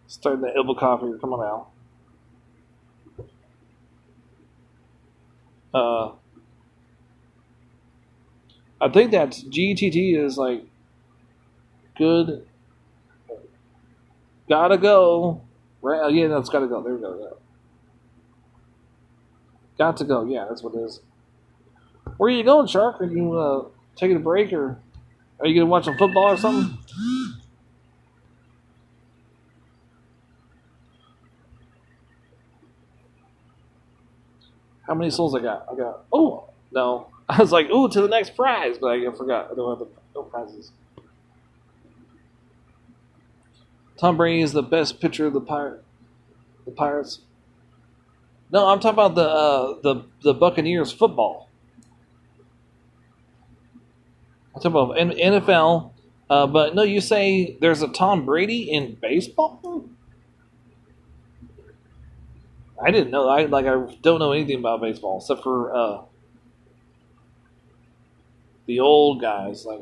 Starting the Elbow Cup here. Come on now. I think that GTT is like good. Gotta go. Right? Oh, yeah, no, it's gotta go. There we go. Yeah. Got to go. Yeah, that's what it is. Where are you going, Shark? Are you taking a break, or are you gonna watch some football or something? How many souls I got? Oh no! I was like, ooh, to the next prize, but I forgot. I don't have no prizes. Tom Brady is the best pitcher of the Pirates. No, I'm talking about the Buccaneers football. I'm talking about NFL. But no, you say there's a Tom Brady in baseball? I didn't know. I don't know anything about baseball except for the old guys, like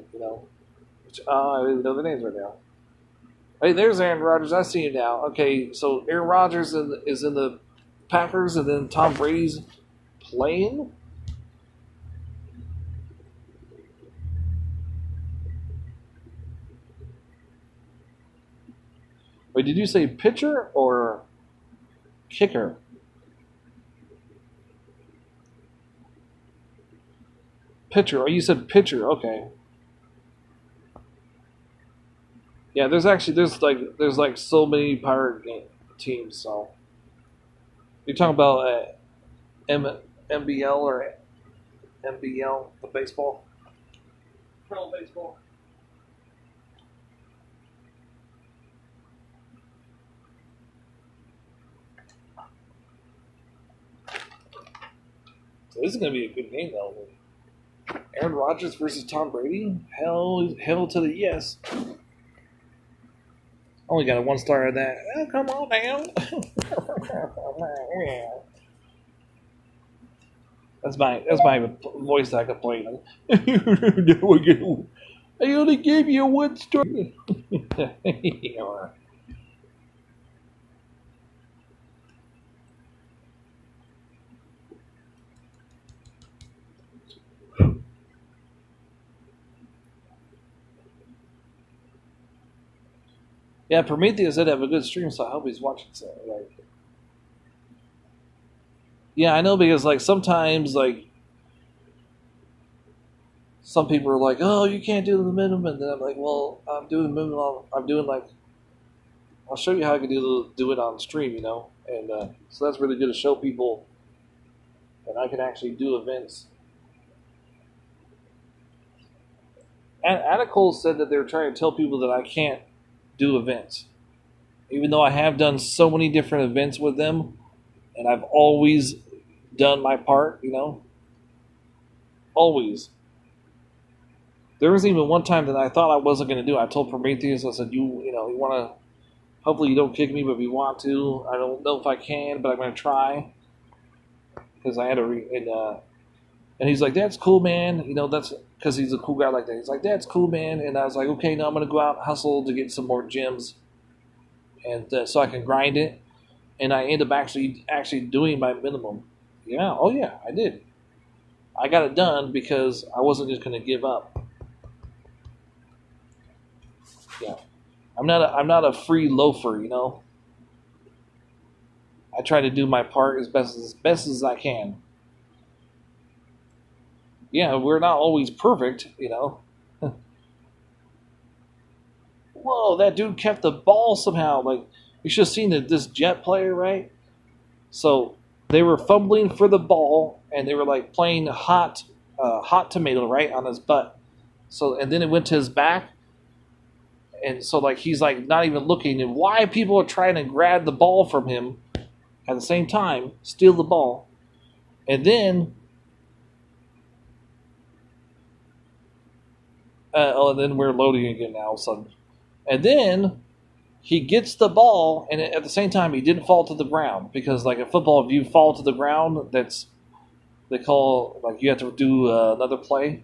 which I don't even know the names right now. Hey, there's Aaron Rodgers. I see you now. Okay, so Aaron Rodgers is in the Packers, and then Tom Brady's playing. Wait, did you say pitcher or kicker? Pitcher. Oh, you said pitcher. Okay. Yeah, there's like so many pirate teams. So you're talking about M MBL or MBL, the baseball, pro baseball. So this is gonna be a good game though. Aaron Rodgers versus Tom Brady. Hell to the yes. Only got a 1 star in that. Oh, come on now. that's my voice I could play. I only gave you a 1 star. Yeah, Prometheus did have a good stream, so I hope he's watching. So, yeah, I know because sometimes some people are like, "Oh, you can't do the minimum," and then I'm like, "Well, I'm doing minimum. I'm doing I'll show you how I can do it on stream, and so that's really good to show people that I can actually do events." And Atticole said that they're trying to tell people that I can't do events, even though I have done so many different events with them, and I've always done my part, always. There was even one time that I thought I wasn't going to do it. I told Prometheus, I said, you want to, hopefully you don't kick me, but if you want to, I don't know if I can, but I'm going to try. Because I had to, and he's like, that's cool, man. That's because he's a cool guy like that. He's like, that's cool, man. And I was like, okay, now I'm going to go out and hustle to get some more gems. And so I can grind it. And I end up actually doing my minimum. Yeah, oh yeah, I did. I got it done because I wasn't just going to give up. Yeah. I'm not a free loafer, I try to do my part as best as I can. Yeah, we're not always perfect. Whoa, that dude kept the ball somehow. Like you should have seen this Jet player, right? So they were fumbling for the ball and they were playing hot tomato right on his butt. So and then it went to his back, and so he's not even looking. And why people are trying to grab the ball from him at the same time, steal the ball, and then and then we're loading again now all of a sudden, and then he gets the ball, and at the same time he didn't fall to the ground because in football, if you fall to the ground, they call you have to do another play.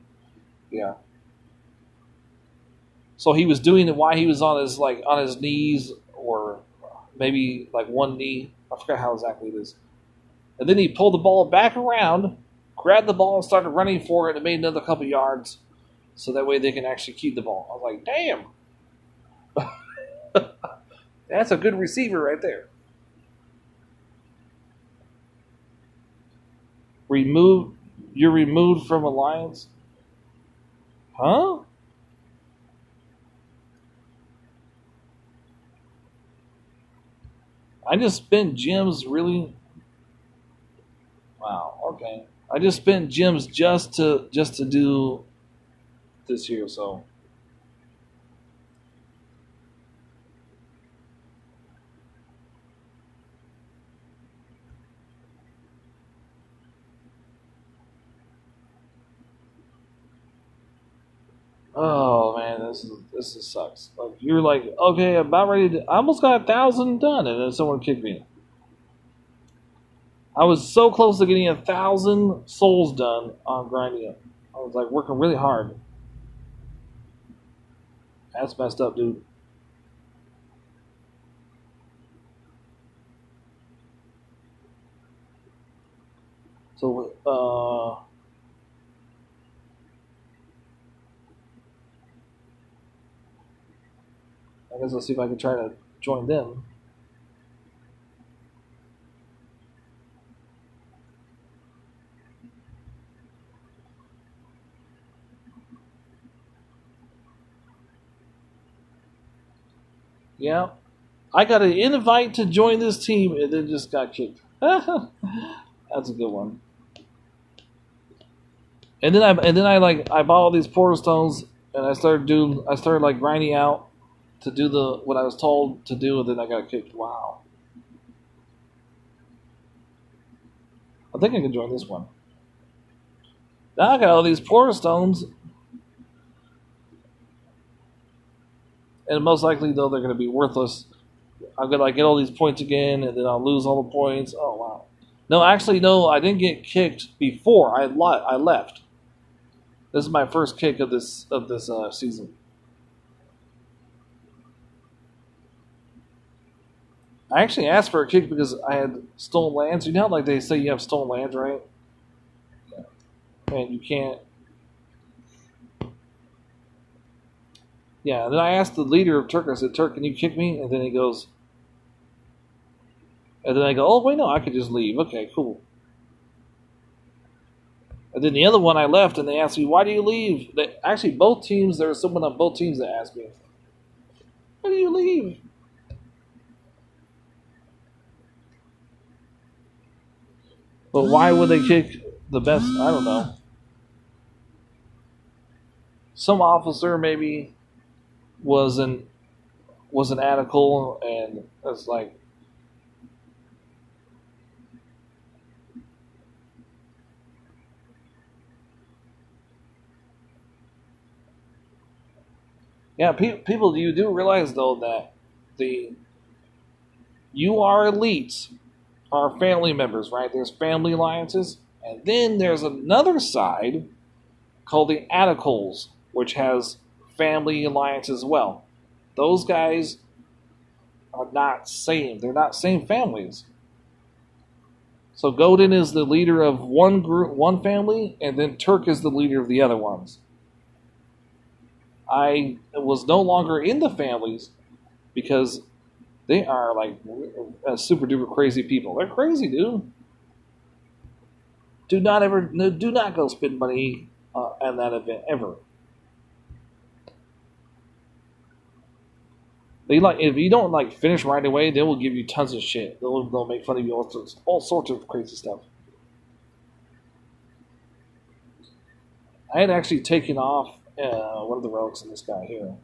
Yeah. So he was doing it while he was on his knees or maybe one knee. I forgot how exactly it is. And then he pulled the ball back around, grabbed the ball, and started running for it, and made another couple yards, so that way they can actually keep the ball. I was like, damn, that's a good receiver right there. You're removed from Alliance, huh? I just spent gems really. Wow. Okay. I just spent gems just to do this year. So oh man, man, this is sucks. Like you're like, okay, I'm about ready to. I almost got 1,000 done, and then someone kicked me. I was so close to getting 1,000 souls done on grinding it. I was like working really hard. That's messed up, dude. So, I guess let's see if I can try to join them. Yeah, I got an invite to join this team, and then just got kicked. That's a good one. And then I bought all these portal stones, and I started like grinding out to do the what I was told to do, and then I got kicked. Wow. I think I can join this one. Now I got all these portal stones, and most likely though they're going to be worthless. I'm gonna like get all these points again, and then I'll lose all the points. Oh wow! No, actually, no, I didn't get kicked before I left. This is my first kick of this season. I actually asked for a kick because I had stolen lands. You know, how, like they say you have stolen lands, right? And you can't. Yeah. And then I asked the leader of Turk. I said, "Turk, can you kick me?" And then he goes. And then I go, "Oh wait, no, I could just leave." Okay, cool. And then the other one I left, and they asked me, "Why do you leave?" Actually, both teams. There was someone on both teams that asked me, "Why do you leave?" But why would they kick the best? I don't know. Some officer maybe was an article, and it's like, yeah. People, you do realize though that the UR elites are family members, right? There's family alliances, and then there's another side called the Attacles, which has family alliance as well. Those guys are not same. They're not same families. So Godin is the leader of one group, one family, and then Turk is the leader of the other ones. I was no longer in the families because they are like super duper crazy people. They're crazy, dude. Do not go spend money at that event ever. They like if you don't like finish right away, they will give you tons of shit. They'll make fun of you, all sorts of crazy stuff. I had actually taken off one of the relics in this guy here.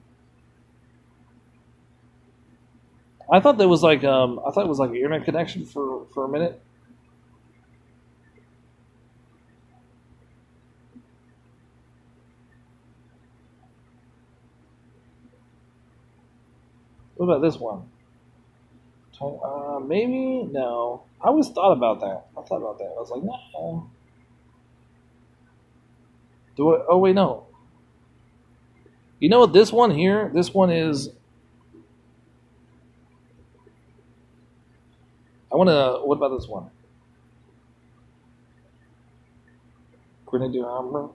I thought it was like an internet connection for a minute. What about this one? Maybe no. I always thought about that. I thought about that. I was like, no. Do it? Oh wait, no. You know what? This one here. This one is. I want to. What about this one? Grenadier armor.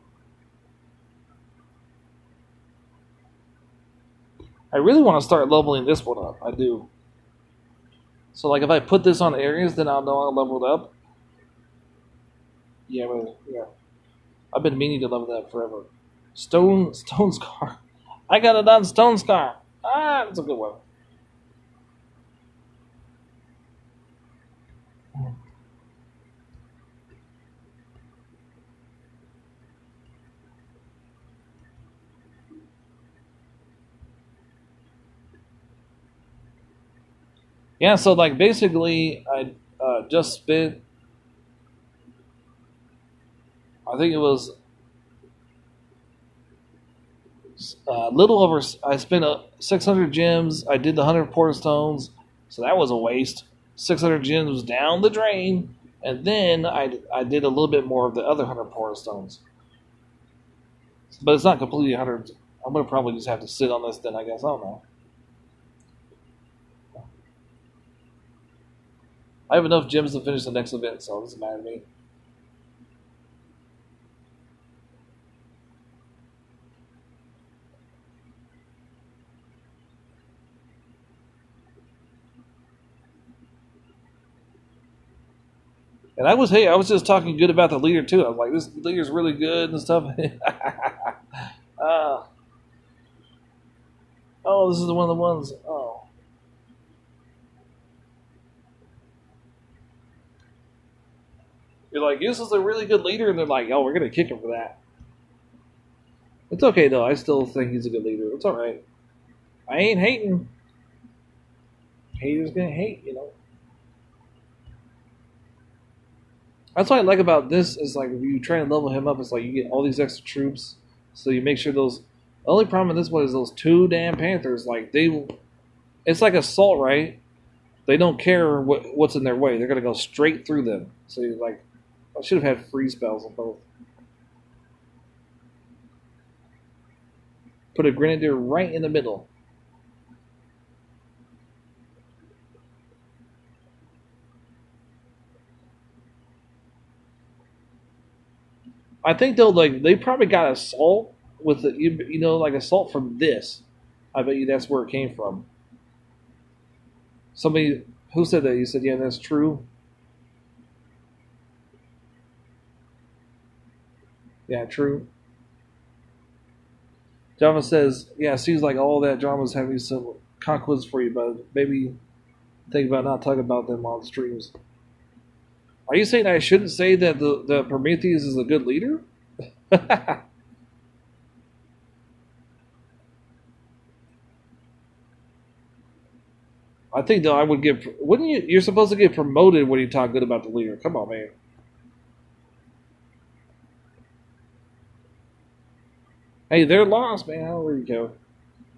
I really want to start leveling this one up. I do. So like if I put this on areas, then I'll know I leveled up. Yeah, yeah. I've been meaning to level that forever. Stone Scar. I got it on Stone Scar. Ah, that's a good one. Yeah, so like basically, I just spent. I think it was Little over. I spent 600 gems. I did the 100 portal stones, so that was a waste. 600 gems was down the drain, and then I did a little bit more of the other 100 portal stones. But it's not completely 100. I'm gonna probably just have to sit on this then. I guess I don't know. I have enough gems to finish the next event, so it doesn't matter to me. And I was just talking good about the leader too. I was like, this leader's really good and stuff. uh, oh, this is one of the ones. Oh, you're like, this is a really good leader, and they're like, oh, we're gonna kick him for that. It's okay though. I still think he's a good leader. It's all right. I ain't hating. Haters gonna hate, you know. That's what I like about this is like if you try and level him up, it's like you get all these extra troops, so you make sure those. The only problem in this one is those two damn panthers. Like it's like assault, right? They don't care what's in their way. They're gonna go straight through them. So you're like, I should have had free spells on both. Put a grenadier right in the middle. I think they'll like they probably got assault with the you know like assault from this. I bet you that's where it came from. Somebody who said that? You said yeah, that's true. Yeah, true. Java says yeah, it seems like all that drama's having some conquests for you, but maybe think about not talking about them on streams. Are you saying I shouldn't say that the Prometheus is a good leader? I think though I would get. Wouldn't you? You're supposed to get promoted when you talk good about the leader. Come on, man. Hey, they're lost, man. I don't really care.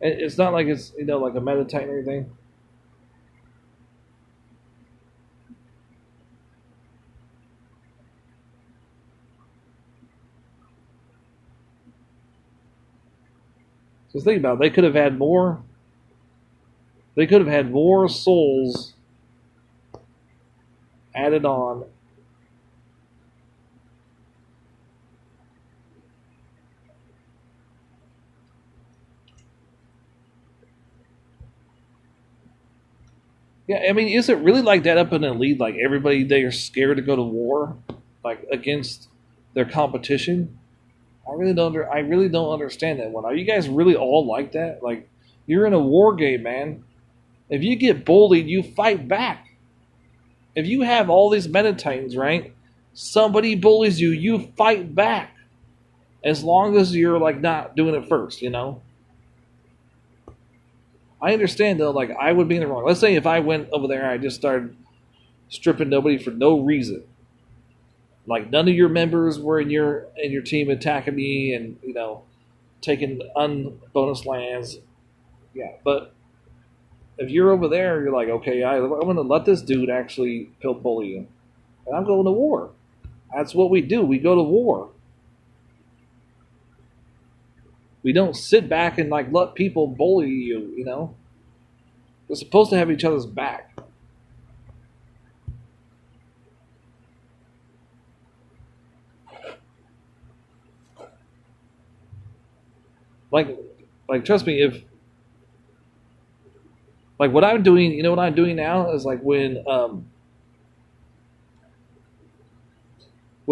It's not like it's like a meta titan or anything. Just think about it. They could have had more. They could have had more souls added on. Yeah, I mean, is it really like that up in the lead? Like everybody, they are scared to go to war, like against their competition. I really don't understand that one. Are you guys really all like that? Like, you're in a war game, man. If you get bullied, you fight back. If you have all these metatitans, right? Somebody bullies you, you fight back. As long as you're like not doing it first, you know. I understand though, like I would be in the wrong. Let's say if I went over there and I just started stripping nobody for no reason. Like none of your members were in your team attacking me and taking unbonus lands. Yeah, but if you're over there, you're like, okay, I'm going to let this dude actually bully you, and I'm going to war. That's what we do. We go to war. We don't sit back and like let people bully you. We're supposed to have each other's back. Like trust me, if like what I'm doing, what I'm doing now is like when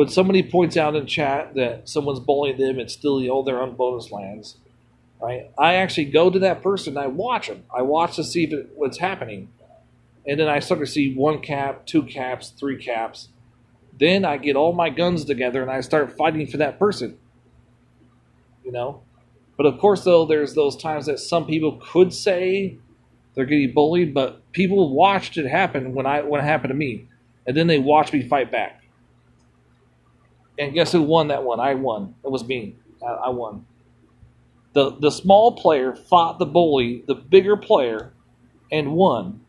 somebody points out in chat that someone's bullying them and stealing all their own bonus lands, right? I actually go to that person and I watch them. I watch to see what's happening. And then I start to see 1 cap, 2 caps, 3 caps. Then I get all my guns together and I start fighting for that person. But of course, though, there's those times that some people could say they're getting bullied, but people watched it happen when it happened to me. And then they watched me fight back. And guess who won that one? I won. It was me. I won. The small player fought the bully, the bigger player, and won.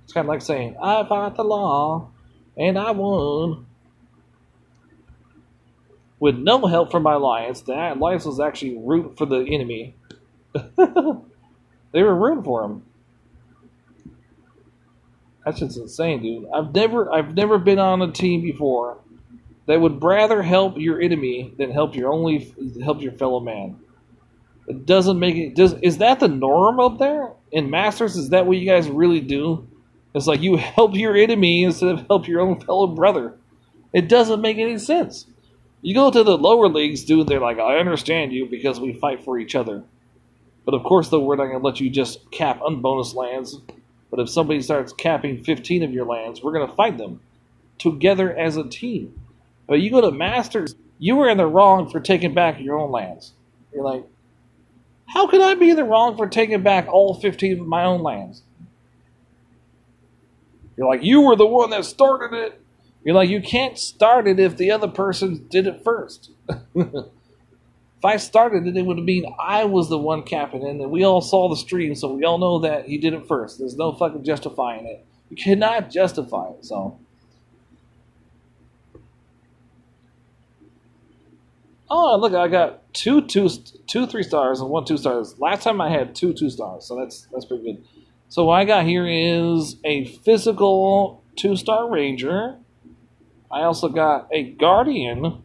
It's kind of like saying, I fought the law, and I won. With no help from my alliance, the alliance was actually rooting for the enemy. They were rooting for him. That's just insane, dude. I've never been on a team before that would rather help your enemy than help your fellow man. It doesn't make it. Is that the norm up there in Masters? Is that what you guys really do? It's like you help your enemy instead of help your own fellow brother. It doesn't make any sense. You go to the lower leagues, dude. They're like, I understand you because we fight for each other. But of course, though, we're not going to let you just cap unbonus lands. But if somebody starts capping 15 of your lands, we're going to fight them together as a team. But you go to Masters, you were in the wrong for taking back your own lands. You're like, how can I be in the wrong for taking back all 15 of my own lands? You're like, you were the one that started it. You're like, you can't start it if the other person did it first. If I started it, it would mean I was the one capping it, and we all saw the stream, so we all know that he did it first. There's no fucking justifying it. You cannot justify it, so. Oh, look, I got two 3 stars and 1 2 stars. Last time I had 2 2 stars, so that's pretty good. So what I got here is a physical 2-star ranger. I also got a guardian